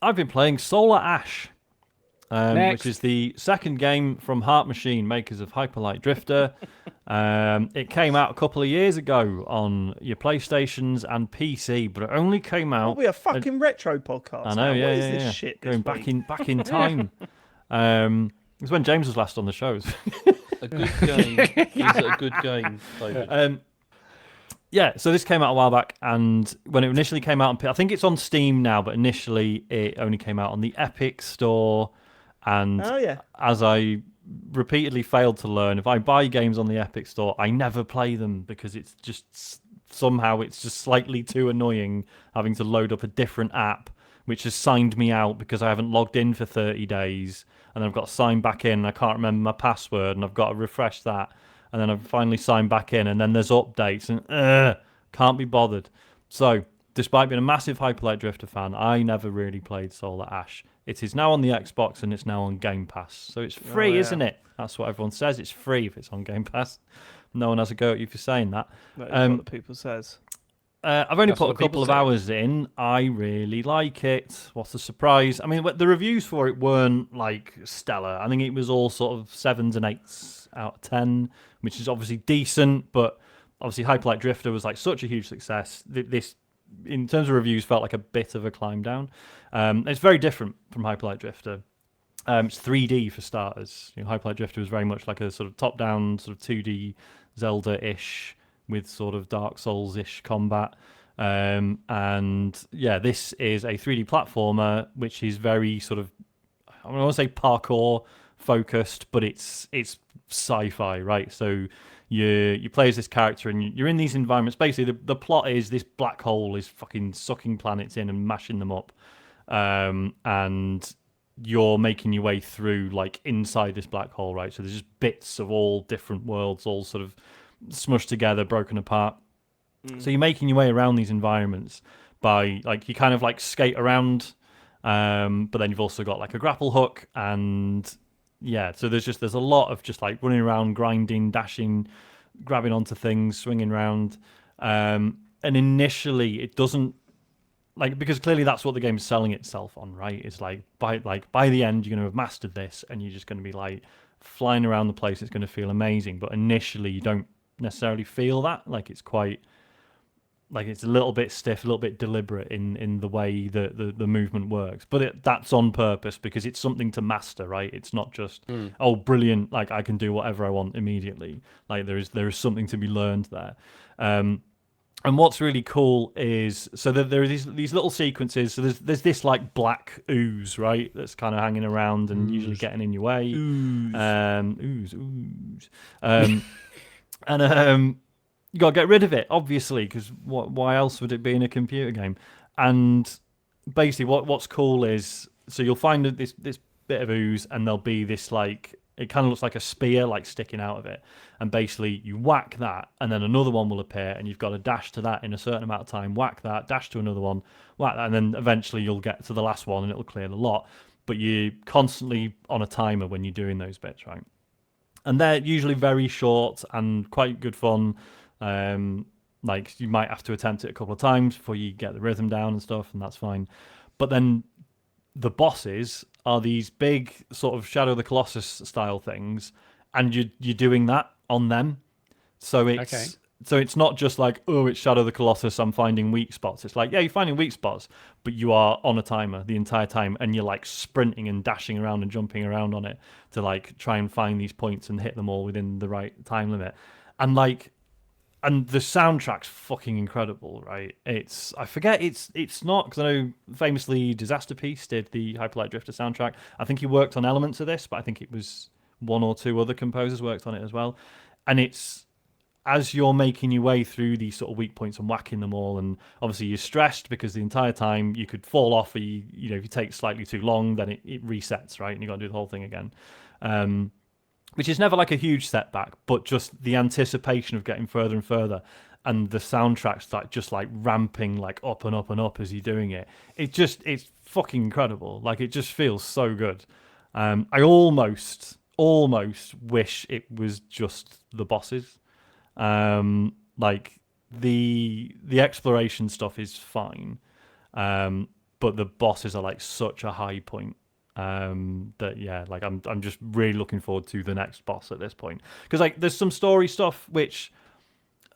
I've been playing Solar Ash, Next. which is the second game from Heart Machine, makers of Hyperlight Drifter. It came out a couple of years ago on your PlayStations and PC, but it only came Oh, out. we a fucking retro podcast. I know, now. yeah, What is yeah, this yeah. shit? Going This back week? in time. It was when James was last on the shows. A good game is a good game, David. Yeah, so this came out a while back, and when it initially came out, I think it's on Steam now, but initially it only came out on the Epic Store. And Oh yeah. as I repeatedly failed to learn, if I buy games on the Epic Store, I never play them because it's just somehow it's just slightly too annoying having to load up a different app, which has signed me out because I haven't logged in for 30 days, and I've got to sign back in, and I can't remember my password, and I've got to refresh that. And then I've finally signed back in, and then there's updates, and can't be bothered. So, despite being a massive Hyperlight Drifter fan, I never really played Solar Ash. It is now on the Xbox, and it's now on Game Pass. So it's free, yeah. isn't it? That's what everyone says. It's free if it's on Game Pass. No one has a go at you for saying that. That is what the people says. I've only That's put what a the couple people of say. hours in. I really like it. What's a surprise? I mean, the reviews for it weren't like stellar. I think it was all sort of 7s and 8s out of 10, which is obviously decent. But obviously, Hyperlight Drifter was like such a huge success. This in terms of reviews, felt like a bit of a climb down. It's very different from Hyperlight Drifter. It's 3D for starters. Hyperlight Drifter was very much like a sort of top-down, sort of 2D Zelda-ish with sort of Dark Souls-ish combat. And yeah, this is a 3D platformer, which is very sort of, I don't want to say parkour focused, but it's sci-fi, right? So you play as this character and you're in these environments. Basically, the plot is this black hole is fucking sucking planets in and mashing them up, and you're making your way through like inside this black hole, right? So there's just bits of all different worlds, all sort of smushed together, broken apart. So you're making your way around these environments by like you kind of like skate around, but then you've also got like a grapple hook, and yeah, so there's a lot of just like running around, grinding, dashing, grabbing onto things, swinging around, and initially it doesn't like, because clearly that's what the game's selling itself on, right? It's like by the end you're going to have mastered this, and you're just going to be like flying around the place. It's going to feel amazing, but initially you don't necessarily feel that. Like it's quite like it's a little bit stiff, a little bit deliberate in the way that the movement works. But that's on purpose because it's something to master, right? It's not just, oh, brilliant, like I can do whatever I want immediately. Like there is something to be learned there. And what's really cool is, so there are these little sequences. So there's this like black ooze, right? That's kind of hanging around and usually getting in your way. Ooze. And you got to get rid of it, obviously, because why else would it be in a computer game? And basically, what's cool is, so you'll find this bit of ooze, and there'll be this like, it kind of looks like a spear, like sticking out of it. And basically, you whack that, and then another one will appear, and you've got to dash to that in a certain amount of time. Whack that, dash to another one, whack that, and then eventually you'll get to the last one, and it'll clear the lot. But you're constantly on a timer when you're doing those bits, right? And they're usually very short and quite good fun. Like you might have to attempt it a couple of times before you get the rhythm down and stuff, and that's fine. But then the bosses are these big sort of Shadow of the Colossus style things, and you're doing that on them. So it's not just like, oh, it's Shadow of the Colossus, I'm finding weak spots. It's like, yeah, you're finding weak spots, but you are on a timer the entire time, and you're like sprinting and dashing around and jumping around on it to like try and find these points and hit them all within the right time limit. And like, and the soundtrack's fucking incredible, right? I forget it's not, because I know famously Disaster Piece did the Hyperlight Drifter soundtrack. I think he worked on elements of this, but I think it was one or two other composers worked on it as well. And it's, as you're making your way through these sort of weak points and whacking them all, and obviously you're stressed because the entire time you could fall off, or if you take slightly too long, then it resets, right? And you got to do the whole thing again. Which is never like a huge setback, but just the anticipation of getting further and further, and the soundtrack's like just like ramping like up and up and up as you're doing it. It's fucking incredible. Like it just feels so good. I almost wish it was just the bosses. Like the exploration stuff is fine, but the bosses are like such a high point. That yeah, like I'm just really looking forward to the next boss at this point, because like there's some story stuff which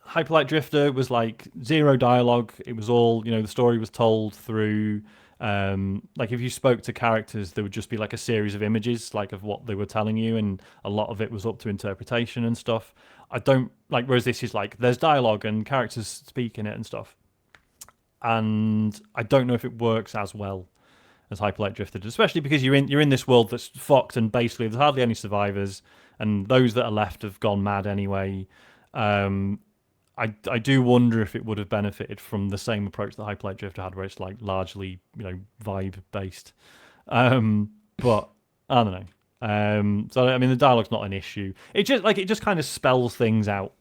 Hyperlight Drifter was like zero dialogue. It was all, the story was told through like if you spoke to characters, there would just be like a series of images like of what they were telling you, and a lot of it was up to interpretation and stuff. I don't like, whereas this is like there's dialogue and characters speak in it and stuff, and I don't know if it works as well as Hyperlight Drifter, especially because you're in this world that's fucked, and basically there's hardly any survivors, and those that are left have gone mad anyway. I do wonder if it would have benefited from the same approach that Hyperlight Drifter had, where it's like largely vibe based. But I don't know. So I mean, the dialogue's not an issue. It just kind of spells things out.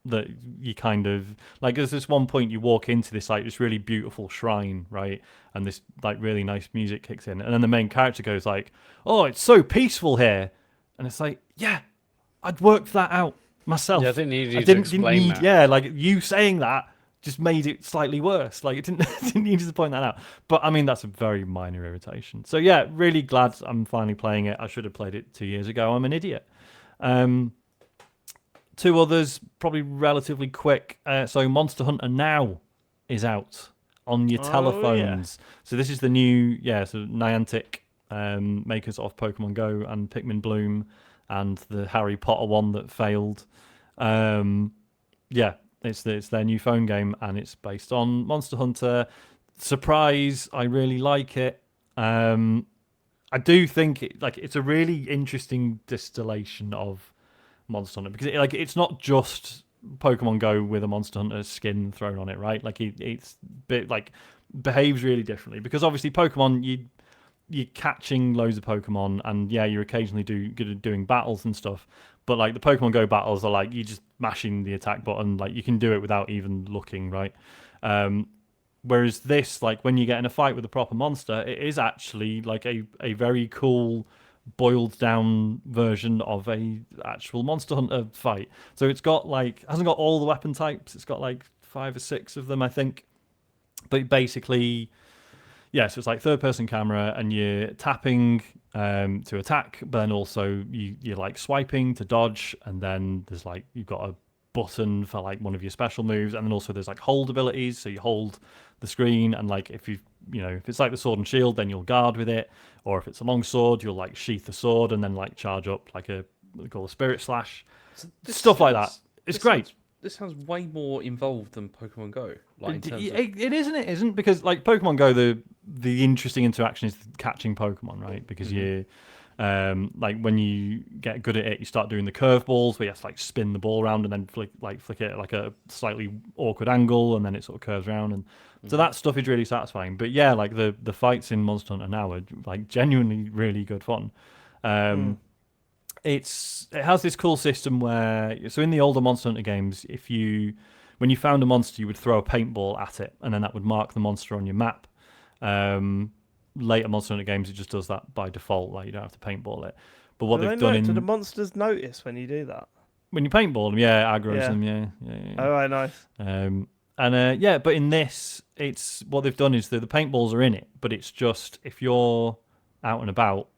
That you kind of like, there's this one point you walk into this like this really beautiful shrine, right, and this like really nice music kicks in, and then the main character goes like, oh, it's so peaceful here, and it's like, yeah, I'd worked that out myself. Yeah, I didn't need you to explain that. Yeah, like you saying that just made it slightly worse. Like it didn't need you to point that out. But I mean, that's a very minor irritation. So yeah, really glad I'm finally playing it. I should have played it 2 years ago. I'm an idiot. Two others, probably relatively quick. So Monster Hunter Now is out on your Oh, telephones. So this is the new, so Niantic, makers of Pokemon Go and Pikmin Bloom, and the Harry Potter one that failed. It's their new phone game, and it's based on Monster Hunter. Surprise! I really like it. I do think it's a really interesting distillation of Monster Hunter, because it's not just Pokemon Go with a Monster Hunter skin thrown on it, right? Like it's bit behaves really differently, because obviously Pokemon, you're catching loads of Pokemon, and you're occasionally doing battles and stuff. But like the Pokemon Go battles are like you just mashing the attack button, like you can do it without even looking, right? Whereas this, like when you get in a fight with a proper monster, it is actually like a very cool, boiled down version of a actual Monster Hunter fight. So it's got hasn't got all the weapon types. It's got like 5 or 6 of them, I think. But basically, so it's like third person camera, and you're tapping to attack, but then also you're like swiping to dodge, and then there's like you've got a button for like one of your special moves, and then also there's like hold abilities, so you hold the screen, and like if if it's like the sword and shield, then you'll guard with it, or if it's a long sword, you'll like sheath the sword and then like charge up like what they call a spirit slash, So stuff like that. It's great. This sounds way more involved than Pokemon Go. Like in terms of... It isn't. It isn't, because like Pokemon Go, the interesting interaction is catching Pokemon, right? Because you, like when you get good at it, you start doing the curveballs, where you have to like spin the ball around and then flick it at like a slightly awkward angle, and then it sort of curves around, and so that stuff is really satisfying. But like the fights in Monster Hunter now are like genuinely really good fun. It has this cool system where, so in the older Monster Hunter games, when you found a monster, you would throw a paintball at it, and then that would mark the monster on your map. Later Monster Hunter games, it just does that by default, like you don't have to paintball it. But what they've done do the monsters notice when you do that? when you paintball them, aggro's them, yeah. All right, nice. But in this, it's what they've done is the paintballs are in it, but it's just if you're out and about,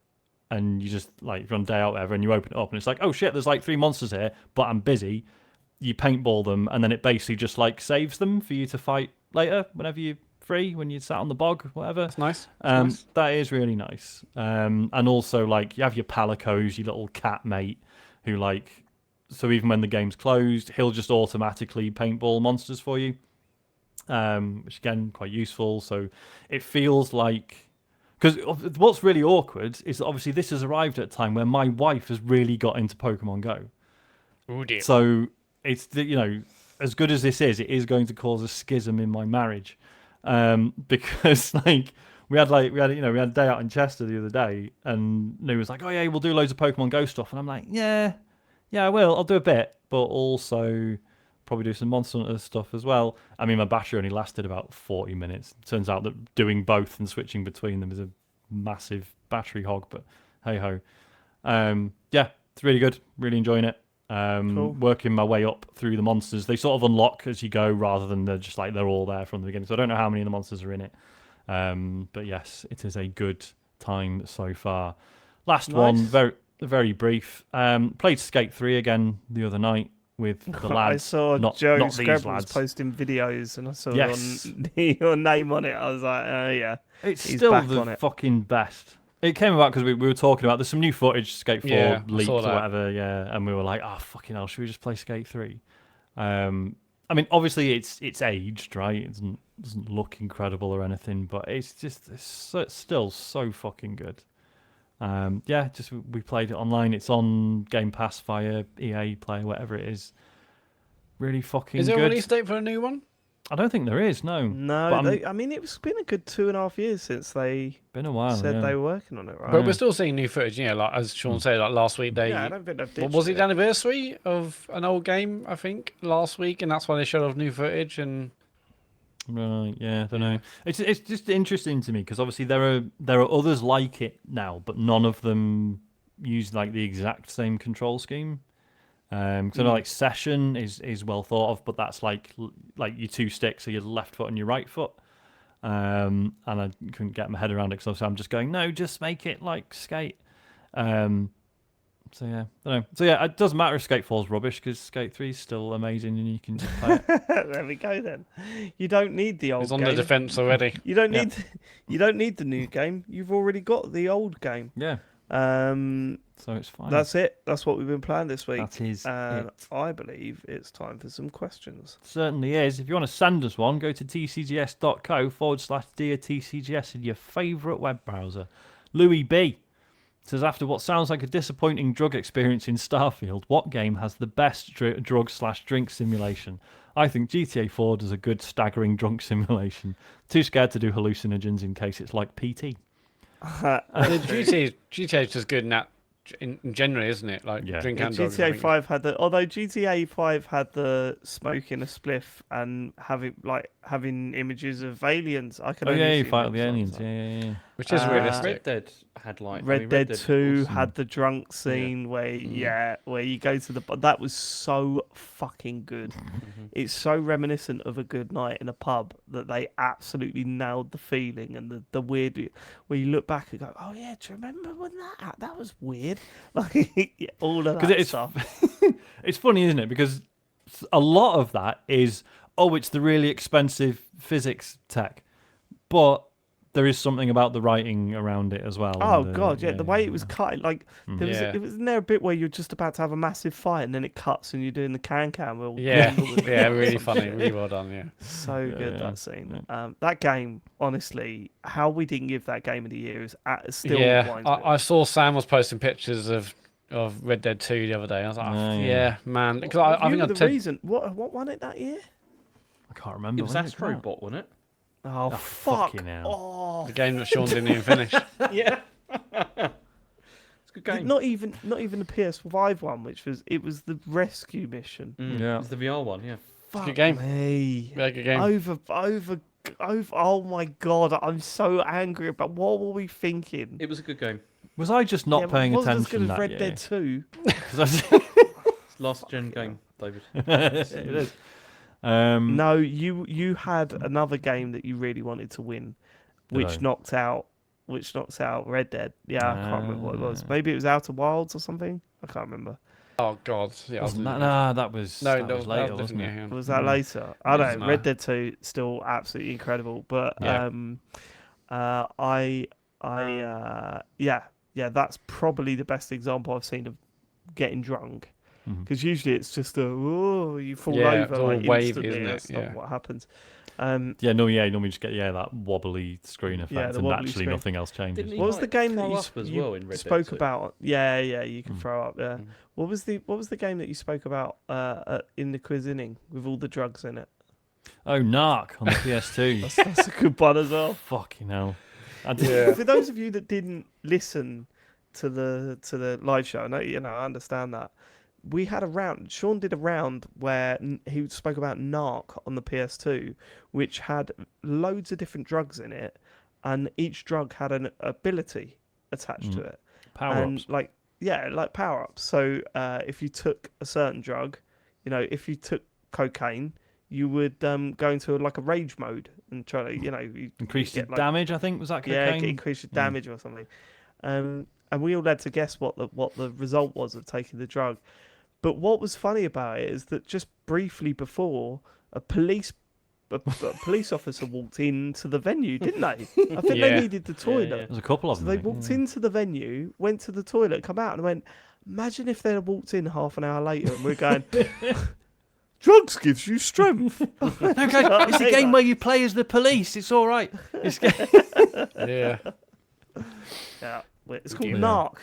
and you just like if you're on day out, whatever, and you open it up, and it's like, oh shit, there's like 3 monsters here, but I'm busy. You paintball them, and then it basically just like saves them for you to fight later whenever you're free, when you sat on the bog, whatever. That's nice. Nice. That is really nice. And also like you have your Palicos, your little cat mate, who like, so even when the game's closed, he'll just automatically paintball monsters for you, which again quite useful. So it feels like. Because what's really awkward is that obviously this has arrived at a time where my wife has really got into Pokemon Go. Oh dear. So it's as good as this is, it is going to cause a schism in my marriage, because like we had a day out in Chester the other day, and Lou was like, oh yeah, we'll do loads of Pokemon Go stuff, and I'm like, yeah, I will. I'll do a bit, but also probably do some Monster Hunter stuff as well. I mean, my battery only lasted about 40 minutes. Turns out that doing both and switching between them is a massive battery hog, but hey ho. It's really good. Really enjoying it. Cool. Working my way up through the monsters. They sort of unlock as you go, rather than they're all there from the beginning. So I don't know how many of the monsters are in it. But yes, it is a good time so far. Last one, very very brief. Played Skate 3 again the other night with the lads. I saw not Joe these Scrabbles lads. posting videos, and I saw Yes. your name on it. I was like, oh yeah, It's he's still back the on it. fucking best. It came about because we were talking about there's some new footage, Skate 4 Yeah, I leaked saw or that. whatever, and we were like, oh fucking hell, should we just play Skate 3? I mean, obviously it's aged, right? It doesn't look incredible or anything, but it's still so fucking good. We played it online. It's on Game Pass via EA Play, whatever it is. Really fucking Is there good. a release date for a new one? I don't think there is, no. No, But I mean, it's been a good 2.5 years since they been a while. said yeah. they were working on it, right? But we're still seeing new footage, like as Sean said, like last week they Yeah, I don't think they've ditched was it it. the anniversary of an old game, I think, last week, and that's why they showed off new footage. And Right, yeah, I don't know. It's just interesting to me because obviously there are others like it now, but none of them use like the exact same control scheme. So I know, like Session is well thought of, but that's like your 2 sticks, so your left foot and your right foot. And I couldn't get my head around it because I'm just going, no, just make it like Skate. So So yeah, I don't know. So yeah, it doesn't matter if Skate 4's rubbish because Skate 3 is still amazing and you can just play it. There we go then. You don't need the old He's on game. the defence already. You don't Yep. need you don't need the new game. You've already got the old game. Yeah, Um, so it's fine. that's it. That's what we've been playing this week. That is And it. I believe it's time for some questions. Certainly is. If you want to send us one, go to tcgs.co/dear TCGS in your favourite web browser. Louis B says, after what sounds like a disappointing drug experience in Starfield, what game has the best drug/drink simulation? I think GTA 4 does a good staggering drunk simulation. Too scared to do hallucinogens in case it's like PT. GTA is just good in that in general, isn't it? Like Yeah. drink Yeah, and drugs. I GTA think. 5 had the although GTA 5 had the smoking a spliff and having images of aliens. I can Oh only yeah, you assume fight it with the was on, aliens. so. Yeah. Which is Uh, realistic. Red Dead had like Red Dead 2 awesome. had the drunk scene where you go to the that was so fucking good. It's so reminiscent of a good night in a pub that they absolutely nailed the feeling and the weird where you look back and go, oh yeah, do you remember when that was weird? Like yeah, all of that Because stuff. it's funny, isn't it? Because a lot of that is, it's the really expensive physics tech, but there is something about the writing around it as well. Oh and god, yeah, the way it was cut, like there was, Yeah. it was in there a bit where you're just about to have a massive fight and then it cuts and you're doing the can with all Yeah, all the- yeah, really some funny, shit. really well done. Yeah, So good yeah, that scene. That game, honestly, how we didn't give that game of the year is still yeah. winds me up. I saw Sam was posting pictures of Red Dead 2 the other day. I was like, Oh, yeah. yeah, man, because What I you think were I've the reason. What won it that year? I can't remember. It was when did come out? Astrobot, wasn't it? Oh, fuck! fucking hell. Oh, the game that Sean didn't even finish. Yeah. It's a good game. not even the PS5 one, which was the rescue mission. Yeah. It's the VR one, yeah. Fuck good game. me. Very good game. Over. Oh my god! I'm so angry about what were we thinking? It was a good game. Was I just not Yeah, but paying it wasn't attention as good that as Red year? Dead 2. 'Cause I was- It's last gen game, David. it is. No, you had another game that you really wanted to win, Did which I? knocked out Red Dead. Yeah, I can't remember what it was. Maybe it was Outer Wilds or something. I can't remember. Oh God, yeah. Wasn't that? Nah, that was No, that was that later, was wasn't it? different, yeah. Was that later? I don't know. Nah. Red Dead 2 still absolutely incredible, but Yeah. yeah, that's probably the best example I've seen of getting drunk. Because usually it's just you fall Yeah, over it's all like wavy, instantly. isn't it? That's not Yeah. what happens. Yeah, no, yeah, you normally just get that wobbly screen effect, the and wobbly naturally screen. nothing else changes. Didn't he What was the like game that throw you, up as you well in Red Dead spoke 2? about? Yeah, you can throw up. Yeah. What was the game that you spoke about in the quiz inning with all the drugs in it? Oh, Narc on the PS2. That's a good one as well. Fucking hell. For those of you that didn't listen to the live show, I understand that. We had a round. Sean did a round where he spoke about Narc on the PS2, which had loads of different drugs in it, and each drug had an ability attached to it. Power-ups. And like power ups. So if you took a certain drug, if you took cocaine, you would go into like a rage mode and try to you Increased get, like, damage, I think, was that yeah, cocaine? increase your damage or something. And we all had to guess what the result was of taking the drug. But what was funny about it is that just briefly before, a police officer walked into the venue, didn't they? I think they Yeah. needed the toilet. yeah. There's a couple of So them. they I think, walked into the venue, went to the toilet, come out, and went, imagine if they'd have walked in half an hour later and we're going, drugs gives you strength. Okay, it's a game where you play as the police. It's all right. It's Yeah. Yeah, it's called Yeah. Narc.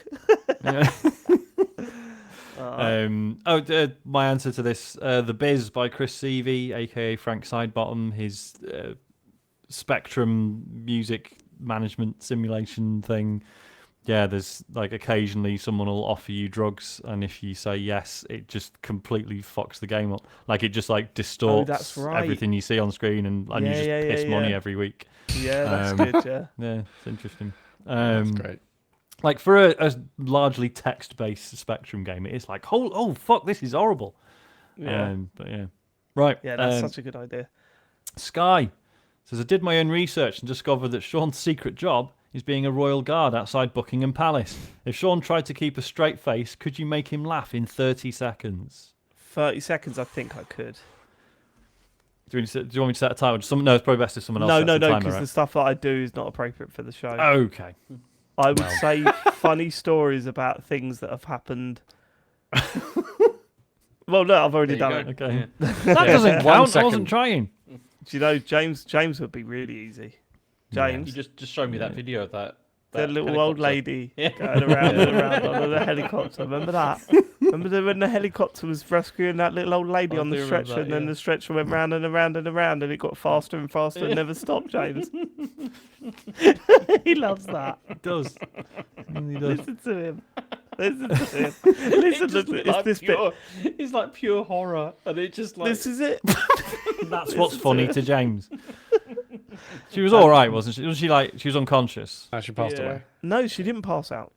My answer to this, The Biz by Chris Seavey, aka Frank Sidebottom, his Spectrum music management simulation thing. Yeah, there's like occasionally someone will offer you drugs, and if you say yes, it just completely fucks the game up. Like it just like distorts that's right. everything you see on screen, and you Yeah, just yeah, piss yeah, money yeah. every week. Yeah, that's Um, good, yeah. Yeah, it's interesting. That's great. Like for a largely text-based Spectrum game, it is like, oh fuck, this is horrible. Yeah. But yeah, right. Yeah, that's such a good idea. Sky says, I did my own research and discovered that Sean's secret job He's being a royal guard outside Buckingham Palace. If Sean tried to keep a straight face, could you make him laugh in 30 seconds? 30 seconds, I think I could. Do you want me to set a timer? No, it's probably best if someone else No, sets a timer, because right? the stuff that I do is not appropriate for the show. Okay. I would say funny stories about things that have happened. Well, no, I've already done it. Okay. Yeah. That doesn't 1 count. I second. wasn't trying. Do you know James would be really easy. James, You just showed me that video of that. the little old helicopter. lady going around and around on the helicopter. Remember that? Remember when the helicopter was rescuing that little old lady I on the do remember stretcher, that, and then yeah. the stretcher went round and around and around, and it got faster and faster and never stopped, James. He loves that. It does. He does. Listen to him. Listen to him. Listen to it's this bit. It's like pure horror, and it just like This is it. That's what's funny to James. She was all right, wasn't she? Was she like she was unconscious? Actually passed Yeah. away. No, she didn't pass out.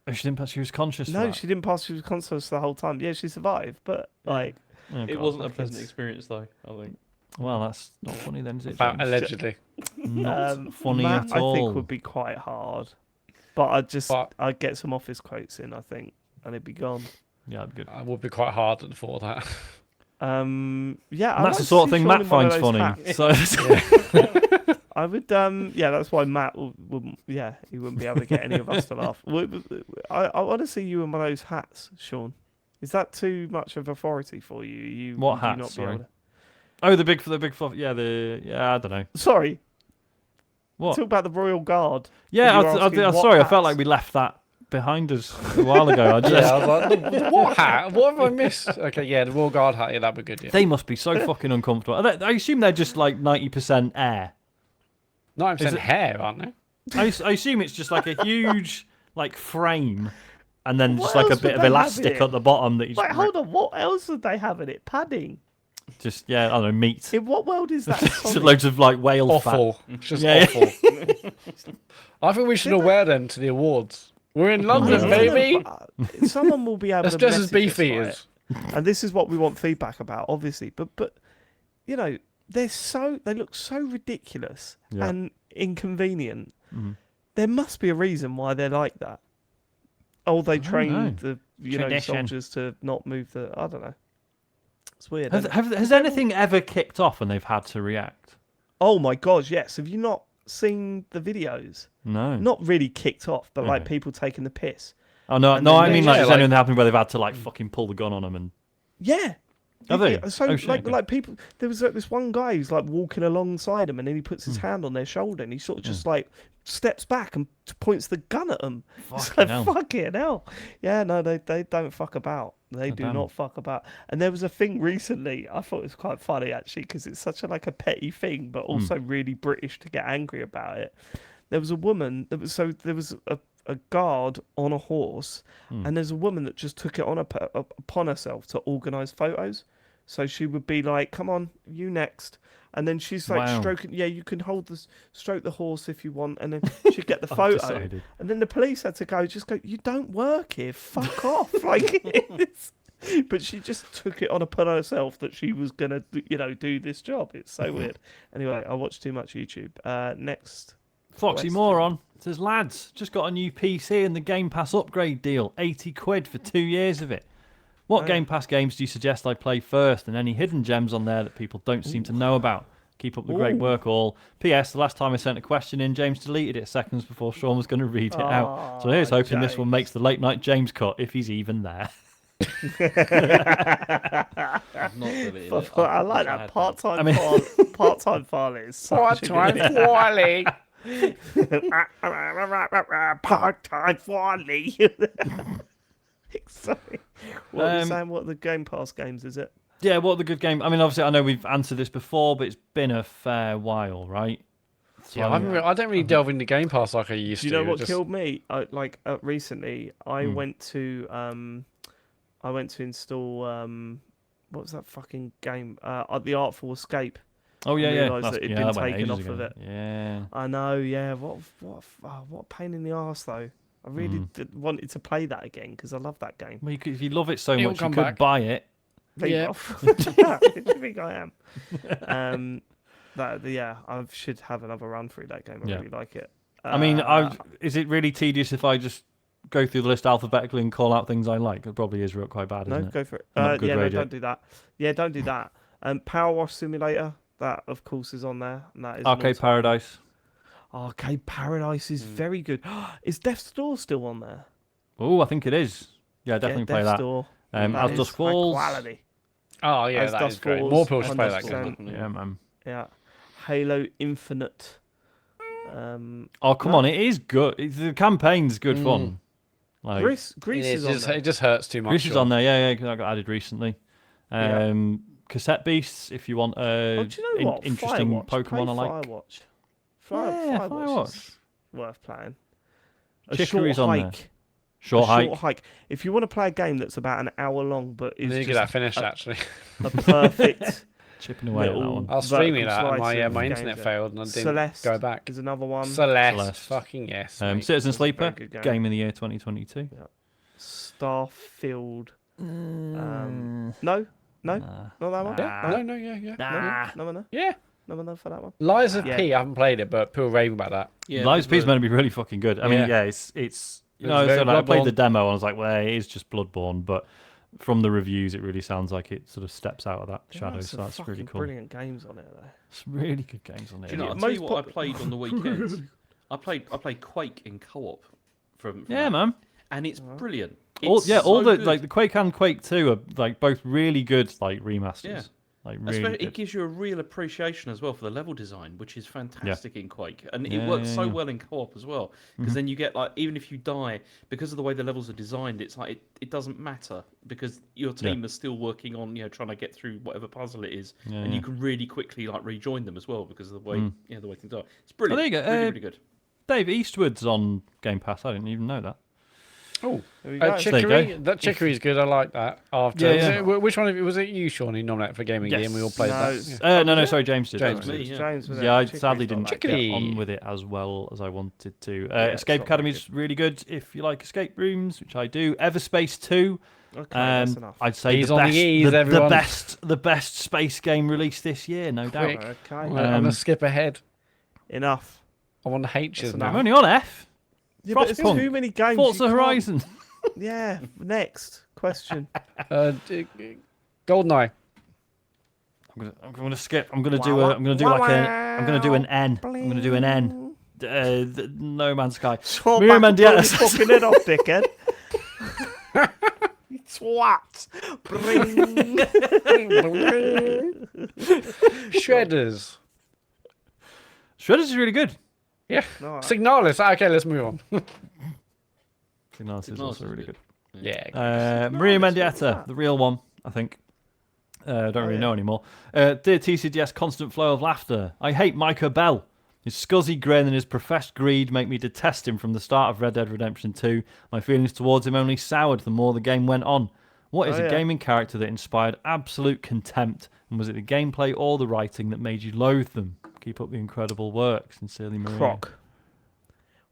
Oh, she didn't. She was conscious. No, for that? she didn't pass. She was conscious the whole time. Yeah, she survived, but like, Oh, it God. wasn't a pleasant experience though. I think. Well, that's not funny then, is it? About James? allegedly. Not funny Matt, at all. I think would be quite hard, but I'd get some office quotes in, I think, and it'd be gone. Yeah, that'd be good. I would be quite hard for that. Yeah, And I'd that's like the to sort of see thing Sean Matt in one of finds those funny. hats. So I would, yeah, that's why Matt wouldn't, yeah, he wouldn't be able to get any of us to laugh. I want to see you in one of those hats, Sean. Is that too much of authority for you? What would you hats, not be sorry? able to- oh, the big fluff. Yeah, I don't know. Sorry, What? talk about the Royal Guard. Yeah, You were asking what sorry. I felt hats? like we left that behind us a while ago. I just, Yeah, I was like, what hat? What have I missed? Okay, yeah, the Royal Guard hat. Yeah, that'd be good. Yeah. They must be so fucking uncomfortable. I assume they're just like 90% air. 90% Is it- hair, aren't they? I assume it's just like a huge like frame, and then What just like a else bit would of they have elastic in it? at the bottom that you Wait, just hold on. What else would they have in it? Padding. just I don't know, meat. In what world is that? Just Sonic? loads of like whale Awful. It's just Yeah, awful. I think we should all wear them to the awards. We're in London, No, baby. but, someone will be able Let's to dress as message us, beef right? eaters. And this is what we want feedback about, obviously. But you know, they look so ridiculous Yeah. and inconvenient. Mhm. There must be a reason why they're like that. Oh, they don't know. trained the Tradition. soldiers to not move the. I don't know. It's weird. Has, isn't it? has anything ever kicked off and they've had to react? Oh my god, yes. Have you not seen the videos? No. Not really kicked off, but like Okay. people taking the piss. Oh no, And no. then I they- mean, yeah, like, has like- anything happened where they've had to like fucking pull the gun on them and? Yeah. Have they? So Oh, shit, okay. like people, there was this one guy who's like walking alongside him, and then he puts Hmm. his hand on their shoulder, and he sort of just like steps back and points the gun at them. It's Fucking like hell. fucking hell. Yeah, no, they don't fuck about. They do damn. not fuck about. And there was a thing recently. I thought it was quite funny actually because it's such a like a petty thing, but also really British to get angry about it. There was a woman that was there was a guard on a horse, and there's a woman that just took it on upon herself to organise photos. So she would be like, "Come on, you next," and then she's like Wow. stroking. Yeah, you can stroke the horse if you want, and then she'd get the I've photo. decided. And then the police had to go. You don't work here. Fuck off. Like, it's, but she just took it on upon herself that she was gonna, do this job. It's so weird. Anyway, I watch too much YouTube. Next. Foxy West. Moron says, lads, just got a new PC and the Game Pass upgrade deal. 80 quid for 2 years of it. What Game Pass games do you suggest I play first? And any hidden gems on there that people don't seem to know about? Keep up the great Ooh. work, all. P.S. The last time I sent a question in, James deleted it seconds before Sean was going to read it out. So here's hoping this one James. makes the late night James cut, if he's even there. I've not deleted it. I like wish that had part-time. I mean- Part-time Farley is such a good- Wally. Part-time Farley. Sorry. What are you saying? What the Game Pass games is it? Yeah, what the good game? I mean, obviously, I know we've answered this before, but it's been a fair while, right? So, Yeah, I don't really delve into Game Pass like I used Do to. you know what Just- killed me? Recently, I went to install what was that fucking game? The Artful Escape. Oh yeah, I yeah. realised That's- that it'd yeah, been that went taken ages off of ago. it. Yeah. I know, yeah. What a pain in the arse though. I really wanted to play that again because I love that game. Well, if you love it so It'll much, you come could back. buy it. Yeah. Who do you think I am? I should have another run through that game. I Yeah. really like it. I mean, is it really tedious if I just go through the list alphabetically and call out things I like? It probably is quite bad, isn't No, it? go for it. I'm not good Yeah, no, radio. don't do that. Yeah, don't do that. Power Wash Simulator, that of course is on there, and that is an Arcade awesome- Paradise. Arcade Paradise is very good. Is Death's Door still on there? Oh, I think it is. Yeah, definitely play Death's that. Door. As That Dusk is high Falls. quality. Oh yeah, As that Dusk is great. Falls, More people should play that 100%. game. Yeah, man. Yeah. Halo Infinite. Oh, come on, it is good. The campaig's good fun. Like, Greece is on there. It just hurts too much. Grease is on there, yeah, 'cause I got added recently. Yeah. Cassette Beasts, if you want Oh, do you know what? interesting Firewatch. Pokemon Play I like. Firewatch. Yeah, Firewatch is worth playing. A Chicory's short on there. hike. Short A hike. short hike. If you want to play a game that's about an hour long, but I is need to get just that finished actually. a perfect Chipping away at that little- one. I was streaming vertical that, and slice of my game internet jam. failed, and I didn't Celeste go back. is another one. Celeste, fucking yes. mate. Citizen That's a very Sleeper, good game. game of the year 2022. Starfield. No, not that one. Yeah, no, yeah. No, Yeah. no for that one. Lies of Yeah. P, I haven't played it, but people rave about that. Yeah, Lies of P is the- meant to be really fucking good. I mean, Yeah. yeah, it's you It's know, very so like, I played the Bloodborne. demo and I was like, well, it is just Bloodborne, but from the reviews, it really sounds like it sort of steps out of that There shadow. are So some that's really fucking cool. Brilliant games on it though. It's really good games on Do it. you know, yeah. I'll tell you Most what I pop- played on the weekends. I played Quake in co-op from Yeah, that, man. and it's brilliant. All It's all so the good. like the Quake and Quake 2 are like both really good like remasters. Yeah. Like Especially- really it good. gives you a real appreciation as well for the level design, which is fantastic in Quake, and Yeah, it works yeah, so yeah. well in co-op as well. Because then you get like, even if you die, because of the way the levels are designed, it's like it doesn't matter because your team is still working on trying to get through whatever puzzle it is, Yeah, and yeah. you can really quickly like rejoin them as well because of the way the way things are. It's there brilliant. you go. Really, really good. Dave Eastwood's on Game Pass. I didn't even know that. Oh, There we go. Chicory. go. That Chicory is good. I like that. After, Yeah, was yeah. it- which one of you was it? You, Sean, who nominated for Game of the Year, and we all played No, that. it's- Yeah. No, sorry, James did. James That was me, it. yeah. James was Yeah, I Chicory's sadly not didn't that get good. Chicory. on with it as well as I wanted to. it's Escape not Academy very is really good if you like escape rooms, which I do. Everspace 2. Okay, that's enough. I'd say He's the on the best, E's, everyone. the best space game released this year, no doubt. Quick. Okay, I'm gonna skip ahead. enough. I want H's That's now. I'm only on F. Yeah, but it's Frostpunk. too many games. Forza you can't- Horizon. Yeah. Next question. Goldeneye. I'm gonna skip. I'm gonna do an N. I'm gonna do an N. No Man's Sky. Swap Miriam back and blow your Mendieta. fucking head off, dickhead. You twat. Bring. Shredders. Shredders is really good. Yeah. No, Signalis. Okay, let's move on. Signalis is Signalis also is really good. good. Yeah. Maria what was Mendieta, that? the real one, I think. Don't really yeah. know anymore. Dear TCDS, constant flow of laughter. I hate Micah Bell. His scuzzy grin and his professed greed make me detest him from the start of Red Dead Redemption 2. My feelings towards him only soured the more the game went on. What is Oh, a yeah. gaming character that inspired absolute contempt? And was it the gameplay or the writing that made you loathe them? Keep up the incredible work. Sincerely, Maria. Croc.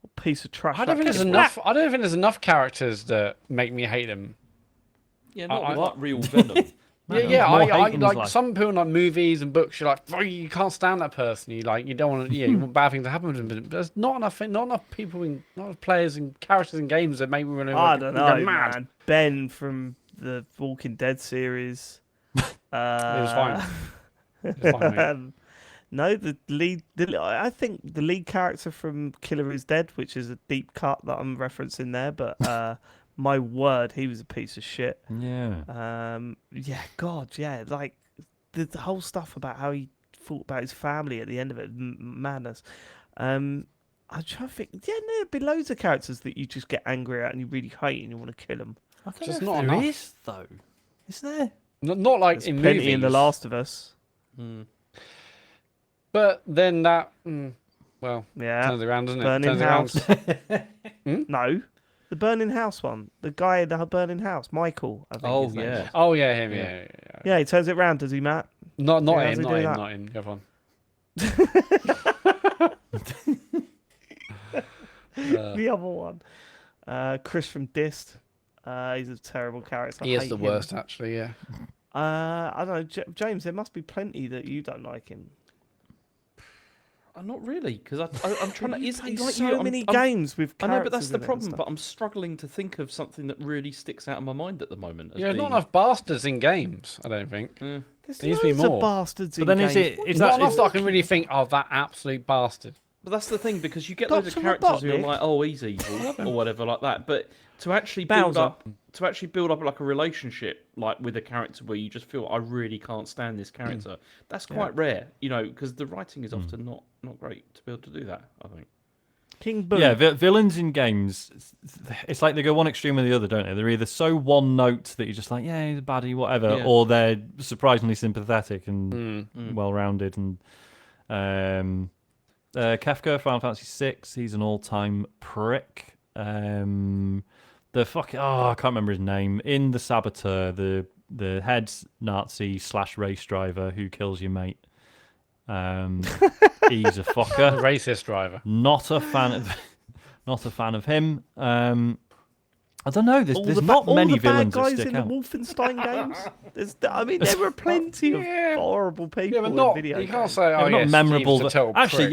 What piece of trash. I don't that think there's kid enough. I don't think there's enough characters that make me hate them. Yeah, not with I- like real venom. Man, Yeah, more I hate in his like life. some people in like movies and books. You're like, "Oh, you can't stand that person. You like, you don't want to. Yeah, you want bad things to happen to them. But there's not enough people, not enough players and characters and games that make me want to. I don't know, go mad. man. Ben from the Walking Dead series. It was fine. It was fine, mate. No, the lead. I think the lead character from Killer is Dead, which is a deep cut that I'm referencing there. But my word, he was a piece of shit. Yeah. Yeah, God, yeah, like the whole stuff about how he thought about his family at the end of it, madness. I'm trying to think. Yeah, no, there'd be loads of characters that you just get angry at and you really hate and you want to kill them. I don't Just know not if there enough. is, though. Is there? Not like There's in plenty movies. in The Last of Us. But then that, well, Yeah, turns around, doesn't it? Burning Turns House. around. No, the Burning House one. The guy in the Burning House, Michael. I think Oh, his name yeah. is. Oh yeah, him. Yeah. Yeah. Yeah, he turns it round, does he, Matt? Not Yeah, him. how's he Not do him. that? Not him. Go on. The other one, Chris from Dist. He's a terrible character. I He is hate the him. worst, actually. Yeah. I don't know, James. There must be plenty that you don't like him. Not really, because I'm trying to. You It's play like so you, many I'm, games with I know, but that's characters the in it and problem. stuff. But I'm struggling to think of something that really sticks out of my mind at the moment. As Yeah, not being, enough bastards in games. I don't think. eh. There's There needs to be loads of more. bastards But in then games. is Not that enough is, that I can really think of that absolute bastard. But that's the thing, because you get loads of Dr. characters who are Robotnik. like, oh, he's evil or whatever like that. But to actually Bowser. build up like a relationship like with a character where you just feel I really can't stand this character, that's quite rare, because the writing is often not great to be able to do that. I think. King Boo. yeah, villains in games. It's like they go one extreme or the other, don't they? They're either so one note that you're just like, yeah, he's a baddie, whatever, Yeah. or they're surprisingly sympathetic and well rounded. And Kefka, Final Fantasy VI, he's an all-time prick. The fucking I can't remember his name. In the Saboteur, the head Nazi / race driver who kills your mate. He's a The fucker. racist driver. Not a fan of him. I don't know. There's not all many the bad villains that guys stick in out. the Wolfenstein games. There were plenty of horrible people Yeah, but in not. video You can't games. say, Yeah, oh, not yes, memorable. Steve's a total Actually, prick.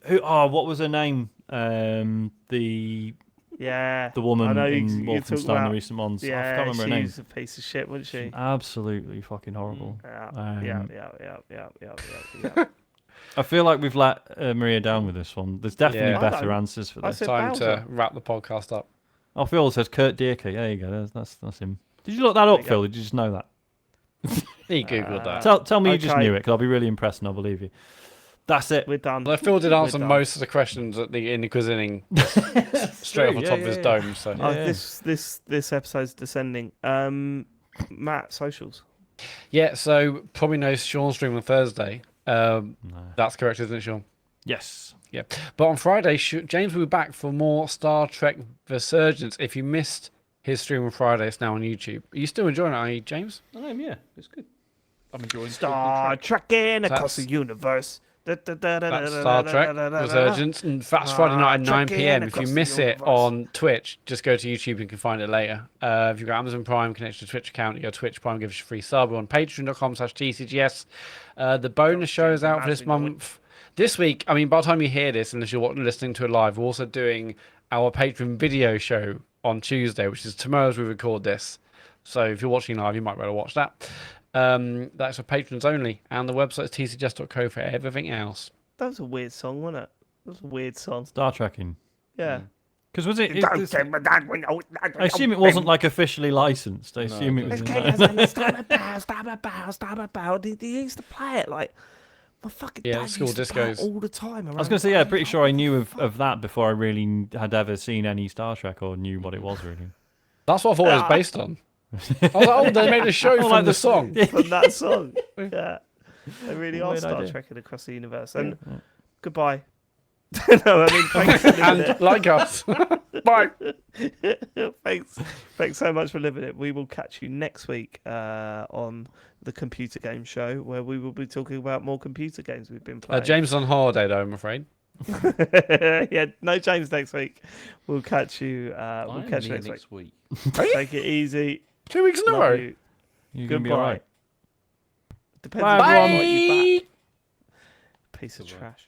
yeah. What was her name? The Yeah, woman I know in you're talking Wolfenstein, about, the recent ones. I Yeah, can't remember her name. she's a piece of shit, wasn't she? Absolutely fucking horrible. Yeah. I feel like we've let Maria down with this one. There's definitely Yeah. better I answers for I this. said Time Bowser. to wrap the podcast up. Oh, Phil says Kurt Dierke. There you go. That's him. Did you look that up, you go. Phil? Did you just know that? He googled that. Tell me you just okay. knew it, because I'll be really impressed and I'll believe you. That's it. We're done. Well, Phil did answer done. most of the questions in the quizzing straight off the top of his dome. So Yeah. This episode's descending. Matt, socials. yeah, so probably know Sean's stream on Thursday. That's correct, isn't it, Sean? Yes. Yeah. But on Friday, James will be back for more Star Trek Resurgence. If you missed his stream on Friday, it's now on YouTube. Are you still enjoying it, are you, James? I am, yeah, it's good. I'm enjoying Star Trekking across That's- the universe. That's Star Trek Resurgence, and that's Friday night at 9 p.m. If you miss it on Twitch, just go to YouTube and you can find it later. If you've got Amazon Prime, connect to your Twitch account, you go to Twitch Prime, give us a free sub. We're on patreon.com/TCGS. The bonus show is out for this month. This week, I mean, by the time you hear this, unless you're listening to it live, we're also doing our Patreon video show on Tuesday, which is tomorrow as we record this. So if you're watching live, you might be able to watch that. That's for patrons only, and the website is tcjust.co for everything else. That was a weird song, wasn't it? That was a weird song. Star Trekking. Yeah. Because was it? Don't say my dad when I assume it wasn't like officially licensed. I assume it was. They used to play it like my fucking Yeah, dad school used to play it discos. all the time. I was going to say, yeah, pretty sure I knew of that before I really had ever seen any Star Trek or knew what it was really. That's what I thought it was based on. I was like, oh, they made a show from like the the- song. from that song. Yeah, they really are Weird Star idea. Trekking across the universe. And goodbye. No, I mean, thanks for living And like us. Bye. it. Thanks so much for living it. We will catch you next week on the Computer Game Show, where we will be talking about more computer games we've been playing. James is on holiday, though, I'm afraid. Yeah, no James next week. We'll catch you. We'll catch you next week. Take it easy. 2 weeks in a Love row. you. You're going to be Goodbye. alright. Depends Bye, on everyone. what you back. Piece of trash.